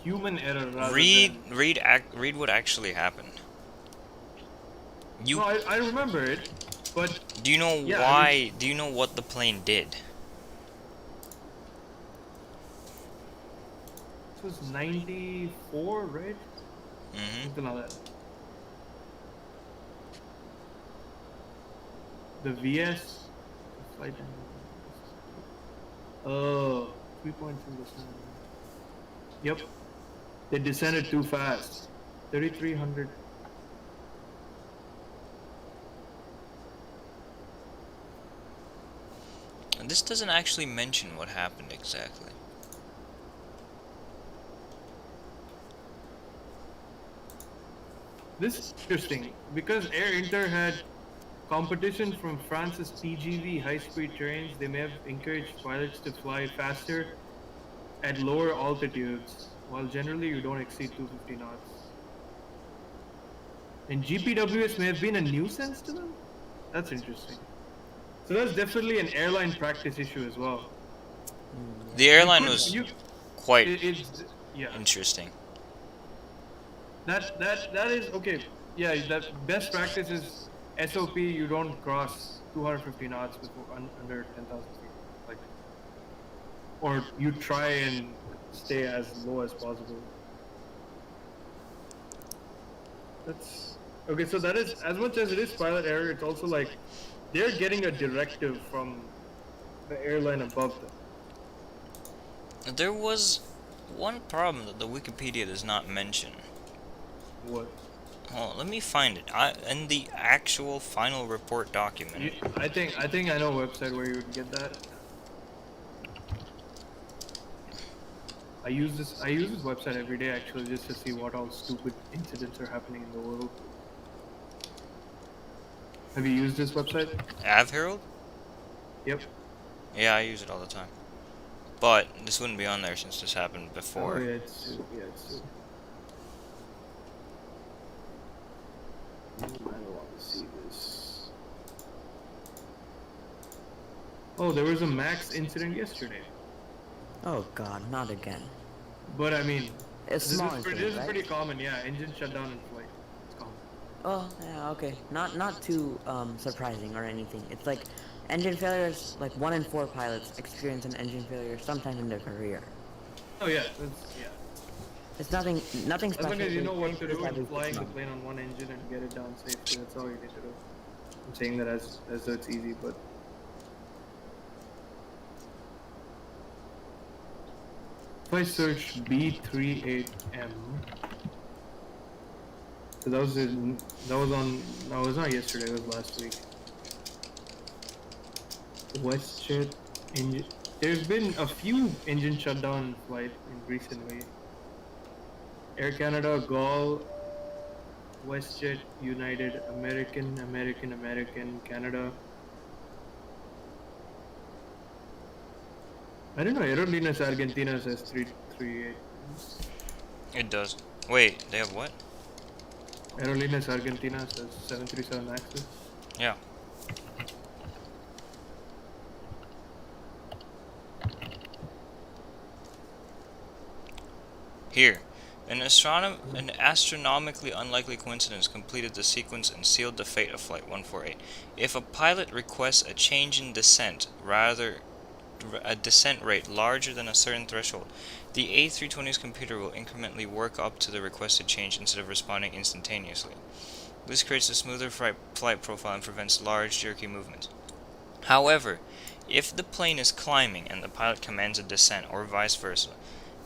human error rather Read than... what actually happened. You No, I remember it, but do you know yeah, why? Do you know what the plane did? this was 94, right? Mm-hmm. Something like that. The VS flight. Oh, 3.2%. Yep. They descended too fast. 3,300. And this doesn't actually mention what happened exactly. This is interesting because Air Inter had competition from France's PGV high-speed trains. They may have encouraged pilots to fly faster at lower altitudes, while generally you don't exceed 250 knots. And GPWS may have been a nuisance to them? That's interesting. So that's definitely an airline practice issue as well. The airline was quite It's yeah. interesting. That is okay. Yeah, that best practice is SOP. You don't cross 250 knots before under 10,000 feet, like, or you try and stay as low as possible. That's okay. So that is, as much as it is pilot error, it's also like they're getting a directive from the airline above them. There was one problem that the Wikipedia does not mention. What? Oh, let me find it. In the actual final report document. I think I know a website where you would get that. I use this website every day actually just to see what all stupid incidents are happening in the world. Have you used this website? Avherald? Yep. Yeah, I use it all the time. But this wouldn't be on there since this happened before. Oh yeah, it's too. I don't want to see this. Oh, there was a Max incident yesterday. Oh god, not again. But I mean, It's this small is incident, right? pretty common. Yeah, engine shutdown in flight. It's common. Oh, yeah, okay. Not too surprising or anything. It's like engine failures. Like 1 in 4 pilots experience an engine failure sometime in their career. Oh yeah, It's nothing As special. long as you know what to It's do in every flying 6 the months. plane on one engine and get it down safely, that's all you need to do. I'm saying that as though it's easy, but if I search B38M, so that was not yesterday, it was last week. WestJet engine. There's been a few engine shutdown flight recently. Air Canada, Gaulle, WestJet, United, American, Canada. I don't know, Aerolíneas Argentinas says 338. It does. Wait, they have what? Aerolíneas Argentinas says 737 Maxes. Yeah. Here, an astronomically unlikely coincidence completed the sequence and sealed the fate of Flight 148. If a pilot requests a change in descent, rather a descent rate larger than a certain threshold, the A320's computer will incrementally work up to the requested change instead of responding instantaneously. This creates a smoother flight profile and prevents large, jerky movements. However, if the plane is climbing and the pilot commands a descent, or vice versa,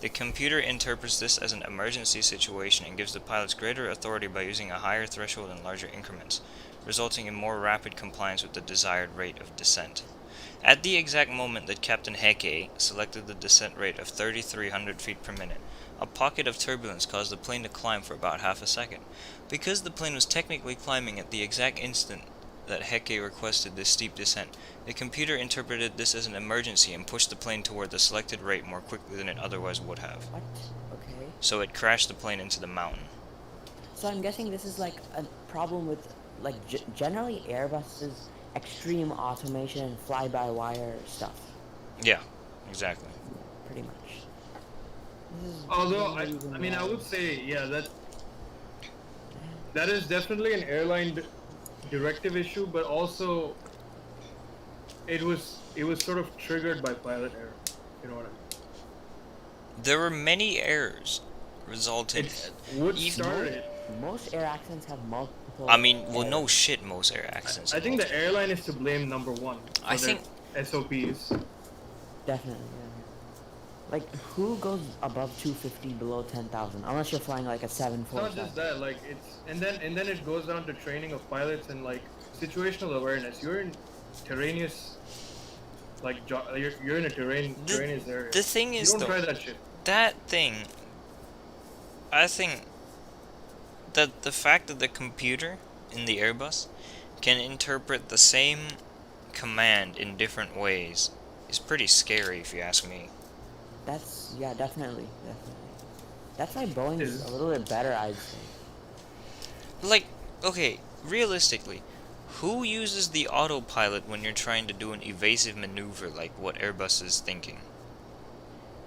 the computer interprets this as an emergency situation and gives the pilots greater authority by using a higher threshold and larger increments, resulting in more rapid compliance with the desired rate of descent. At the exact moment that Captain Heke selected the descent rate of 3,300 feet per minute, a pocket of turbulence caused the plane to climb for about half a second. Because the plane was technically climbing at the exact instant that Heke requested this steep descent, the computer interpreted this as an emergency and pushed the plane toward the selected rate more quickly than it otherwise would have. What? Okay. So it crashed the plane into the mountain. So I'm guessing this is like a problem with like generally Airbus's extreme automation and fly-by-wire stuff. Yeah, exactly. Pretty much. Although, I mean, I would say, yeah, that is definitely an airline directive issue, but also it was sort of triggered by pilot error. You know what I mean? There were many errors resulting. What started it? Most air accidents have multiple. I mean, well, errors. no shit, most air accidents. I think the airline is to blame, number one. For I think SOPs. Definitely. Yeah. Like, who goes above 250 below 10,000? Unless you're flying like a It's not 747. just that, like and then it goes down to training of pilots and like situational awareness. You're in terraneous, like you're in a terraneous area. the thing You is, don't though, try that shit. that thing, I think that the fact that the computer in the Airbus can interpret the same command in different ways is pretty scary, if you ask me. That's, yeah, definitely. That's why Boeing is a little bit better, I'd say. Like, okay, realistically, who uses the autopilot when you're trying to do an evasive maneuver like what Airbus is thinking?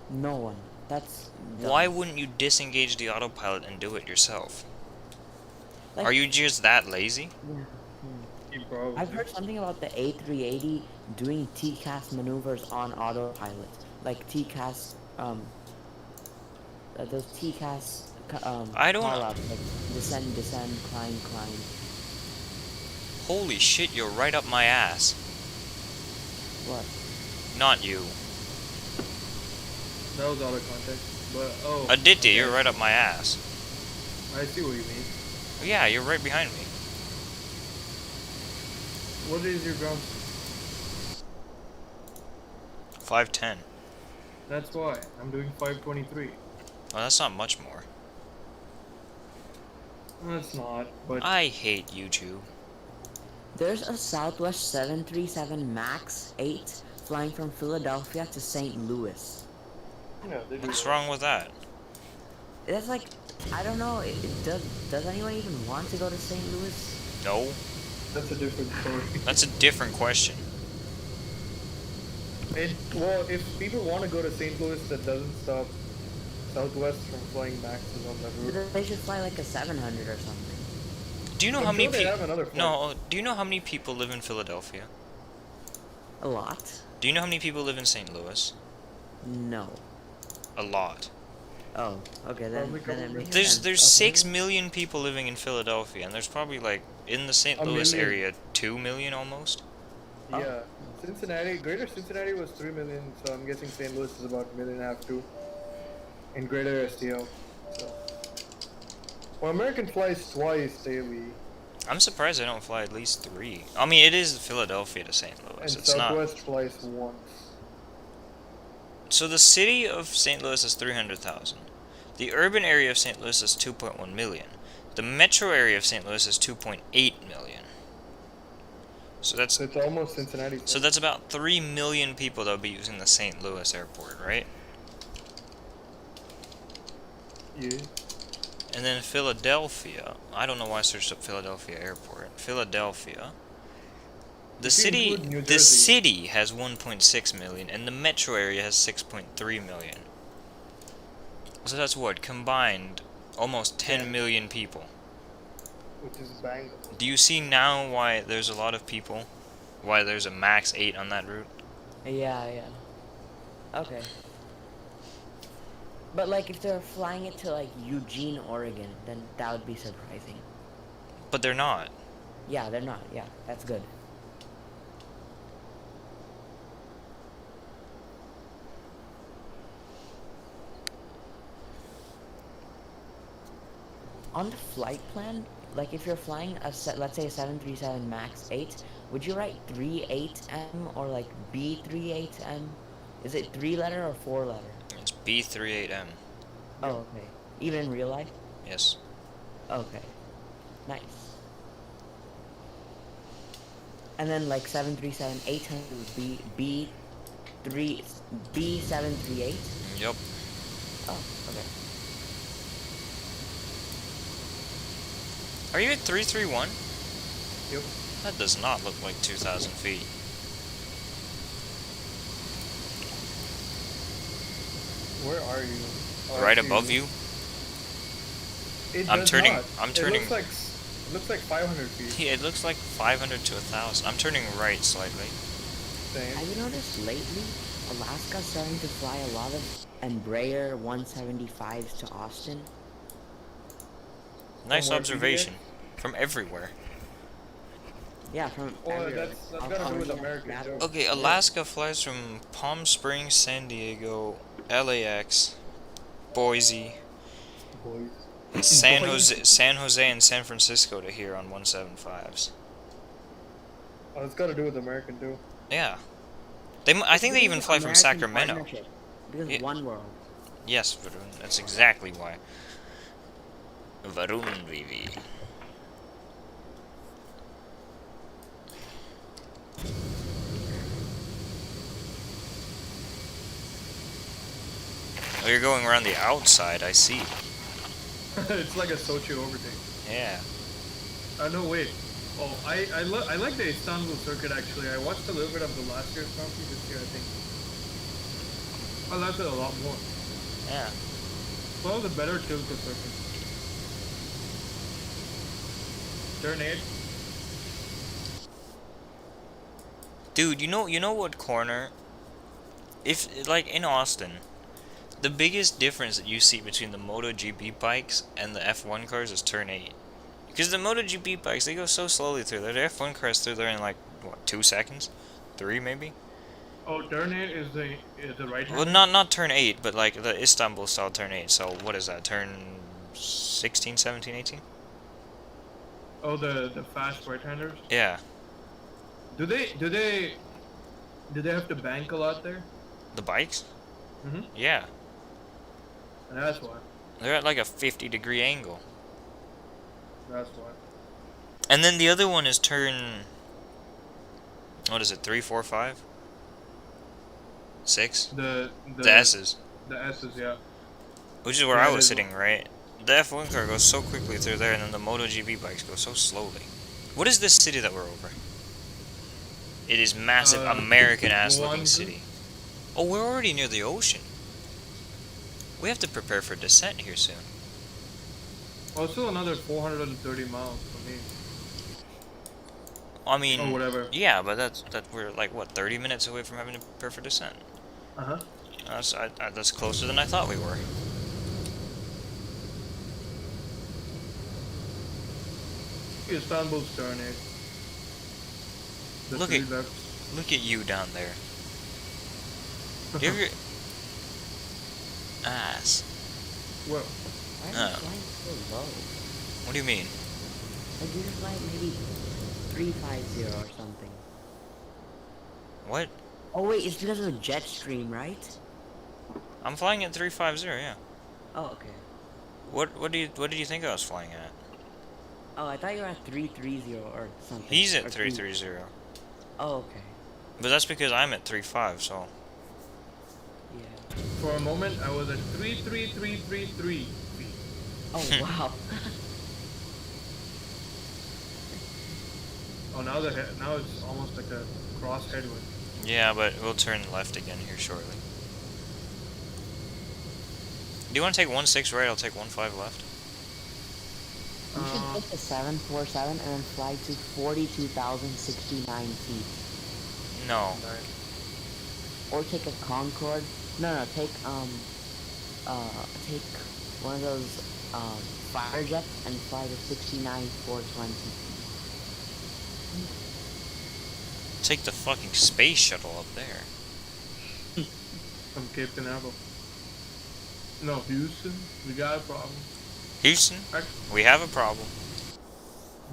No one. That's dumb. Why wouldn't you disengage the autopilot and do it yourself? Like, Are you just that lazy? yeah. I've heard something about the A380 doing TCAS maneuvers on autopilot. Like TCAS, those TCAS, I don't- call-outs, like descend, climb. Holy shit, you're right up my ass. What? Not you. That was out of context. But Aditya, you're right up my ass. I see what you mean. Yeah, you're right behind me. What is your ground? 5'10". That's why I'm doing 523. Oh, that's not much more. No, it's not, but I hate YouTube. There's a Southwest 737 MAX 8 flying from Philadelphia to St. Louis. yeah, they do What's that. wrong with that? That's like, I don't know, does anyone even want to go to St. Louis? No, That's a different story. that's a different question. Well, if people want to go to St. Louis, that doesn't stop Southwest from flying Maxes on that route. They should fly like a 700 or something. Do you know I'm how many sure they have people? another flight. No. Do you know how many people live in Philadelphia? A lot? Do you know how many people live in St. Louis? No. A lot. Oh, okay, then Probably it couple makes There's sense. there's Okay. 6 million people living in Philadelphia, and there's probably like in the St. A Louis million. area 2 million almost. Oh. Yeah. Cincinnati, Greater Cincinnati was 3 million, so I'm guessing St. Louis is about 1.5 million, 2. In Greater STL. So. Well, American flies twice daily, I'm surprised they don't fly at least 3. I mean, it is Philadelphia to St. Louis. and It's not. Southwest flies once. So the city of St. Louis is 300,000. The urban area of St. Louis is 2.1 million. The metro area of St. Louis is 2.8 million. So that's So it's almost Cincinnati. so that's about 3 million people that would be using the St. Louis airport, right? Yeah. And then Philadelphia, I don't know why I searched up Philadelphia airport. Philadelphia. The If you city include New the Jersey- city has 1.6 million and the metro area has 6.3 million. So that's what combined almost 10 Yeah. million people. Which is bang. Do you see now why there's a lot of people? Why there's a max 8 on that route? Yeah. Okay. But like if they're flying it to like Eugene, Oregon, then that would be surprising. But they're not. Yeah, they're not. Yeah, that's good. On the flight plan, like if you're flying let's say a 737 MAX 8, would you write 38M or like B38M? Is it 3-letter or 4-letter? It's B38M. Oh, okay. Even in real life? Yes. Okay. Nice. And then like 737 800 would be B738. Yup. Oh, okay. Are you at 331? Yep. That does not look like 2,000 feet. Where are you? Oh, I Right see above you? It I'm does turning- not. I'm turning- It looks like 500 feet. Yeah, it looks like 500 to 1,000. I'm turning right slightly. Same. Have you noticed lately, Alaska's starting to fly a lot of Embraer 175s to Austin? Nice where observation. From everywhere. Yeah, from Well, everywhere. that's gotta do with American, too. Okay, Alaska flies from Palm Springs, San Diego, LAX, Boise, Boys. San Boise. Jose, and San Francisco to here on 175s. Oh, it's gotta do with American too. Yeah. I think they even fly from American Sacramento. partnership, because Yeah. One World. Yes, Varun. That's exactly why. Varun Vivi. Oh, you're going around the outside, I see. It's like a Sochi overtake. Yeah. No, wait. Oh, I like the Istanbul circuit actually. I watched a little bit of the last year's Grand Prix this year, I think. I liked it a lot more. Yeah. It's one of the better Tilka circuits. Turn 8. Dude, you know what corner? If, like, in Austin, the biggest difference that you see between the MotoGP bikes and the F1 cars is turn 8. Because the MotoGP bikes, they go so slowly through there. The F1 cars through there in, like, what, 2 seconds? 3, maybe? Oh, turn 8 is the right hand. Well, not turn 8, but, like, the Istanbul style turn 8. So, what is that? Turn 16, 17, 18? Oh, the fast right-handers. Yeah. Do they have to bank a lot there? The bikes? Yeah. That's why. They're at like a 50-degree angle. That's why. And then the other one is turn... What is it? 3, 4, 5? 6? The S's. The S's, yeah. Which is where Yeah, I it was is. sitting, right? The F1 car goes so quickly through there, and then the MotoGP bikes go so slowly. What is this city that we're over? It is massive, American-ass looking Guangzhou? city. Oh, we're already near the ocean. We have to prepare for descent here soon. Also another 430 miles for me. I mean, Or whatever. yeah, but that we're like what 30 minutes away from having to prepare for descent. Uh-huh. That's closer than I thought we were. Istanbul's turn, eh? The Look three at- left. Look at you down there. Do you have your ass? Well, Why are you Oh. flying so low? What do you mean? Like you're flying maybe 350 or something. What? Oh wait, it's because of the jet stream, right? I'm flying at 350. Yeah. Oh okay. What did you think I was flying at? Oh, I thought you were at 330 or something. He's or at 330. Oh okay. But that's because I'm at 35. So Yeah. for a moment I was at 33333 feet. Oh wow. Oh, now now it's almost like a cross headwind. yeah, but we'll turn left again here shortly. Do you want to take 1-6 right? I'll take 1-5 left. You should take the 747 and then fly to 42,069 feet. No. Or take a Concorde. No, take one of those fire jets and fly to 69,420. Take the fucking space shuttle up there. From Cape Canaveral. No, Houston, we got a problem. Houston, Right. we have a problem.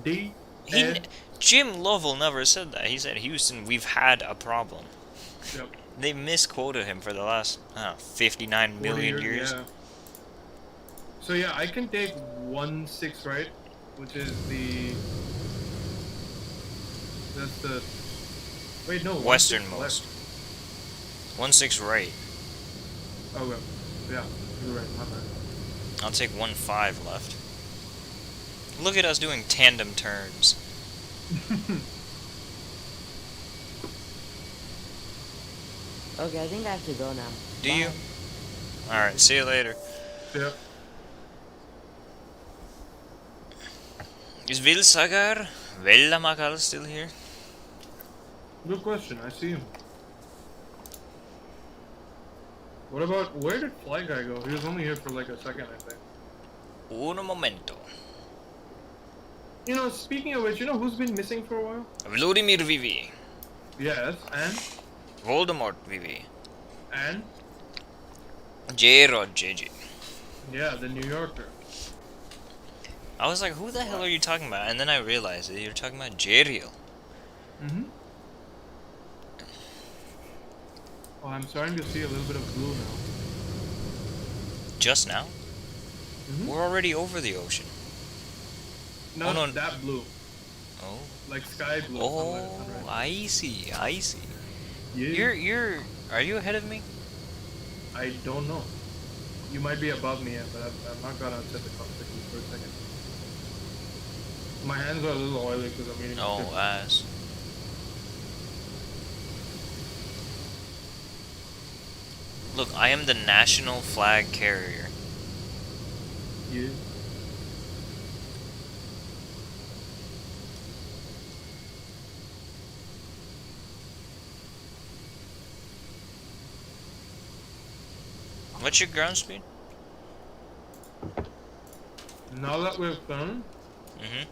D. He, Jim Lovell never said that. He said, Houston, we've had a problem. Yep. They misquoted him for the last, 59 million 40 years. Yeah. So yeah, I can take 1-6 right, which is that's the wait no 1-6 Westernmost. left. 1-6 right. Oh well, yeah, you're right. My bad. I'll take 1-5 left. Look at us doing tandem turns. Okay, I think I have to go now. Do you? Alright, see you later. Yeah. Is Vilsagar Vellamakal still here? Good question. I see him. What about where did Fly Guy go? He was only here for like a second, I think. Un momento. You know, speaking of which, you know who's been missing for a while? Vladimir Vivi. Yes, and Voldemort Vivi. J-Rod JJ. yeah, the New Yorker. I was like, who the hell are you talking about? And then I realized that you're talking about Jeriel. Mm-hmm. Oh, I'm starting to see a little bit of blue now. Just now? Mhm. We're already over the ocean. No, Oh, no. that blue, Oh. like sky blue. Oh, sunlight. I see. I see. Yeah. Are you ahead of me? I don't know. You might be above me, but I'm not gonna set the cockpit for a second. My hands are a little oily because I'm eating. Oh, chips. ass. Look, I am the national flag carrier. Yeah. What's your ground speed? Now that we've done Mm-hmm.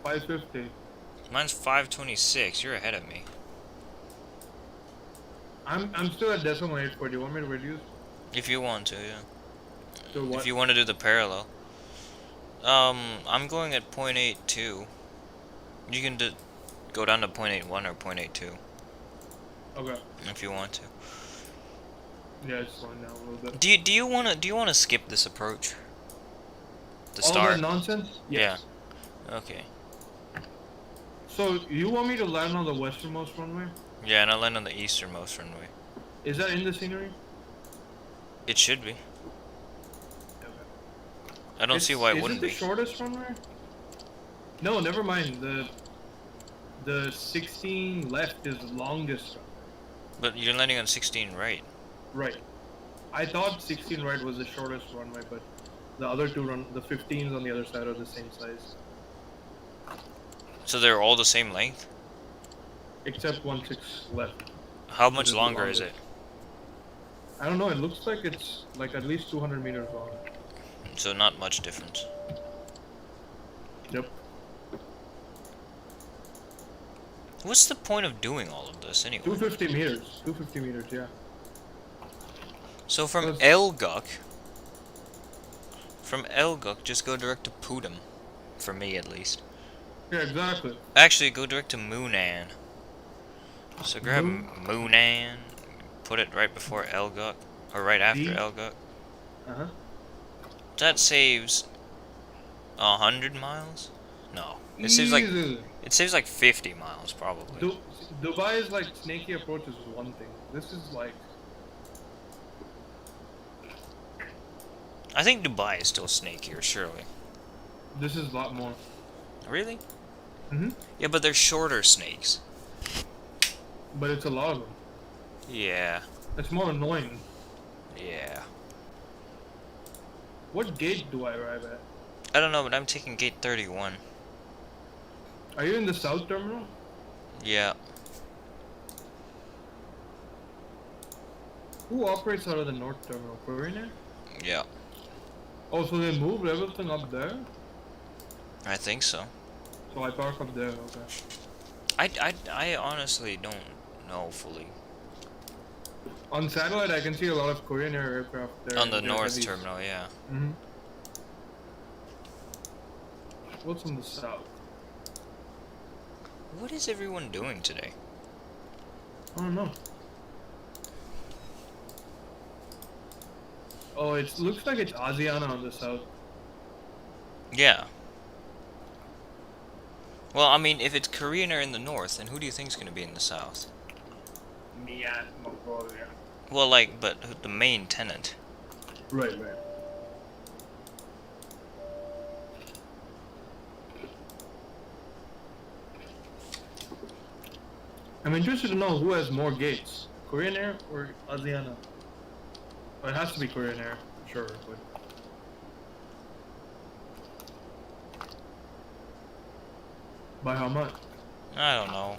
550, Mine's 526. You're ahead of me. I'm still at decimal 84. Do you want me to reduce? If you want to, yeah. So what? If you want to do the parallel. I'm going at 0.82. You can go down to 0.81 or 0.82 Okay. if you want to. Yeah, it's slowing down a little bit. Do you wanna skip this approach? The All start. that nonsense? Yes. Yeah. Okay. So you want me to land on the westernmost runway? Yeah, and I land on the easternmost runway. Is that in the scenery? It should be. Okay. I don't see why it Is wouldn't it the be. shortest runway? No, never mind. The 16 left is the longest runway. But you're landing on 16 right. Right. I thought 16 right was the shortest runway, but the other two the 15s on the other side are the same size. So they're all the same length? Except 16 left. How Which much is the longer is it? longest. I don't know, it looks like it's like at least 200 meters long. So not much difference. Yep. What's the point of doing all of this anyway? 250 meters. 250 meters, yeah. So from That's- Elguk, just go direct to Pudum. For me, at least. Yeah, exactly. Actually, go direct to Moonan. So grab Moon- Moonan, put it right before Elguk, or right after D? Elguk. Uh-huh. That saves 100 miles? No, it Easily. saves like 50 miles probably. Dubai's like snaky approach is one thing. This is like I think Dubai is still snakier, surely. this is a lot more. Really? Mhm. Yeah, but they're shorter snakes. But it's a lot of them. Yeah, It's more annoying. yeah. What gate do I arrive at? I don't know, but I'm taking gate 31. Are you in the south terminal? Yeah. Who operates out of the north terminal? Korean Air? Yeah, Oh, so they moved everything up there? I think so. So I park up there, okay. I honestly don't know fully. On satellite, I can see a lot of Korean Air aircraft there. On the and they're north heavies. terminal, yeah. Mhm. What's on the south? What is everyone doing today? I don't know. Oh, it looks like it's Asiana on the south. Yeah. Well, I mean, if it's Korean Air in the north, then who do you think is going to be in the south? MIAT, Mongolia. Well, like, but the main tenant. Right, right. I'm interested to know who has more gates, Korean Air or Asiana. Well, it has to be Korean Air, sure, but by how much? I don't know.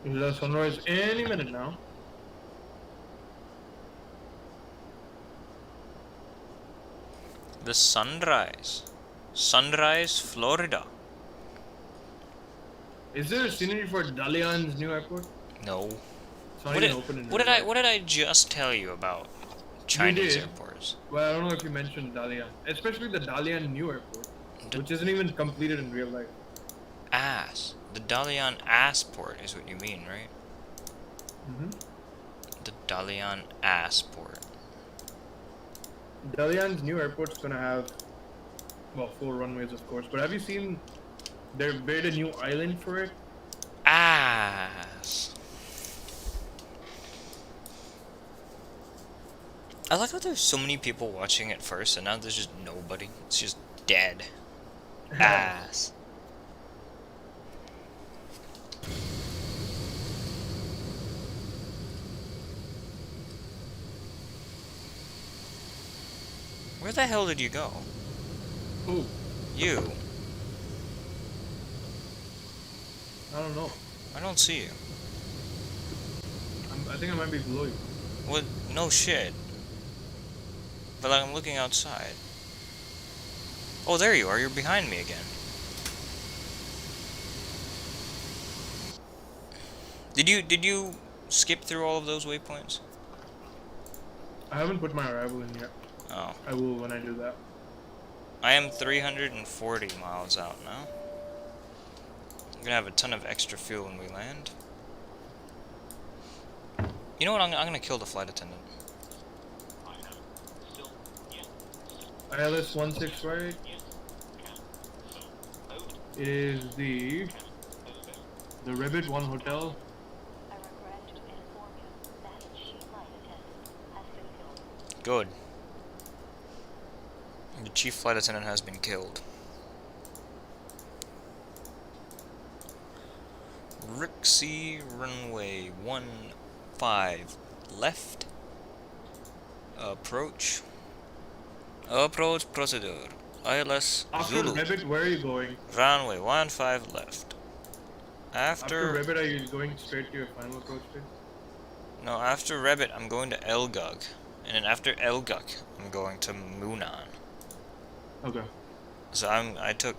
Is that sunrise any minute now? The sunrise. Sunrise, Florida. Is there a scenery for Dalian's new airport? No. It's not What even did, open in what did real I life. what did I just tell you about Chinese did. airports? Well, I don't know if you mentioned Dalian, especially the Dalian new airport, The which isn't even completed in real life. ass. The Dalian Assport is what you mean, right? Mm-hmm. The Dalian Assport. Dalian's new airport's gonna have, well, 4 runways, of course. But have you seen they made a new island for it? Ass. I like how there's so many people watching at first, and now there's just nobody. It's just dead. Ass. Where the hell did you go? Who? You. I don't know. I don't see you. I think I might be below you. What? No shit. But like, I'm looking outside. Oh, there you are. You're behind me again. Did you skip through all of those waypoints? I haven't put my arrival in yet. Oh. I will when I do that. I am 340 miles out now. I'm gonna have a ton of extra fuel when we land. You know what? I'm gonna kill the flight attendant. ILS 16 right? It is the Ribbit 1 Hotel. Good. The chief flight attendant has been killed. Rixie runway 15 left. Approach. Approach procedure. ILS After Zulu. Ribbit, where are you going? Runway 15 left. After Ribbit, are you going straight to your final approach base? No, after Rabbit, I'm going to Elgug. And then after Elgug, I'm going to Moonan. Okay. So I took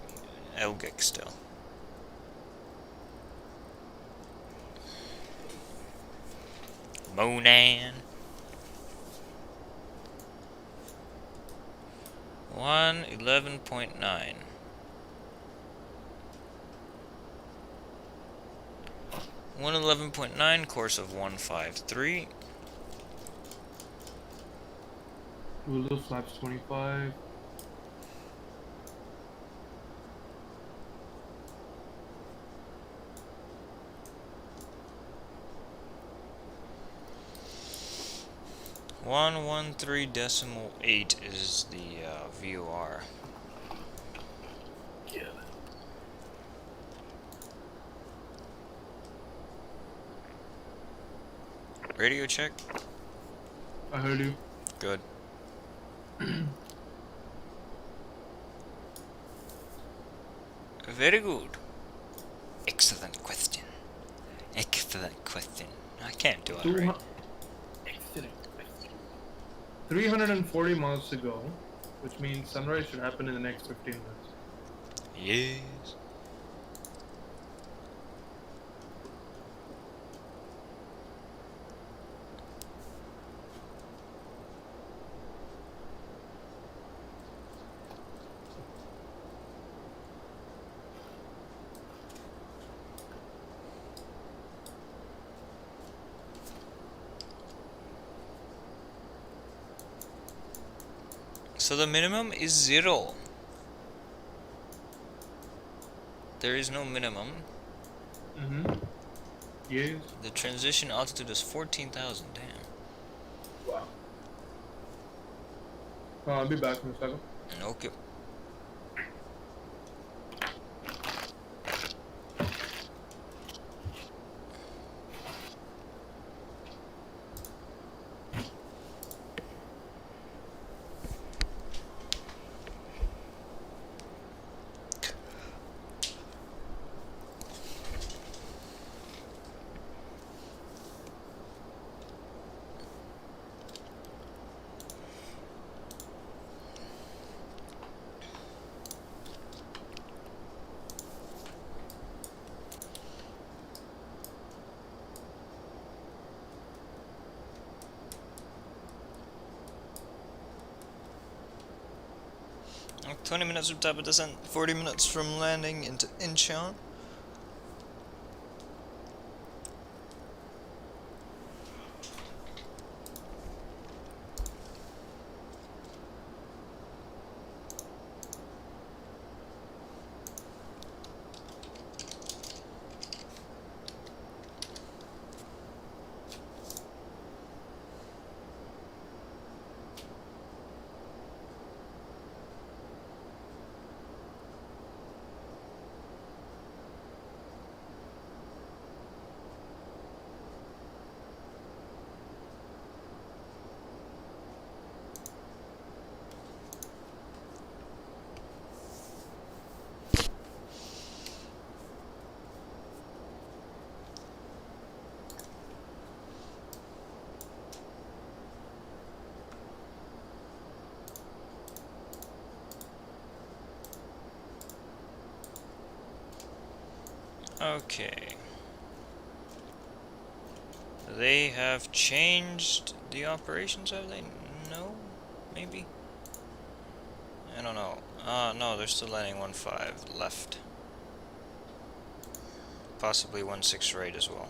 Elgug still. Moonan. 111.9. 111.9, course of 153. Hulu flaps 25. One 113.8 is the VOR. Yeah. Radio check. I heard you. Good. Very good. Excellent question. Excellent question. I can't do it right. Excellent. 340 miles to go, which means sunrise should happen in the next 15 minutes. Yes. So the minimum is 0. There is no minimum. Mm-hmm. Yes. The transition altitude is 14,000. Damn. Wow. I'll be back in a second. Okay. Like 20 minutes from type of descent, 40 minutes from landing into Incheon. Okay. They have changed the operations, have they? No? Maybe? I don't know. No, they're still landing 1-5 left. Possibly 1-6 right as well.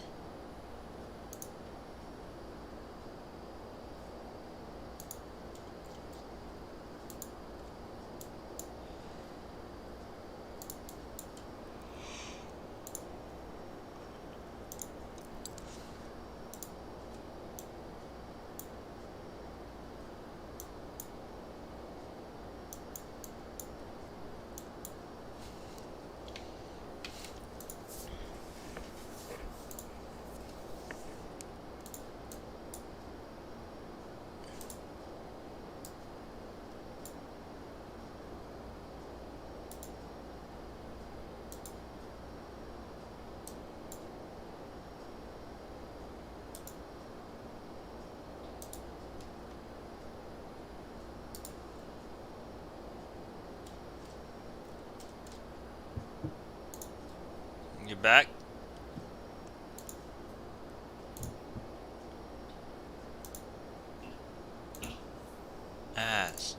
You back? Ass.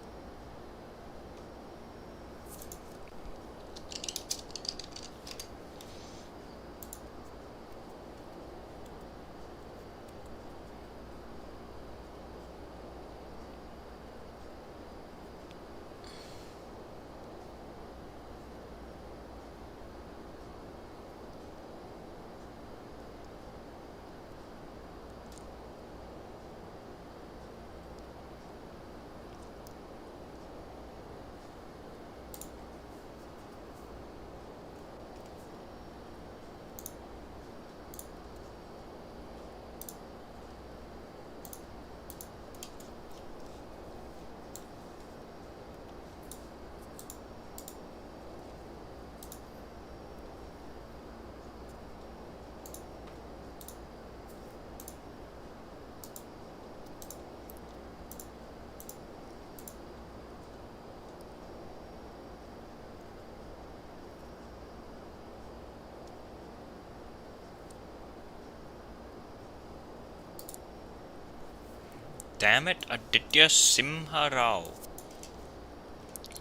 Damn it, Aditya Simha Rao.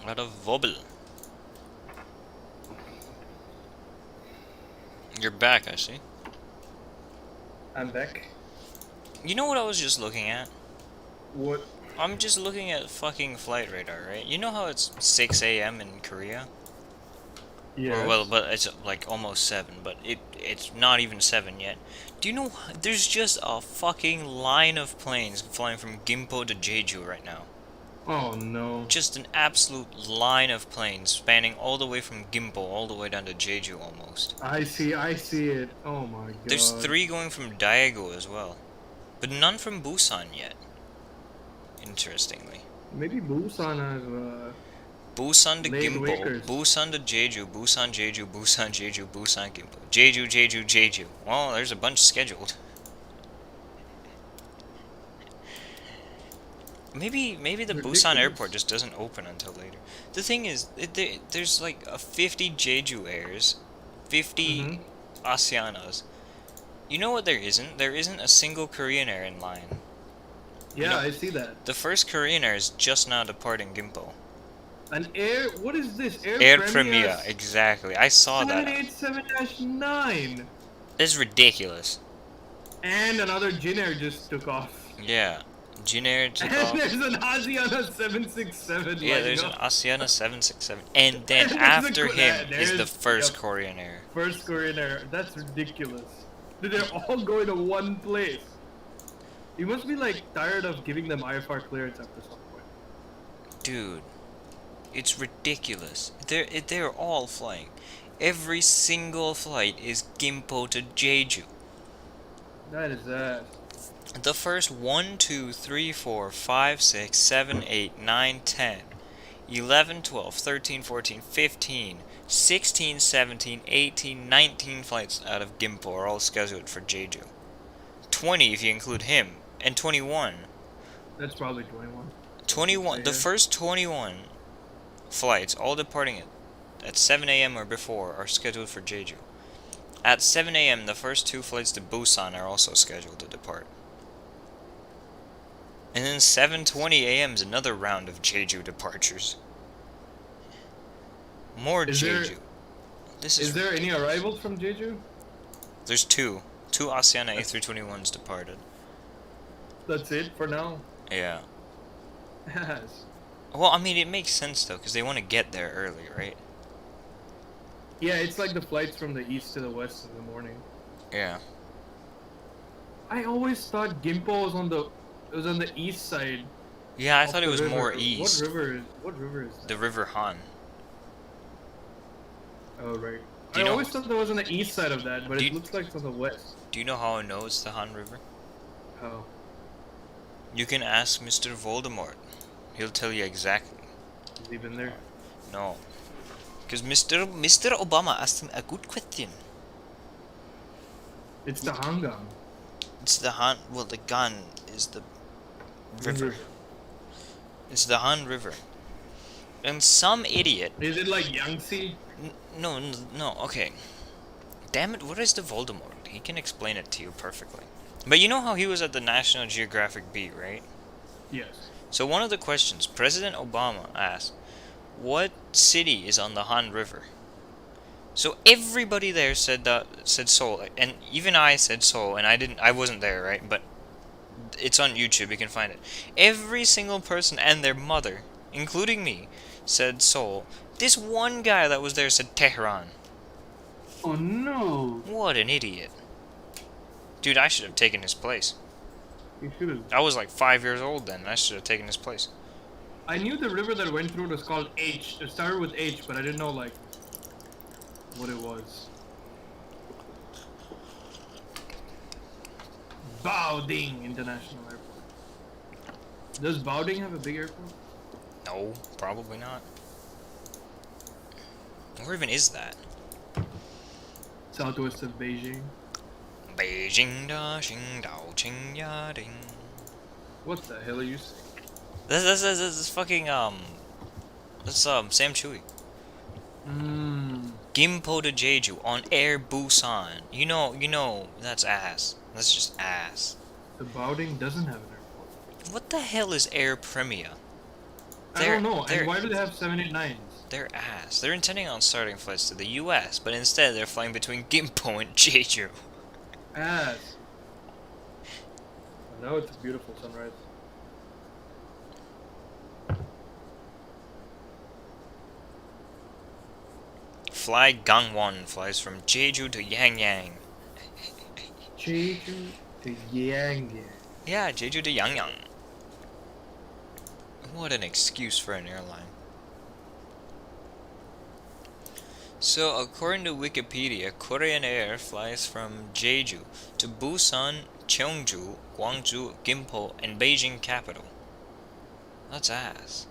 What a wobble. You're back, I see. I'm back. You know what I was just looking at? What? I'm just looking at fucking flight radar, right? You know how it's 6 a.m. in Korea? Yes. Or, well, but it's like almost 7, but it's not even 7 yet. Do you know, there's just a fucking line of planes flying from Gimpo to Jeju right now. Oh no. Just an absolute line of planes spanning all the way from Gimpo all the way down to Jeju almost. I see it. Oh my god. There's 3 going from Daegu as well. But none from Busan yet. Interestingly. Maybe Busan has Busan to late Gimpo, wakers. Busan to Jeju, Busan Jeju, Busan Jeju, Busan Gimpo, Jeju Jeju Jeju. Well, there's a bunch scheduled. Maybe the Ridiculous. Busan airport just doesn't open until later. The thing is, there's like a 50 Jeju Airs, 50 Asianas. You know what there isn't? There isn't a single Korean Air in line. Yeah, No. I see that. The first Korean Air is just now departing Gimpo. An air. What is this? Air Premier, exactly. I saw that. 787-9. It's ridiculous. And another Jin Air just took off. Yeah. Jin Air took And off. there's an Asiana 767. Yeah, there's an Asiana 767. And then There's a after Ko- him there is the is- first yep. Korean Air. First Korean Air. That's ridiculous. They're all going to one place. You must be like tired of giving them IFR clearance after some point. Dude, it's ridiculous. They're all flying. Every single flight is Gimpo to Jeju. That is that. The first 1, 2, 3, 4, 5, 6, 7, 8, 9, 10, 11, 12, 13, 14, 15, 16, 17, 18, 19 flights out of Gimpo are all scheduled for Jeju. 20 if you include him, and 21. That's probably 21. 21, the Yeah. first 21 flights, all departing at 7 a.m. or before, are scheduled for Jeju. At 7 a.m., the first 2 flights to Busan are also scheduled to depart. And then 7:20 a.m. is another round of Jeju departures. More Is there- Jeju. This is Is there any arrivals from Jeju? There's 2. 2 Asiana A321s departed. That's it for now. Yeah. Yes. Well, I mean, it makes sense though, because they want to get there early, right? Yeah, it's like the flights from the east to the west in the morning. Yeah. I always thought Gimpo was on the east side. Yeah, I of thought it the was river. more east. What river is that? The River Han. Oh right. Do I you know- always thought that was on the east side of that, but Do it you- looks like it's on the west. Do you know how I know it's the Han River? Oh. You can ask Mr. Voldemort. He'll tell you exactly. Has he been there? No. Because Mr. Obama asked him a good question. It's the Hangam. It's the Han. Well, the Gan is the river. It's the Han River. And some idiot. Is it like Yangtze? No, okay. Damn it, what is the Voldemort? He can explain it to you perfectly. But you know how he was at the National Geographic beat, right? Yes. So one of the questions President Obama asked, what city is on the Han River? So everybody there said Seoul, and even I said Seoul, and I wasn't there, right? But it's on YouTube, you can find it. Every single person and their mother, including me, said Seoul. This one guy that was there said Tehran. Oh no! What an idiot. Dude, I should have taken his place. You should have. I was like 5 years old then, and I should have taken his place. I knew the river that went through it was called H. It started with H, but I didn't know like what it was. Baoding International Airport. Does Baoding have a big airport? No, probably not. Where even is that? Southwest of Beijing. Beijing da xing dao qing ya ding. What the hell are you saying? This fucking that's Sam Chewy. Gimpo to Jeju on Air Busan. You know that's ass. That's just ass. The Baoding doesn't have an airport. What the hell is Air Premia? I don't know. they're- And why do they have 789s? They're ass. They're intending on starting flights to the US, but instead they're flying between Gimpo and Jeju. Ass. Now it's a beautiful sunrise. Fly Gangwon flies from Jeju to Yangyang. Jeju to Yangyang. Yeah, Jeju to Yangyang. What an excuse for an airline. So, according to Wikipedia, Korean Air flies from Jeju to Busan, Cheongju, Gwangju, Gimpo, and Beijing capital. That's ass.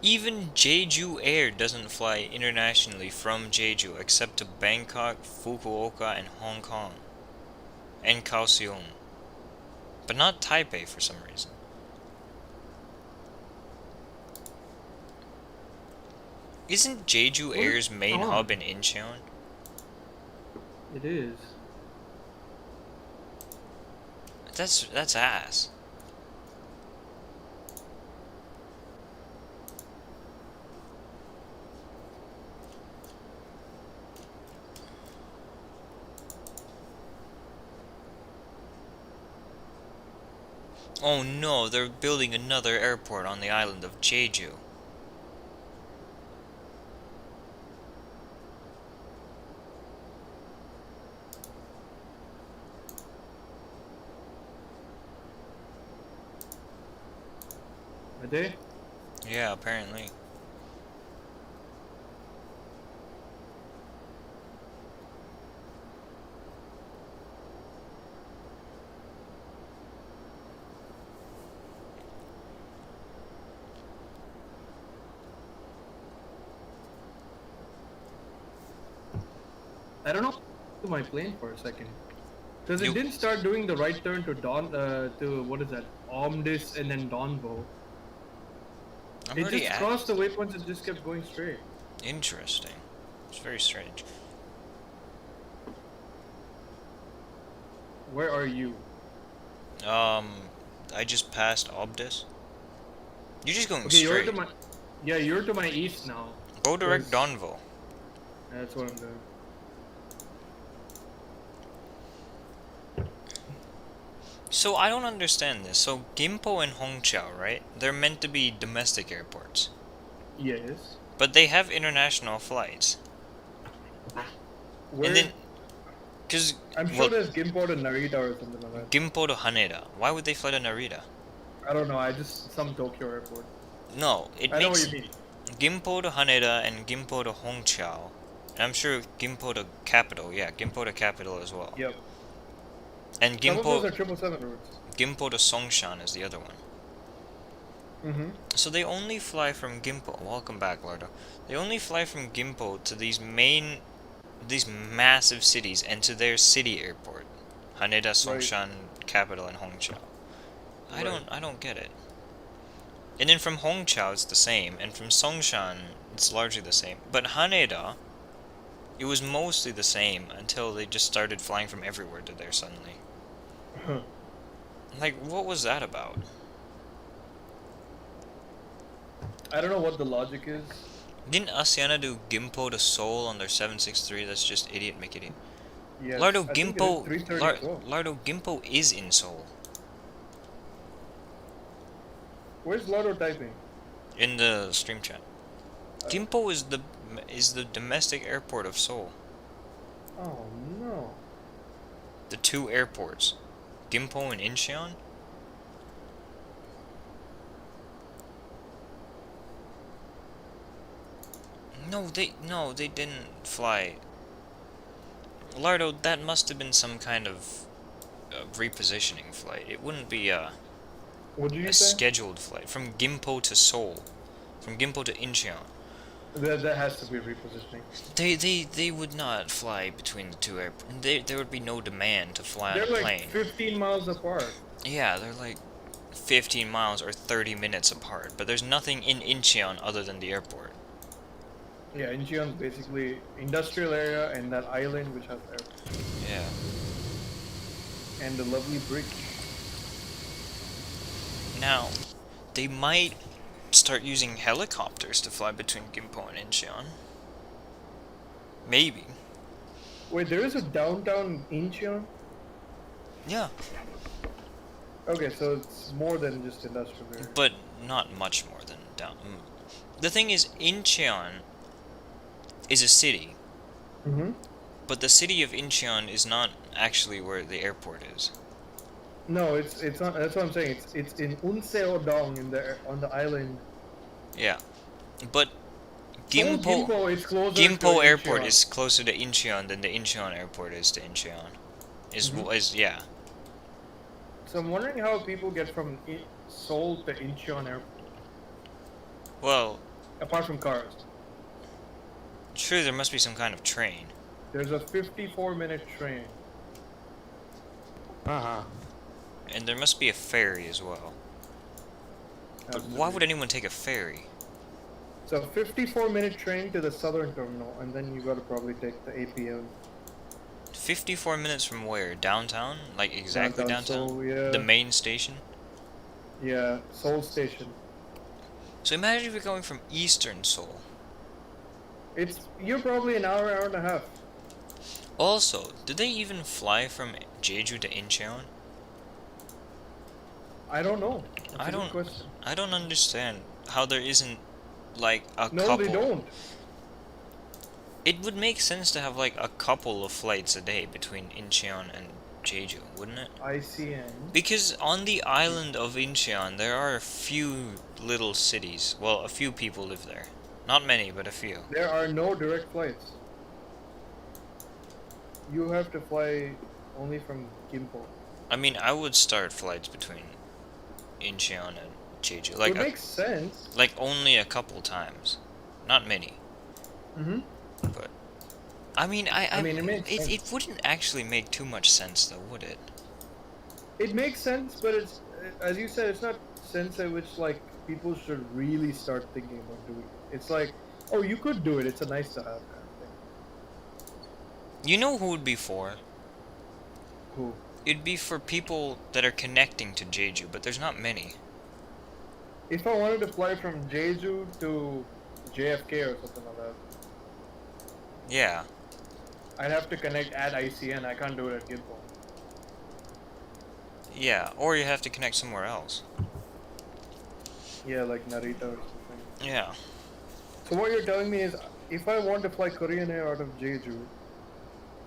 Even Jeju Air doesn't fly internationally from Jeju except to Bangkok, Fukuoka, and Hong Kong. And Kaohsiung. But not Taipei for some reason. Isn't Jeju What Air's is main on? hub in Incheon? It is. That's ass. Oh no, they're building another airport on the island of Jeju. Are they? Yeah, apparently. I don't know. To my plane for a second. Because You- it didn't start doing the right turn to to what is that? Omdis and then Donbo. I'm It already just at. crossed the waypoints and just kept going straight. Interesting. It's very strange. Where are you? I just passed Obdus. You're just going Okay, you're straight. to my. Yeah, you're to my east now. Go direct There's- Donville. That's what I'm doing. So I don't understand this. So Gimpo and Hongqiao, right? They're meant to be domestic airports, Yes. but they have international flights. Where? And then, cause I'm sure well, there's Gimpo to Narita or something like that. Gimpo to Haneda. Why would they fly to Narita? I don't know. I just some Tokyo airport. No, it I know what makes you mean. Gimpo to Haneda and Gimpo to Hongqiao. And I'm sure Gimpo to Capital. Yeah, Gimpo to Capital as well. Yep. And Some of those are Gimpo 777 routes. Gimpo to Songshan is the other one. Mm-hmm. So they only fly from Gimpo. Welcome back, Lardo. They only fly from Gimpo to these massive cities and to their city airport. Haneda, Songshan, Capital, and Hongqiao. I don't get it. And then from Hongqiao it's the same, and from Songshan it's largely the same. But Haneda, it was mostly the same until they just started flying from everywhere to there suddenly. Like, what was that about? I don't know what the logic is. Didn't Asiana do Gimpo to Seoul on their 763? That's just idiot McIdiot. Yes. Lardo, I think it is Gimpo 330 as well. Lardo, Gimpo is in Seoul. Where's Lardo typing? In the stream chat. Gimpo is the domestic airport of Seoul. Oh no. The two airports, Gimpo and Incheon. No, they didn't fly. Lardo, that must have been some kind of repositioning flight. It wouldn't be a What did you a say? scheduled flight from Gimpo to Seoul, from Gimpo to Incheon. That has to be repositioning. They would not fly between the two airports. There would be no demand to fly They're on a like plane. 15 miles apart. Yeah, they're like 15 miles or 30 minutes apart, but there's nothing in Incheon other than the airport. Yeah, Incheon's basically industrial area and that island which has airport. Yeah. And the lovely bridge. Now, they might start using helicopters to fly between Gimpo and Incheon. Maybe. Wait, there is a downtown Incheon? Yeah, Okay, so it's more than just industrial area. but not much more than down. The thing is, Incheon is a city, Mm-hmm. but the city of Incheon is not actually where the airport is. No, it's not. That's what I'm saying. It's in Unseodong on the island. Yeah, but Seoul Gimpo is closer to Gimpo Airport Incheon. is closer to Incheon than the Incheon Airport is to Incheon. Is yeah. So I'm wondering how people get from Seoul to Incheon Airport, Well, apart from cars. sure, there must be some kind of train. There's a 54-minute train. And there must be a ferry as well. But why would anyone take a ferry? So 54-minute train to the southern terminal, and then you gotta probably take the APM. 54 minutes from where? Downtown? Like exactly downtown? Seoul, yeah. The main station? Yeah, Seoul Station. So imagine if you're going from eastern Seoul. You're probably an hour and a half. Also, did they even fly from Jeju to Incheon? I don't know. That's I a good don't- question. I don't understand how there isn't like a No, couple. they don't. It would make sense to have like a couple of flights a day between Incheon and Jeju, wouldn't it? ICN. Because on the island of Incheon, there are a few little cities. Well, a few people live there. Not many, but a few. There are no direct flights. You have to fly only from Gimpo. I mean, I would start flights between Incheon and Jeju. It Like, makes sense. like only a couple times. Not many. Mm-hmm. But, I mean, I mean, it makes sense. it wouldn't actually make too much sense, though, would it? It makes sense, but it's, as you said, it's not sense at which like people should really start thinking about doing it. It's like Oh, you could do it. It's a nice to have kind of thing. You know who would be for? Cool. It'd be for people that are connecting to Jeju, but there's not many. If I wanted to fly from Jeju to JFK or something like that, Yeah. I'd have to connect at ICN. I can't do it at Gimpo. Yeah, or you have to connect somewhere else. Yeah, like Narita or something. Yeah. So what you're telling me is, if I want to fly Korean Air out of Jeju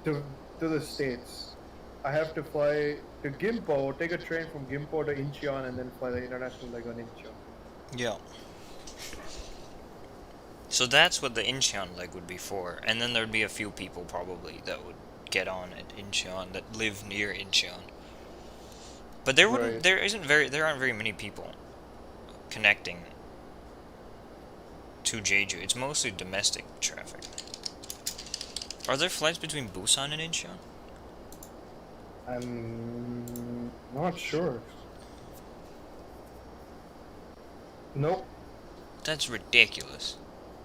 to the States, I have to fly to Gimpo, take a train from Gimpo to Incheon, and then fly the international leg on Incheon. Yeah. So that's what the Incheon leg would be for, and then there'd be a few people probably that would get on at Incheon that live near Incheon. But there wouldn't, Right. there aren't very many people connecting to Jeju. It's mostly domestic traffic. Are there flights between Busan and Incheon? I'm not sure. Nope. That's ridiculous.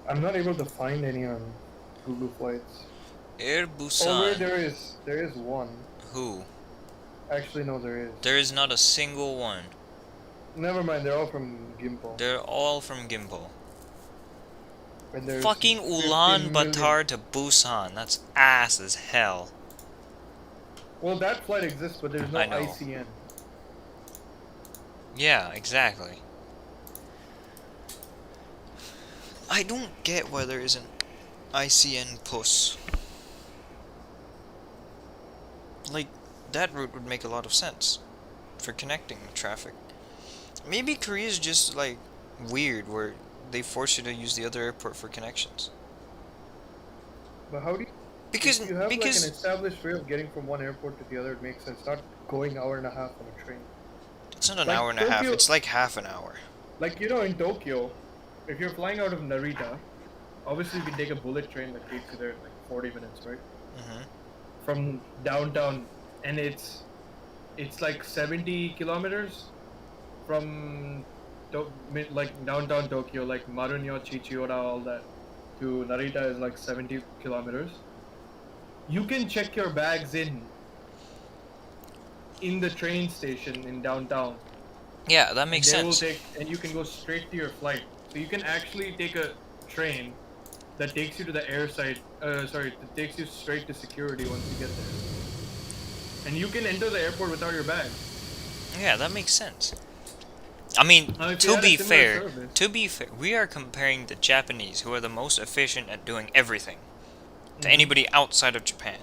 I'm not able to find any on Google Flights. Air Oh, Busan. wait, there is one. Who? Actually, no, there is. There is not a single one. Never mind, they're all from Gimpo. They're all from Gimpo. And there's Fucking 15 million. Ulaanbaatar to Busan. That's ass as hell. Well, that flight exists, but there's no I know. ICN. Yeah, exactly. I don't get why there isn't ICN puss. Like, that route would make a lot of sense for connecting traffic. Maybe Korea's just, like, weird, where they force you to use the other airport for connections. But how do you... Because, if you have like an because, established way of getting from one airport to the other, it makes sense. Not going hour and a half on a train. it's not an like hour and a half, Tokyo- it's like half an hour. Like, you know, in Tokyo, if you're flying out of Narita, obviously you can take a bullet train that takes you there in like 40 minutes, right? Mm-hmm. From downtown, and it's like 70 kilometers from like downtown Tokyo, like Marunyo, Chichiora, all that, to Narita is like 70 kilometers. You can check your bags in the train station in downtown. Yeah, that makes They will sense. and you can go straight to your flight. So you can actually take a train that takes you to the airside. That takes you straight to security once you get there. And you can enter the airport without your bag. Yeah, that makes sense. I mean, Now, if you to had a be similar fair, service- we are comparing the Japanese, who are the most efficient at doing everything, to Mhm. anybody outside of Japan.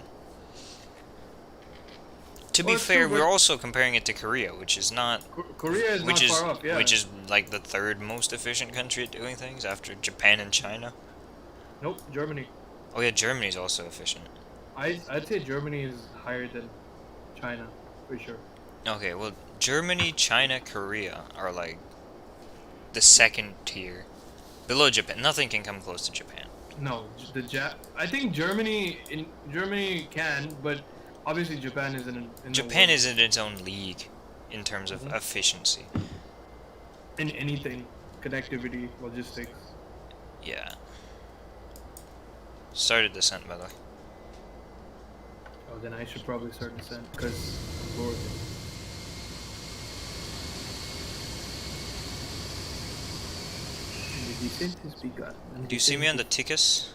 To be Well, it's fair, true, we're but- also comparing it to Korea, which is not, Korea is which not is, far off. Yeah. which is like the third most efficient country at doing things after Japan and China. Nope, Germany. Oh yeah, Germany's also efficient. I'd say Germany is higher than China, for sure. Okay, well, Germany, China, Korea are like the second tier, below Japan. Nothing can come close to Japan. No, I think Germany can, but obviously Japan is in Japan is in its own league in terms of Mhm. efficiency. in anything, connectivity, logistics. Yeah. Started descent, by the way. Oh, then I should probably start descent because I'm bored. And the descent has begun. And Do you see me on the Tikus?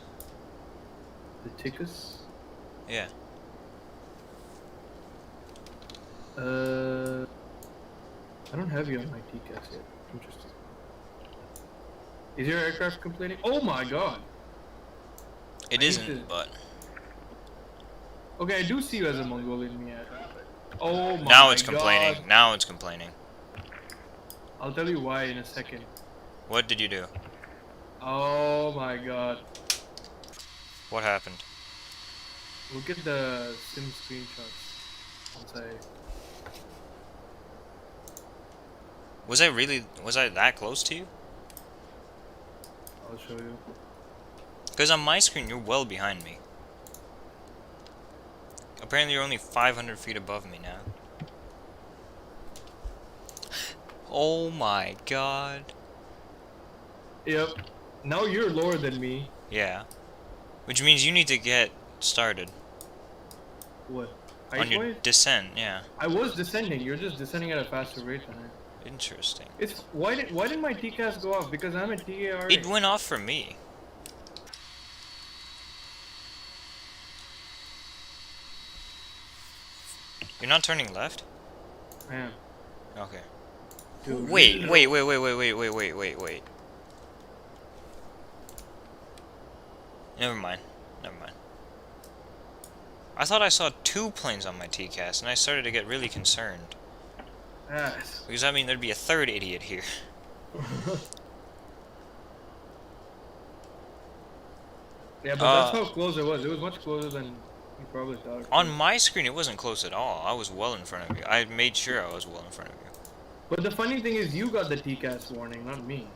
the tickets? Yeah. I don't have you on my TCAS yet. Interesting. Is your aircraft complaining? Oh my god! It I need isn't, to- but Okay, I do see you as a Mongolian MIAT. Oh my god. now it's complaining. Now it's complaining. I'll tell you why in a second. What did you do? Oh my god. What happened? Look at the sim screenshots. Once Was I that close to you? I'll show you. Because on my screen, you're well behind me. Apparently, you're only 500 feet above me now. Oh my god. Yep. Now you're lower than me. Yeah. Which means you need to get started What? on your Height-wise? descent, yeah. I was descending. You're just descending at a faster rate than I am. Interesting. It's why did my TCAS go off? Because I'm a TARA. It went off for me. You're not turning left? I am. Okay. Dude, Wait. this is- Wait. Never mind. I thought I saw 2 planes on my TCAS, and I started to get really concerned. Ass. Because I mean, there'd be a third idiot here. Yeah, but that's how close it was. It was much closer than you probably thought. On my screen, it wasn't close at all. I was well in front of you. I made sure I was well in front of you. But the funny thing is, you got the TCAS warning, not me.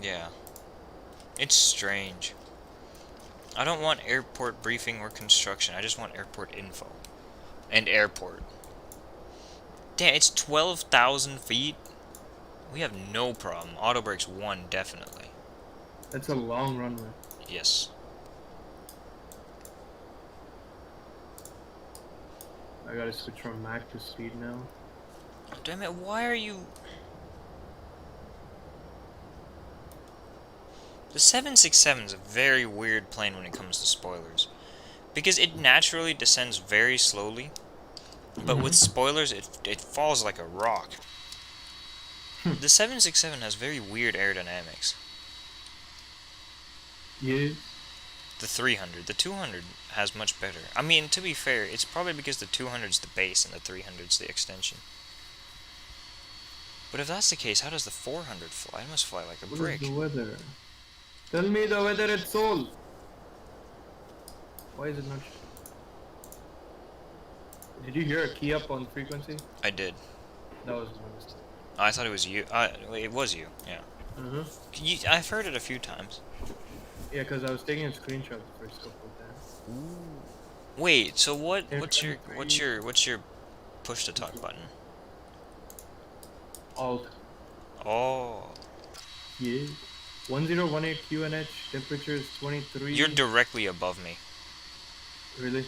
Yeah. It's strange. I don't want airport briefing or construction. I just want airport info. And airport. Damn, it's 12,000 feet? We have no problem. Auto brakes 1, definitely. That's a long runway. Yes. I gotta switch from Mach to speed now. Damn it, why are you... The 767 is a very weird plane when it comes to spoilers. Because it naturally descends very slowly, but with spoilers, it falls like a rock. The 767 has very weird aerodynamics. Yeah. The 300. The 200 has much better. I mean, to be fair, it's probably because the 200's the base and the 300's the extension. But if that's the case, how does the 400 fly? It must fly like a What brick. is the weather? Tell me the weather at Seoul. Why is it not? Did you hear a key up on frequency? I did. That was my mistake. I thought it was you. It was you, yeah. I've heard it a few times. Yeah, because I was taking a screenshot the first couple of times. Wait, so what's your push to talk button? Alt. Oh. Yeah. 1018 QNH, temperature is 23. You're directly above me. Really?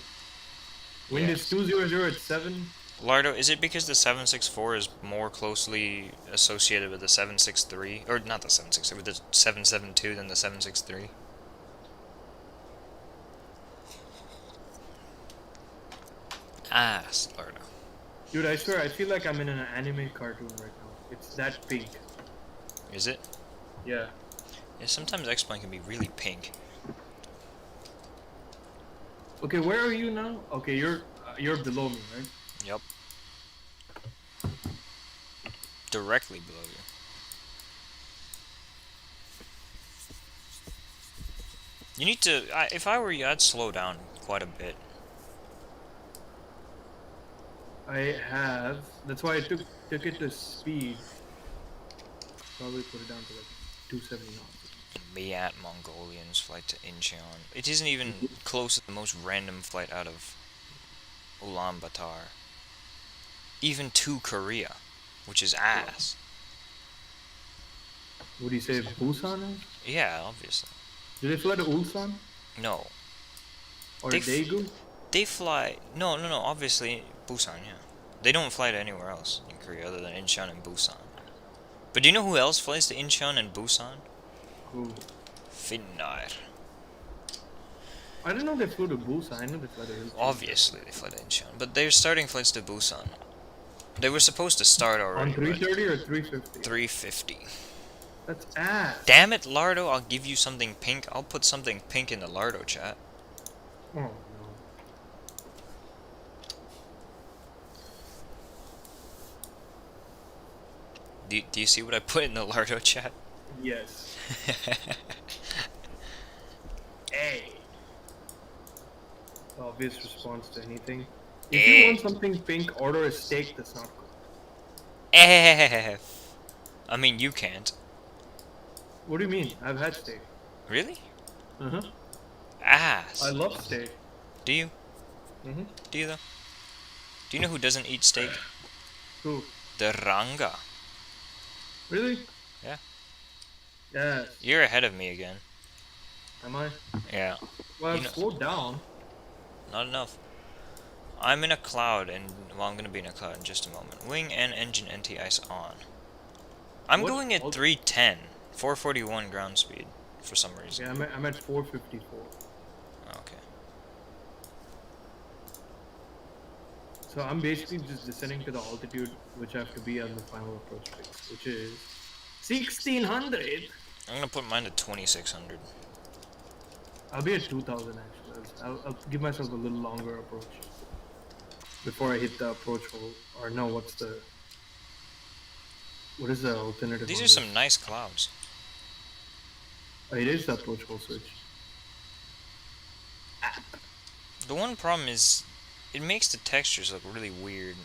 Wind Yeah. is 200 at 7. Lardo, is it because the 764 is more closely associated with the 763, or not the 763, with the 772 than the 763? Ass, Lardo. Dude, I swear, I feel like I'm in an anime cartoon right now. It's that pink. Is it? Yeah. Yeah, sometimes X-Plane can be really pink. Okay, where are you now? Okay, you're below me, right? Yep. Directly below you. You need to, if I were you, I'd slow down quite a bit. I have. That's why I took it to speed. Probably put it down to like 270 knots. MIAT Mongolians flight to Incheon. It isn't even close to the most random flight out of Ulaanbaatar. Even to Korea, which is ass. What do you say, Busan is? Yeah, obviously. Do they fly to Ulsan? No. Or They Daegu? They fly... No, obviously Busan, yeah. They don't fly to anywhere else in Korea other than Incheon and Busan. But do you know who else flies to Incheon and Busan? Who? Finnair. I didn't know they flew to Busan. I know they flew to Ulsan. Obviously they fly to Incheon, but they're starting flights to Busan. They were supposed to start already, On 330 or 350? 350. That's ass. Damn it, Lardo, I'll give you something pink. I'll put something pink in the Lardo chat. Oh no. Do you see what I put in the Lardo chat? Yes. Hey. Obvious response to anything. If you want something pink, order a steak that's not cooked. F. I mean, you can't. What do you mean? I've had steak. Really? Uh-huh. Ass. I love steak. Do you? Mm-hmm. Do you though? Do you know who doesn't eat steak? Cool. The Ranga. Really? Yeah. Yes. You're ahead of me again. Am I? Yeah, Well, You know- slow down. not enough. I'm in a cloud, and well, I'm gonna be in a cloud in just a moment. Wing and engine anti-ice on. I'm What going at all- 310, 441 ground speed for some reason. Yeah, I'm at 454. Okay. So I'm basically just descending to the altitude which I have to be on the final approach fix, which is 1600. I'm gonna put mine to 2600. I'll be at 2000 actually. I'll give myself a little longer approach before I hit the approach hole. Or no, what is the alternative? These on are this? some nice clouds. Oh, it is the approach hole switch. The one problem is, it makes the textures look really weird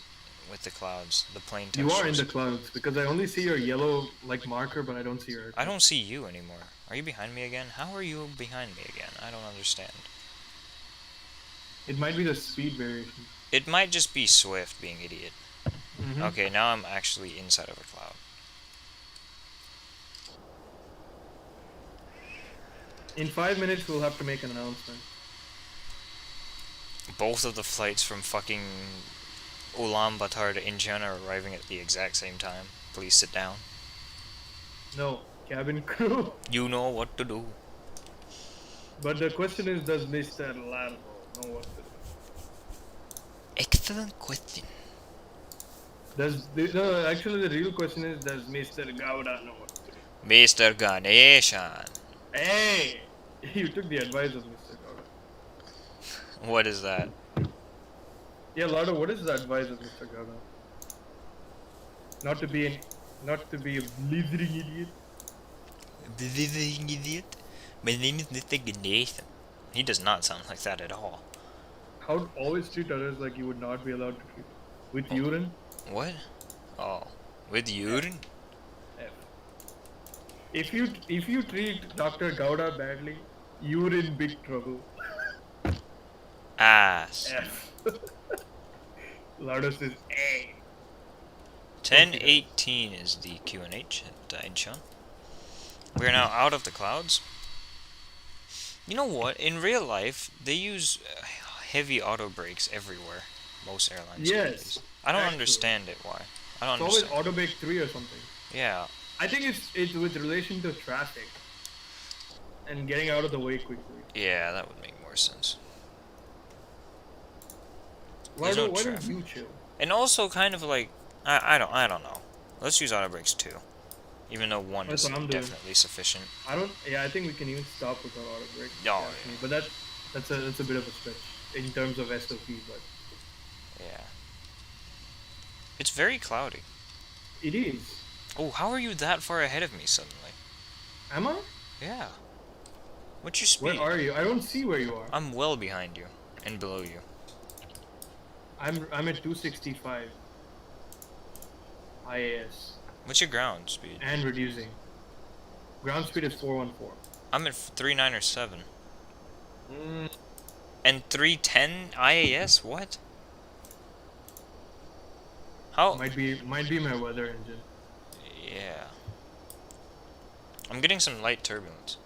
with the clouds, the plain You textures. are in the clouds because I only see your yellow like marker, but I don't see your. I don't see you anymore. Are you behind me again? How are you behind me again? I don't understand. It might be the speed variation. It might just be Swift being idiot. Mhm. Okay, now I'm actually inside of a cloud. In 5 minutes, we'll have to make an announcement. Both of the flights from fucking Ulaanbaatar to Incheon are arriving at the exact same time. Please sit down. No, cabin crew. You know what to do. But the question is, does Mr. Lambo know what to do? Excellent question. Actually, the real question is, does Mr. Gowda know what to do? Mr. Ganeshan. Hey! You took the advice of Mr. Gowda. What is that? Yeah, Lardo, what is the advice of Mr. Gowda? Not to be a blithering idiot. Idiot. My name is Mr. Ganeshan. He does not sound like that at all. How to always treat others like you would not be allowed to treat. With urine? What? Oh, with urine? F. If you treat Dr. Gowda badly, you're in big trouble. Ass. F. Lardo says A. 1018 is the QNH at Incheon. We are now out of the clouds. You know what? In real life, they use heavy auto brakes everywhere. Most airlines. Yes, nowadays. I don't actually. understand it. Why? I don't It's always understand. Autobake 3 or something. Yeah. I think it's with relation to traffic and getting out of the way quickly. Yeah, that would make more sense. Why There's no don't traffic. you chill? And also kind of like I don't know. Let's use auto brakes too. Even though one That's is what I'm doing. definitely sufficient. I think we can even stop with our Autobake. Oh, actually. But that's a bit of a stretch in terms of SOP, but Yeah. It's very cloudy. it is. Oh, how are you that far ahead of me suddenly? Am I? Yeah. What's your speed? Where are you? I don't see where you are. I'm well behind you and below you. I'm at 265 IAS What's your ground speed? and reducing. Ground speed is 414. I'm at 39 or 7. Mm, And 310 IAS? What? How? might be my weather engine. Yeah. I'm getting some light turbulence.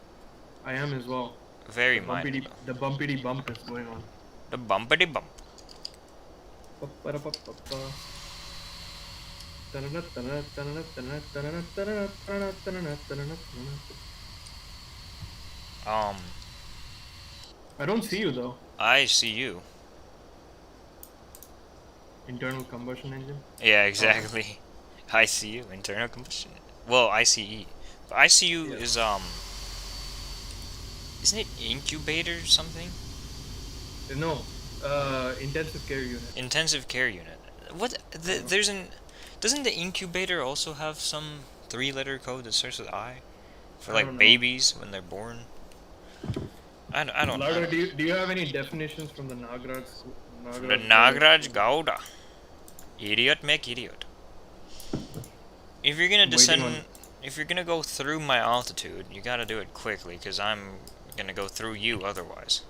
I am as well. Very minor. The bumpity bump is going on. The bumpity bump. I don't see you though. I see you. Internal combustion engine. Yeah, exactly. I see you. Internal combustion. Well, ICE. But ICU Yeah. is isn't it incubator or something? No, intensive care unit. Intensive care unit. What? There's an. Doesn't the incubator also have some 3-letter code that starts with I? For I like don't know. babies when they're born. I don't Lardo, know. do you have any definitions from the Nagraj? The Nagraj Gowda. Idiot make idiot. If you're gonna Waiting descend, on- if you're gonna go through my altitude, you gotta do it quickly, cause I'm gonna go through you otherwise.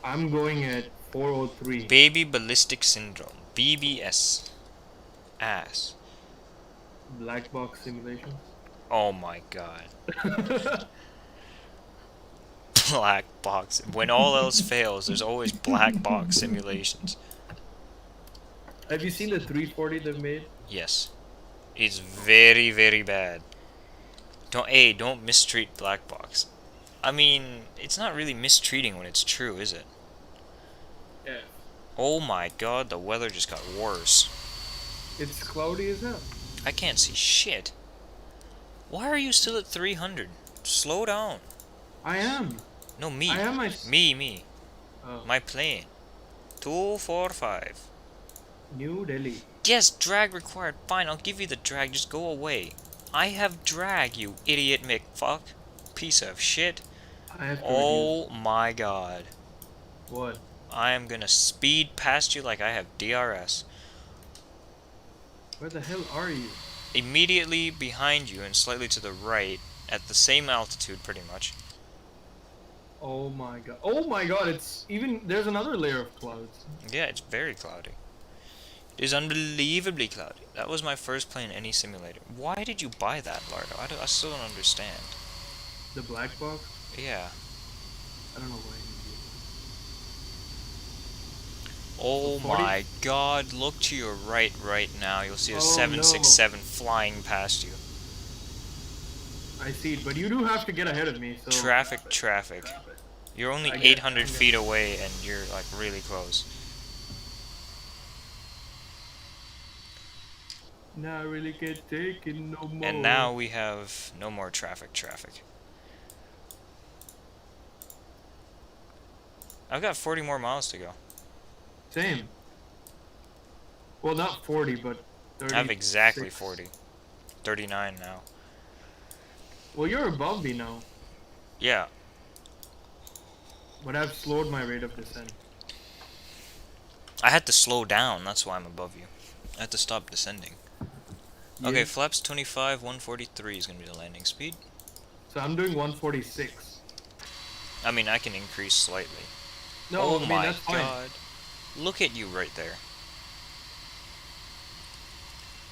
I'm going at 403. Baby ballistic syndrome, BBS. Ass. Black box simulation. Oh my god. black box. When all else fails, there's always black box simulations. Have you seen the 340 they've made? Yes. It's very, very bad. Don't mistreat black box. I mean, it's not really mistreating when it's true, is it? Yeah. Oh my god, the weather just got worse. It's cloudy as hell. I can't see shit. Why are you still at 300? Slow down. I am. No, me. I am Me. Oh. My plane. 245. New Delhi. Yes, drag required. Fine, I'll give you the drag. Just go away. I have drag, you idiot McFuck. Piece of shit. I have to Oh my god. What? I am gonna speed past you like I have DRS. Where the hell are you? Immediately behind you and slightly to the right, at the same altitude pretty much. Oh my god. Oh my god, it's even... There's another layer of clouds. Yeah, it's very cloudy. It is unbelievably cloudy. That was my first plane in any simulator. Why did you buy that, Lardo? I still don't understand. The black box? Yeah. I don't know why. Oh 40? my god, look to your right now. You'll see a Oh, 767 flying past you. I see it, but you do have to get ahead of me, so... Traffic. You're only I get it, 800 feet away and you're like really close. Now I really can't take it no more. And now we have no more traffic. I've got 40 more miles to go. Same. Well, not 40, but 30. I have exactly 40. 39 now. Well, you're above me now, Yeah. but I've slowed my rate of descent. I had to slow down, that's why I'm above you. I had to stop descending. Okay, Yeah. flaps 25, 143 is going to be the landing speed. So I'm doing 146. I mean, I can increase slightly. No, Oh I mean, my that's fine. god. Look at you right there.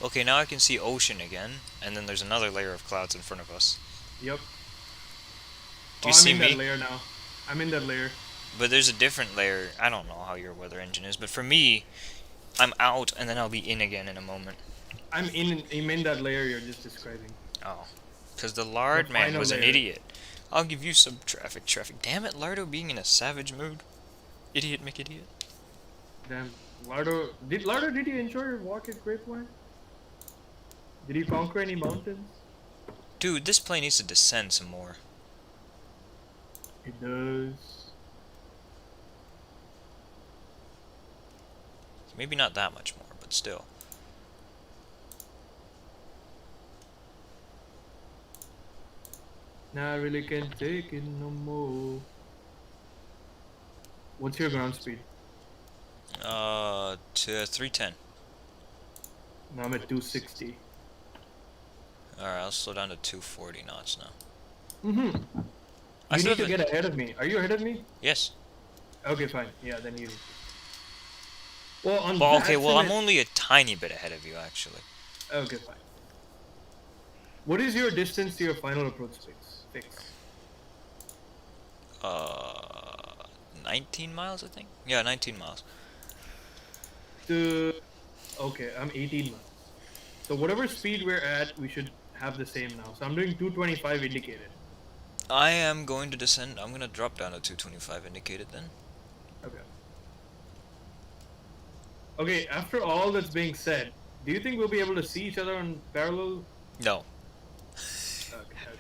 Okay, now I can see ocean again, and then there's another layer of clouds in front of us. Yep. Do you see I'm in me? that layer now. I'm in that layer. But there's a different layer. I don't know how your weather engine is, but for me, I'm out, and then I'll be in again in a moment. I'm in that layer you're just describing. Oh. Because the lard The man final was an layer. idiot. I'll give you some traffic. Damn it, Lardo being in a savage mood. Idiot McIdiot. Damn. Lardo, did you enjoy your walk at Grapevine? Did you conquer any mountains? Dude, this plane needs to descend some more. It does. Maybe not that much more, but still. Now I really can't take it no more. What's your ground speed? To 310. Now I'm at 260. Alright, I'll slow down to 240 knots now. Mm-hmm. I You still need to haven't- get ahead of me. Are you ahead of me? Yes. Okay, fine. Yeah, then you. Well, on Well, that okay, well, I'm simula- only a tiny bit ahead of you, actually. Okay, fine. What is your distance to your final approach fix? 19 miles, I think? Yeah, 19 miles. Okay, I'm 18 miles. So whatever speed we're at, we should have the same now. So I'm doing 225 indicated. I am going to descend. I'm going to drop down to 225 indicated then. Okay. Okay, after all that's being said, do you think we'll be able to see each other on parallel? No. Okay.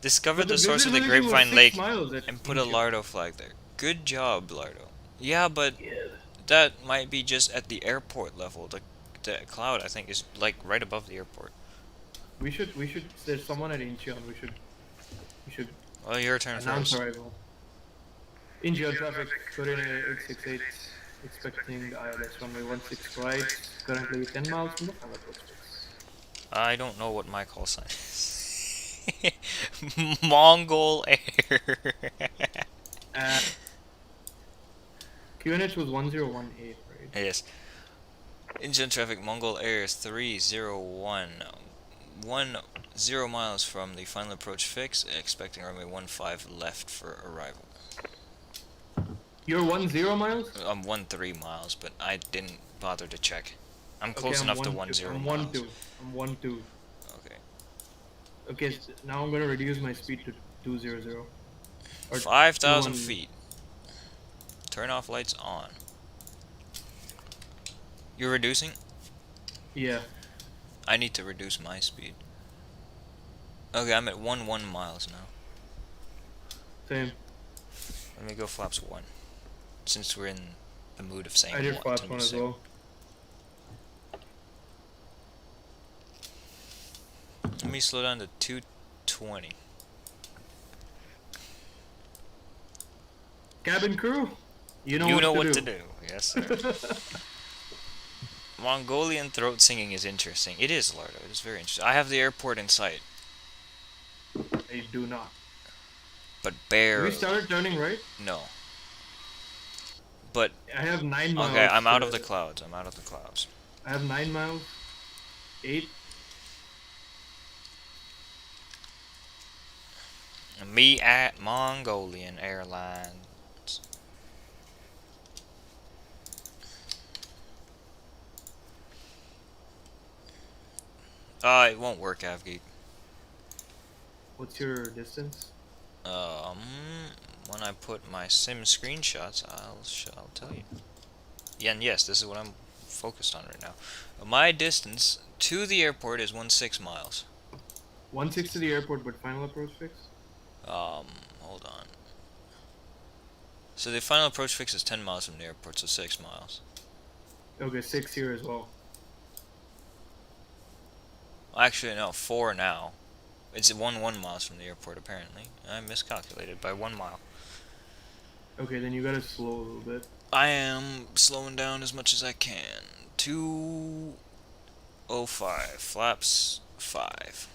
Discover But the source of the visibility was Grapevine 6 Lake miles at and put a Incheon. Lardo flag there. Good job, Lardo. Yeah, but Yeah. that might be just at the airport level. The cloud, I think, is like right above the airport. We should. There's someone at Incheon. We should Well, your turn announce first. arrival. Incheon traffic. Coordinate 868. Expecting the ILS runway 16 right. Currently 10 miles from the final approach fix. I don't know what my call sign is. Mongol Air. QNH was 1018, right? Yes. Engine traffic, Mongol Air 301. 0 miles from the final approach fix, expecting runway 15 left for arrival. You're 10 miles? I'm 13 miles, but I didn't bother to check. I'm Okay, close I'm enough to 1-2. 10 I'm miles. 1-2. I'm 1-2. Okay. Okay, now I'm gonna reduce my speed to 200. Or 5,000 21. feet. Turn off lights on. You're reducing? Yeah. I need to reduce my speed. Okay, I'm at 11 miles now. Same. Let me go flaps 1. Since we're in the mood of saying I did one, flaps to 1 as say- well. Let me slow down to 220. Cabin crew, you know what to to do. Yes, sir. Mongolian throat singing is interesting. It is, Lardo. It is very interesting. I have the airport in sight, I do not. but Have barely. we started turning right? No. But I have 9 miles. okay, I'm out to- of the clouds. I'm out of the clouds. I have 9 miles. 8. MIAT Mongolian Airlines. It won't work, Avgeek. What's your distance? When I put my sim screenshots, I'll tell you. Yeah, and yes, this is what I'm focused on right now. My distance to the airport is 16 miles. 1-6 to the airport, but final approach fix? Hold on. So the final approach fix is 10 miles from the airport, so 6 miles. Okay, 6 here as well. Actually, no, 4 now. It's 1 miles from the airport, apparently. I miscalculated by 1 mile. Okay, then you gotta slow a little bit. I am slowing down as much as I can. 205, flaps 5.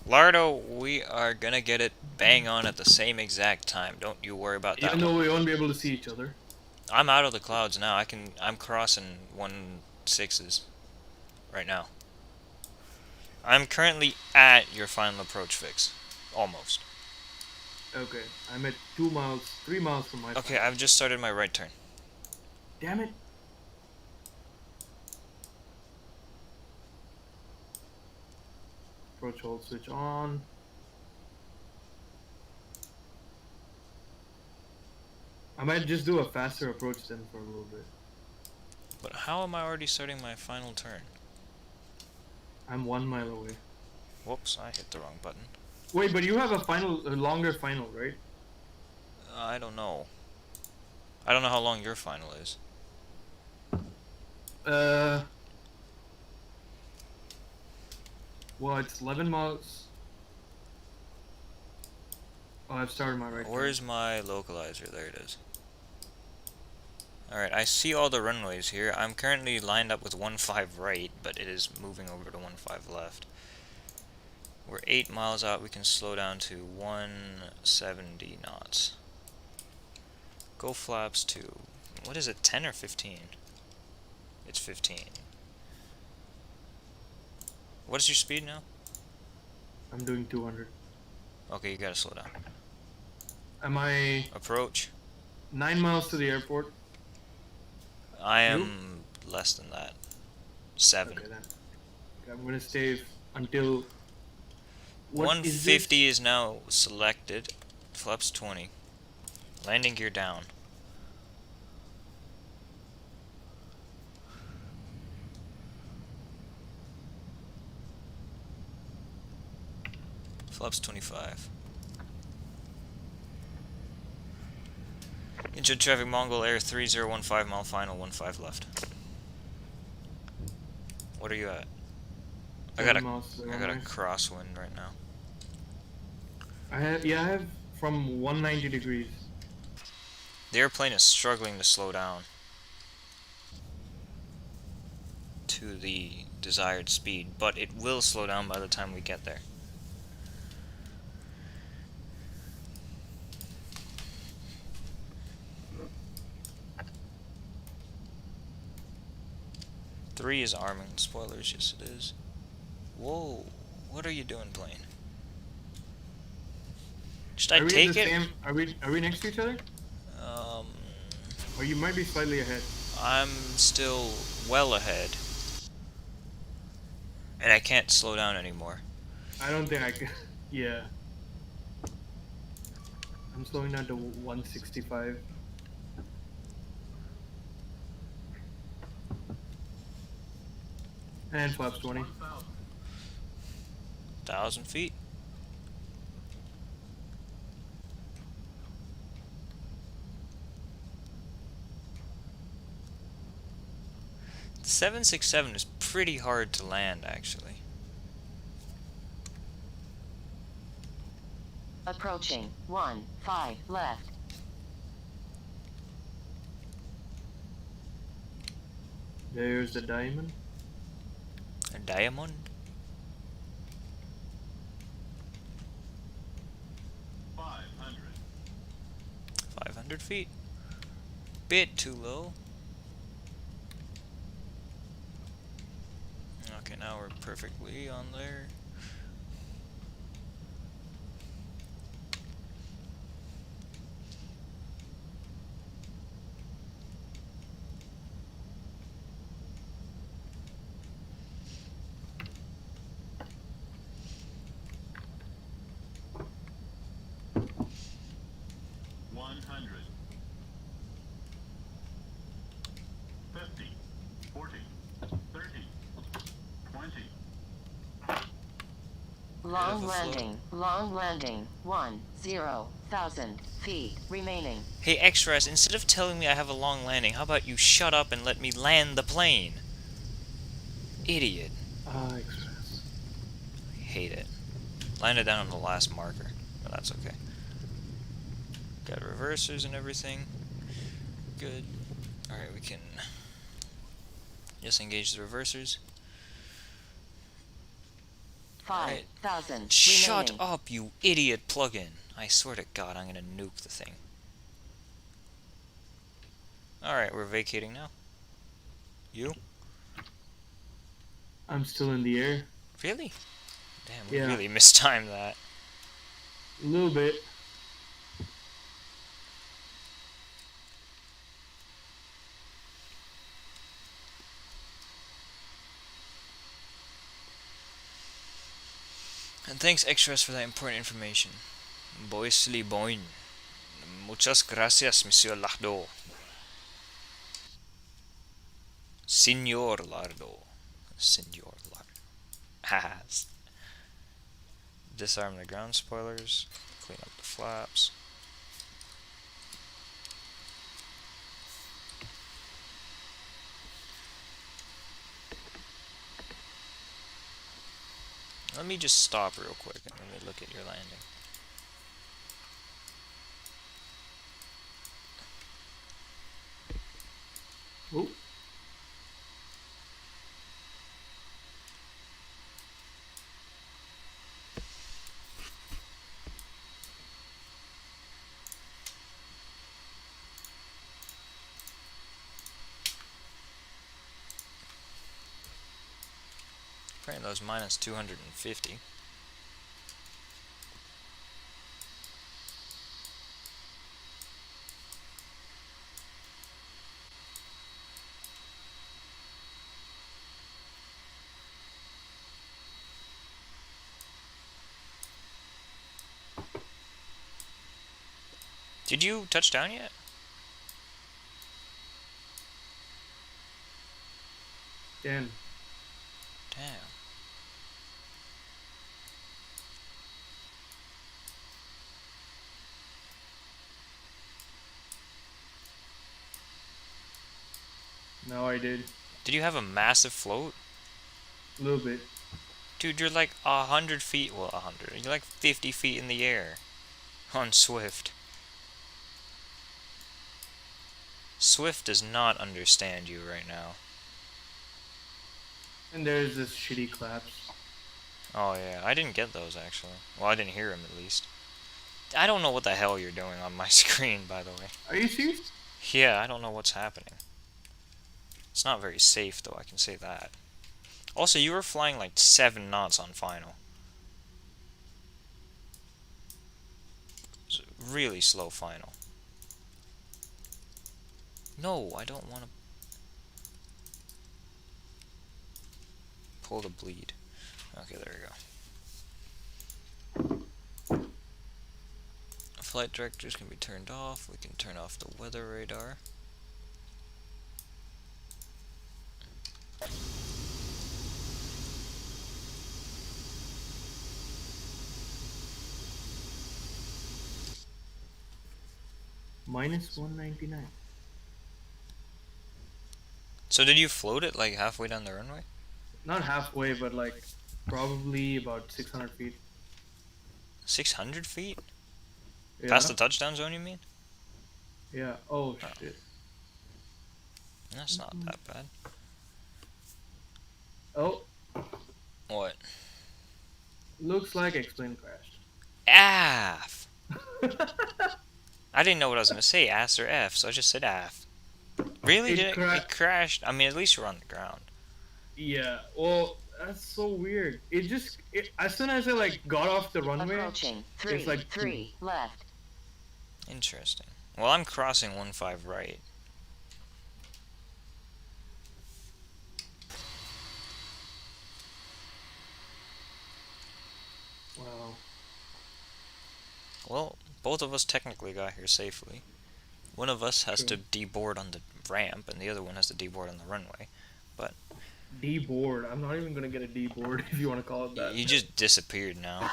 Lardo, we are gonna get it bang on at the same exact time. Don't you worry about that Even though one. we won't be able to see each other. I'm out of the clouds now. I'm crossing 16s right now. I'm currently at your final approach fix. Almost. Okay, I'm at 2 miles, 3 miles from my Okay, final. I've just started my right turn. Damn it. Approach hold switch on. I might just do a faster approach then for a little bit. But how am I already starting my final turn? I'm 1 mile away. Whoops, I hit the wrong button. Wait, but you have a longer final, right? I don't know. I don't know how long your final is. Well, it's 11 miles. Oh, I've started my right turn. Where's my localizer? There it is. Alright, I see all the runways here. I'm currently lined up with 15 right, but it is moving over to 15 left. We're 8 miles out. We can slow down to 170 knots. Go flaps to, what is it, 10 or 15? It's 15. What is your speed now? I'm doing 200. Okay, you gotta slow down. Am I Approach. 9 miles to the airport? I am less than that. 7. Okay, then. Okay, I'm gonna stay until. What 150 is now selected. Flaps 20. Landing gear down. Flaps 25. Engine traffic Mongol Air 3015 mile final 15 left. What are you at? I got 7 miles to the a runway. crosswind right now. I have from 190 degrees. The airplane is struggling to slow down to the desired speed, but it will slow down by the time we get there. Three is arming spoilers, yes it is. Whoa. What are you doing, plane? Should I Are we take in the it? same? Are we next to each other? Um, Or you might be slightly ahead. I'm still well ahead. And I can't slow down anymore. I don't think I can. Yeah. I'm slowing down to 165. And flaps 20. 1,000 feet. The 767 is pretty hard to land, actually. Approaching. 1-5 left. There's the diamond. A diamond? 500 feet. Bit too low. Okay, now we're perfectly on there. Long landing. Long landing. 10,000 feet remaining. Hey, Extras, instead of telling me I have a long landing, how about you shut up and let me land the plane? Idiot. Express. I hate it. Landed down on the last marker, but that's okay. Got reversers and everything. Good. Alright, we can just engage the reversers. 5,000 remaining. Shut up, you idiot plug-in. I swear to God, I'm gonna nuke the thing. Alright, we're vacating now. You? I'm still in the air. Really? Damn, we Yeah. really mistimed that. A little bit. And thanks, Extras, for that important information. Boisli Boin. Muchas gracias, Monsieur Lardo. Senor Lardo. Senor Lardo. Haha. Disarm the ground spoilers. Clean up the flaps. Let me just stop real quick and let me look at your landing. Oh. Apparently that was minus 250. Did you touch down yet? Damn. Damn. No, I did. Did you have a massive float? A little bit. Dude, you're like 100 feet, well, 100, you're like 50 feet in the air on Swift. Swift does not understand you right now. And there's this shitty collapse. Oh yeah, I didn't get those actually. Well, I didn't hear him at least. I don't know what the hell you're doing on my screen, by the way. Are you serious? Yeah, I don't know what's happening. It's not very safe though, I can say that. Also, you were flying like 7 knots on final. It's a really slow final. No, I don't want to pull the bleed. Okay, there we go. Flight directors can be turned off. We can turn off the weather radar. Minus 199. So did you float it like halfway down the runway? Not halfway, but like probably about 600 feet. 600 feet? Yeah. Past the touchdown zone, you mean? Yeah. Oh shit. That's not that bad. Oh, What? looks like X-plane crashed. AF! I didn't know what I was going to say, ass or F, so I just said AF. Really? It crashed? I mean, at least you're on the ground. Yeah. Well, that's so weird. As soon as I like got off the runway, Approaching. it's like 3 left. Interesting. Well, I'm crossing 15 right. Wow. Well, both of us technically got here safely. One of us has to deboard on the ramp, and the other one has to deboard on the runway. But D-board. I'm not even gonna get a D-board if you want to call it that. you just disappeared now.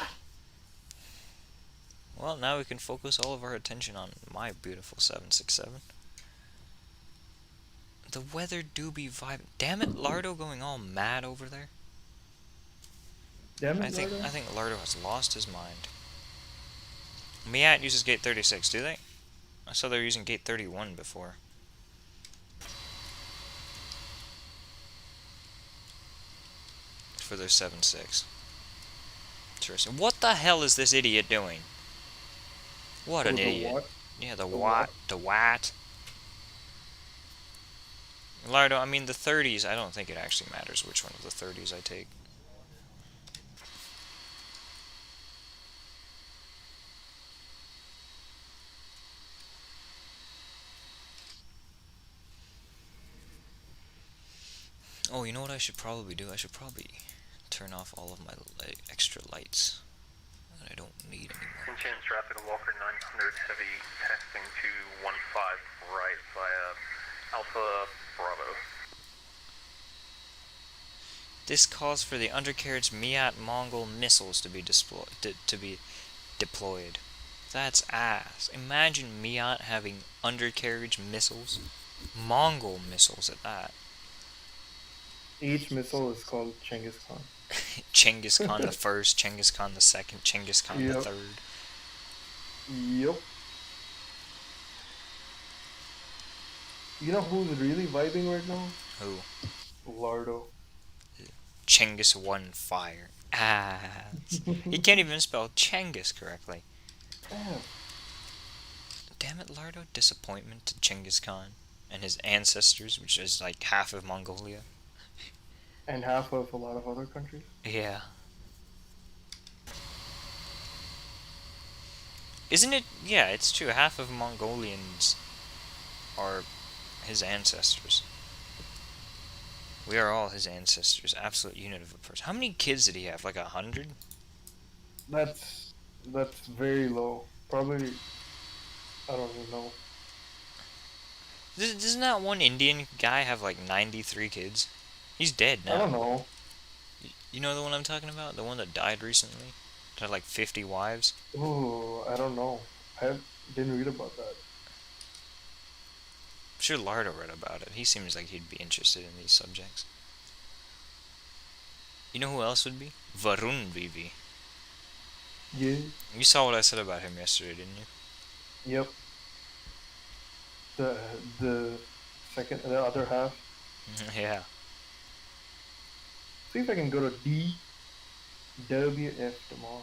Well, now we can focus all of our attention on my beautiful 767. The weather do be vibing. Damn it, Lardo going all mad over there. Damn it, I think Lardo. Lardo has lost his mind. MIAT uses gate 36, do they? I saw they were using gate 31 before. For their 7.6. Interesting. What the hell is this idiot doing? What an idiot. What? Yeah, the what? The what? Lardo, I mean the 30s, I don't think it actually matters which one of the 30s I take. Oh, you know what I should probably do? I should probably turn off all of my extra lights that I don't need anymore. Incheon traffic Walker 900 heavy testing to 15 right via Alpha Bravo. This calls for the undercarriage MIAT Mongol missiles to be deployed. That's ass. Imagine MIAT having undercarriage missiles. Mongol missiles at that. Each missile is called Genghis Khan. Genghis Khan the first, Genghis Khan the second, Genghis Khan the third. Yup. You know who's really vibing right now? Who? Lardo. Genghis won fire. Ah. He can't even spell Genghis correctly. Damn it, Lardo. Disappointment to Genghis Khan and his ancestors, which is like half of Mongolia. And half of a lot of other countries. Yeah. Isn't it? Yeah, it's true. Half of Mongolians are his ancestors. We are all his ancestors. Absolute unit of a person. How many kids did he have? Like 100? That's very low. Probably, I don't even know. Doesn't that one Indian guy have like 93 kids? He's dead now. I don't know. You know the one I'm talking about? The one that died recently? That had like 50 wives? Ooh, I don't know. I didn't read about that. I'm sure Lardo read about it. He seems like he'd be interested in these subjects. You know who else would be? Varun Vivi. Yeah. You saw what I said about him yesterday, didn't you? Yep. The other half. Yeah. See if I can go to DWF tomorrow.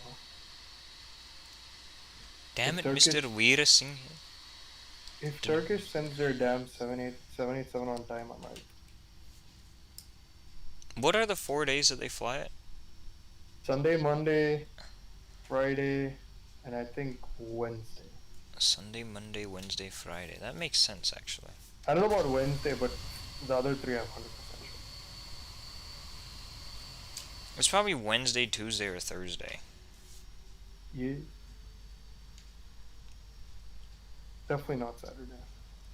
Damn it, Turkish- Mr. Veera Singh. If Turkish sends their damn 787 on time, I might. What are the 4 days that they fly it? Sunday, Monday, Friday, and I think Wednesday. Sunday, Monday, Wednesday, Friday. That makes sense, actually. I don't know about Wednesday, but the other three I'm 100% sure. It's probably Wednesday, Tuesday, or Thursday. Yeah. Definitely not Saturday.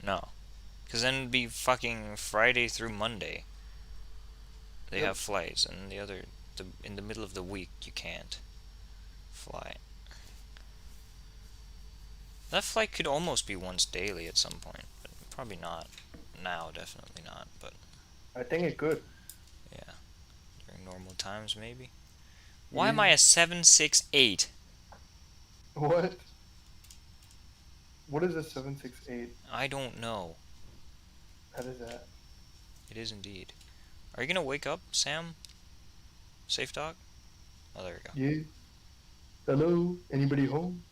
No. Because then it'd be fucking Friday through Monday. They Yep. have flights, and in the middle of the week, you can't fly. That flight could almost be once daily at some point, but probably not now, definitely not, but I think it could. yeah, during normal times maybe. Why am Yeah. I a 768? What? What is a 768? I don't know. That is that. It is indeed. Are you gonna wake up, Sam? Safe dog? Oh, there we go. Yeah. Hello? Anybody home?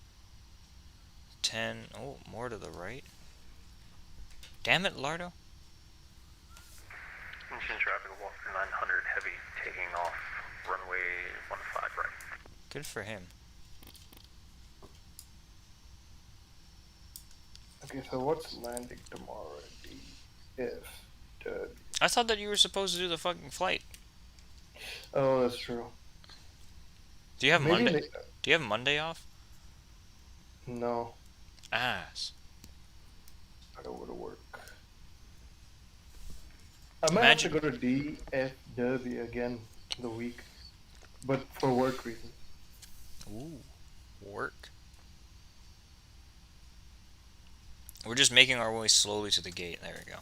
10. Oh, more to the right. Damn it, Lardo. Engine traffic, Walker 900 heavy, taking off, runway 15 right. Good for him. Okay, so what's landing tomorrow at DFW? I thought that you were supposed to do the fucking flight. Oh, that's true. Do you have Maybe Monday? Do you have Monday off? No. Ass. I don't go to work. I might Imagine- have to go to DFW again in the week, but for work reasons. Ooh, work. We're just making our way slowly to the gate. There we go.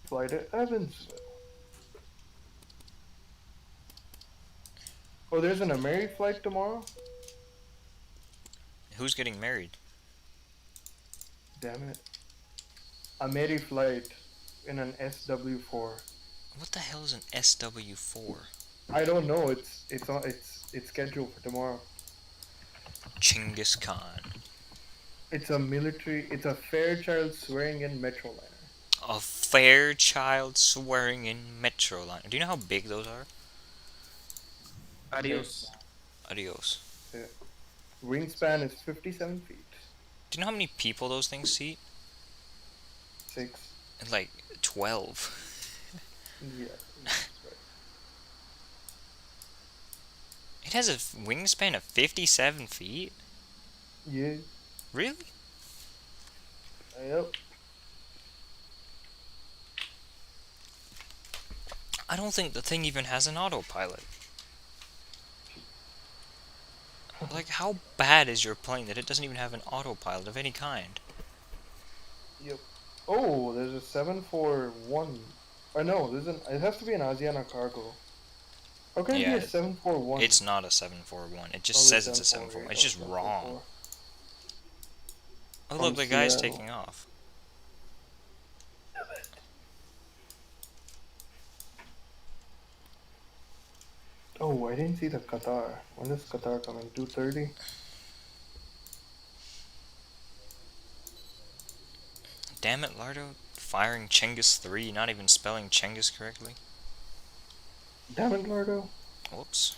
Fly to Evansville. Oh, there's an Ameri flight tomorrow? Who's getting married? Damn it. Ameri flight in an SW4. What the hell is an SW4? I don't know. It's scheduled for tomorrow. Genghis Khan. It's a Fairchild swearing-in Metroliner. A Fairchild swearing in Metroliner. Do you know how big those are? Adios. Adios. Wingspan is 57 feet. Do you know how many people those things seat? 6. Like 12. Yeah, that's right. It has a wingspan of 57 feet? Yeah. Really? Yep. I don't think the thing even has an autopilot. Like, how bad is your plane that it doesn't even have an autopilot of any kind? Yep. Oh, there's a 741. Or no, it has to be an Asiana cargo. How can it Yeah, be a 741? It's not a 741. It just Probably says it's a 741. It's just 748 or wrong. 744. Oh, look, From the guy's Seattle. taking off. Oh, I didn't see the Qatar. When is Qatar coming? 2:30? Damn it, Lardo. Firing Chengiz 3, not even spelling Chengiz correctly. Damn it, Lardo. Whoops.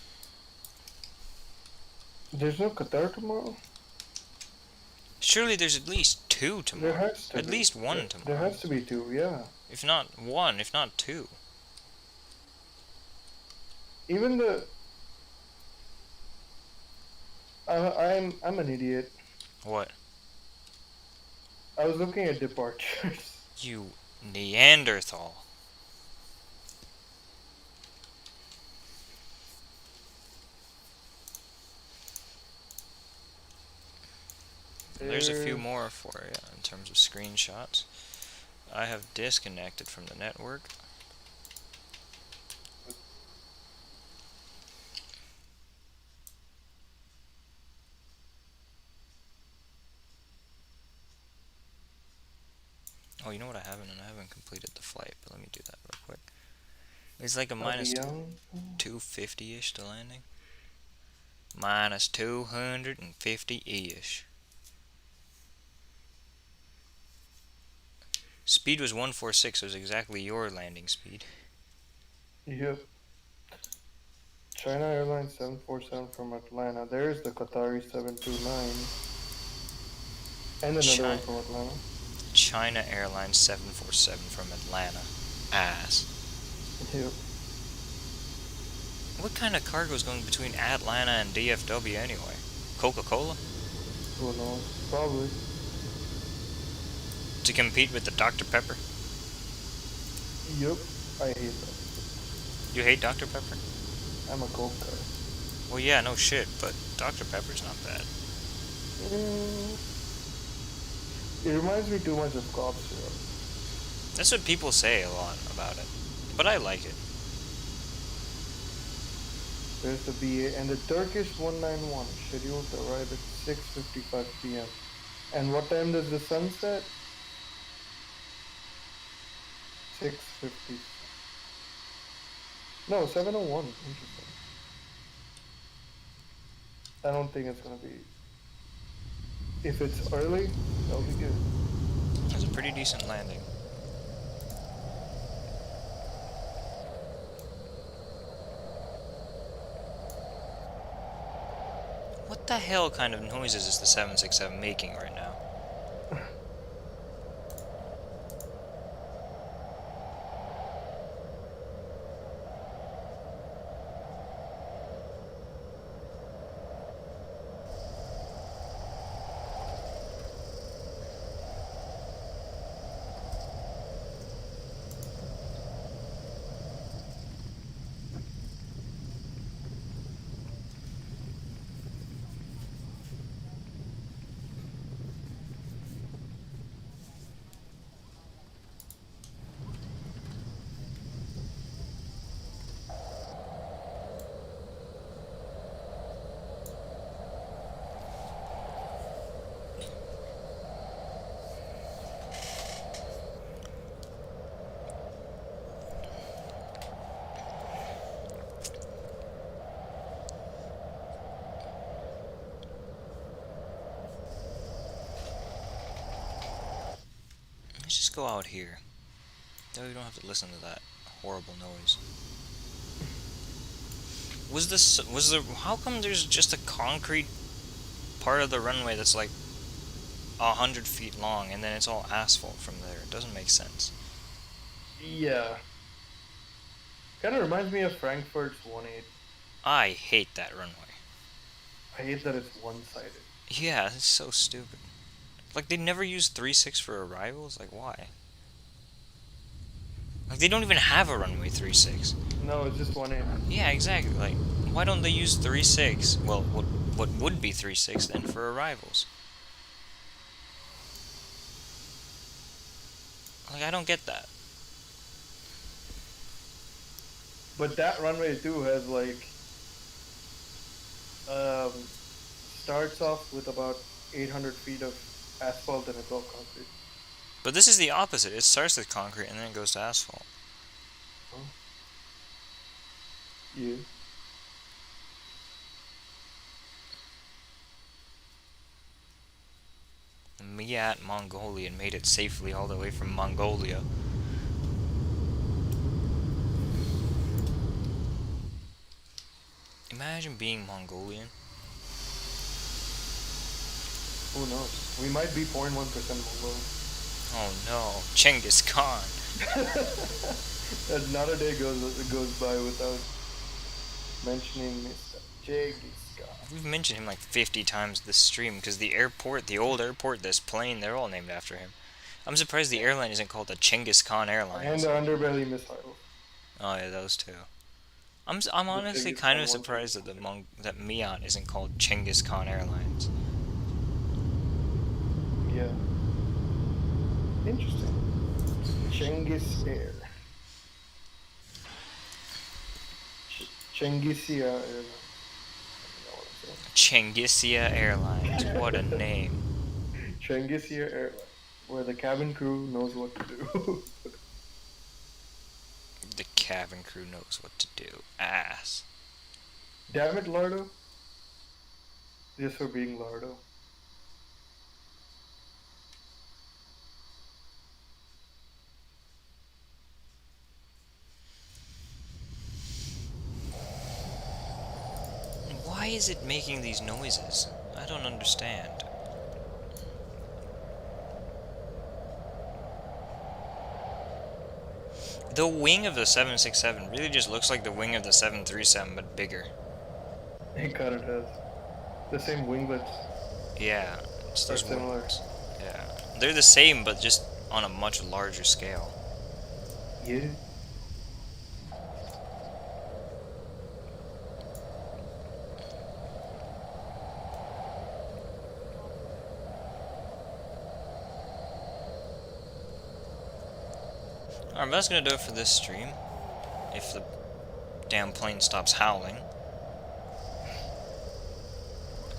There's no Qatar tomorrow? Surely there's at least 2 There tomorrow. has to At be. least 1 tomorrow. There has to be 2, yeah. If not 1, if not 2. Even the... I'm an idiot. What? I was looking at departures. You Neanderthal. There's a few more for you in terms of screenshots. I have disconnected from the network. Oh, you know what I haven't? And I haven't completed the flight, but let me do that real quick. It's like a minus Young. 250-ish to landing. Minus 250-ish. Speed was 146, so it was exactly your landing speed. Yep. China Airlines 747 from Atlanta. There's the Qatari 729. And another one from Atlanta. China Airlines 747 from Atlanta. Ass. Yep. What kind of cargo is going between Atlanta and DFW anyway? Coca-Cola? Who knows? Probably. To compete with the Dr. Pepper? Yep. I hate that. You hate Dr. Pepper? I'm a Coke guy. Well, yeah, no shit, but Dr. Pepper's not bad. It reminds me too much of cough syrup. That's what people say a lot about it. But I like it. There's the BA and the Turkish 191 scheduled to arrive at 6:55 p.m. And what time does the sun set? 6:50. No, 7:01. Interesting. I don't think it's gonna be. If it's early, that'll be good. It was a pretty decent landing. What the hell kind of noises is the 767 making right now? Let's just go out here. Then we don't have to listen to that horrible noise. How come there's just a concrete part of the runway that's like 100 feet long and then it's all asphalt from there? It doesn't make sense. Yeah. Kind of reminds me of Frankfurt's 1.8. I hate that runway. I hate that it's one-sided. Yeah, it's so stupid. Like, they never use 3.6 for arrivals? Like, why? Like, they don't even have a runway 3.6. No, it's just 1.8. Yeah, exactly. Like, why don't they use 3.6? Well, what would be 3.6 then for arrivals? Like, I don't get that. But that runway too has like starts off with about 800 feet of asphalt and it's all concrete. But this is the opposite. It starts with concrete and then it goes to asphalt. Oh. Yeah. MIAT Mongolian made it safely all the way from Mongolia. Imagine being Mongolian. Who knows? We might be 0.1% Mongolian. Oh no, Genghis Khan. Not a day goes by without mentioning Mr. Genghis Khan. We've mentioned him like 50 times this stream because the airport, the old airport, this plane, they're all named after him. I'm surprised the airline isn't called the Genghis Khan Airlines. And the underbelly missile. Oh yeah, those two. I'm honestly kind of surprised that that MIAT isn't called Genghis Khan Airlines. Yeah. Interesting. Genghis Air. Chengisia Airlines. Chengisia Airlines. What a name. Chengisia Airlines, where the cabin crew knows what to do. The cabin crew knows what to do. Ass. Damn it, Lardo. Just for being Lardo. is it making these noises? I don't understand. The wing of the 767 really just looks like the wing of the 737, but bigger. It kind of does. The same winglets. Yeah, it's Are those similar. wings. Yeah, they're the same, but just on a much larger scale. Yeah. Alright, but that's gonna do it for this stream. If the damn plane stops howling.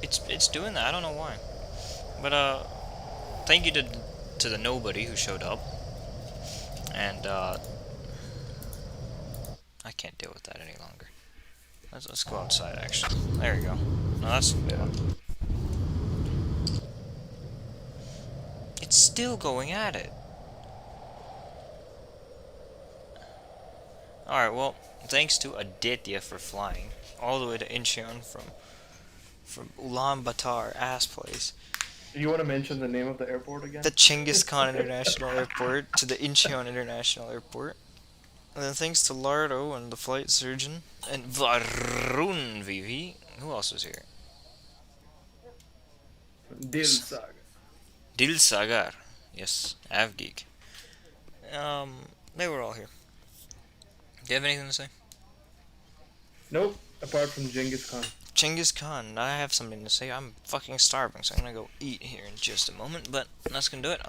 It's doing that, I don't know why. But thank you to the nobody who showed up. And I can't deal with that any longer. Let's go outside actually. There we go. No, that's Yeah. It's still going at it. Alright, well, thanks to Aditya for flying all the way to Incheon from Ulaanbaatar ass place. You want to mention the name of the airport again? The Genghis Khan International Airport to the Incheon International Airport. And then thanks to Lardo and the flight surgeon and Varun Vivi. Who else was here? Dil Saga. Dil Sagar. Yes, Avgeek. They were all here. Do you have anything to say? Nope, apart from Genghis Khan. Genghis Khan, I have something to say. I'm fucking starving, so I'm gonna go eat here in just a moment, but that's gonna do it.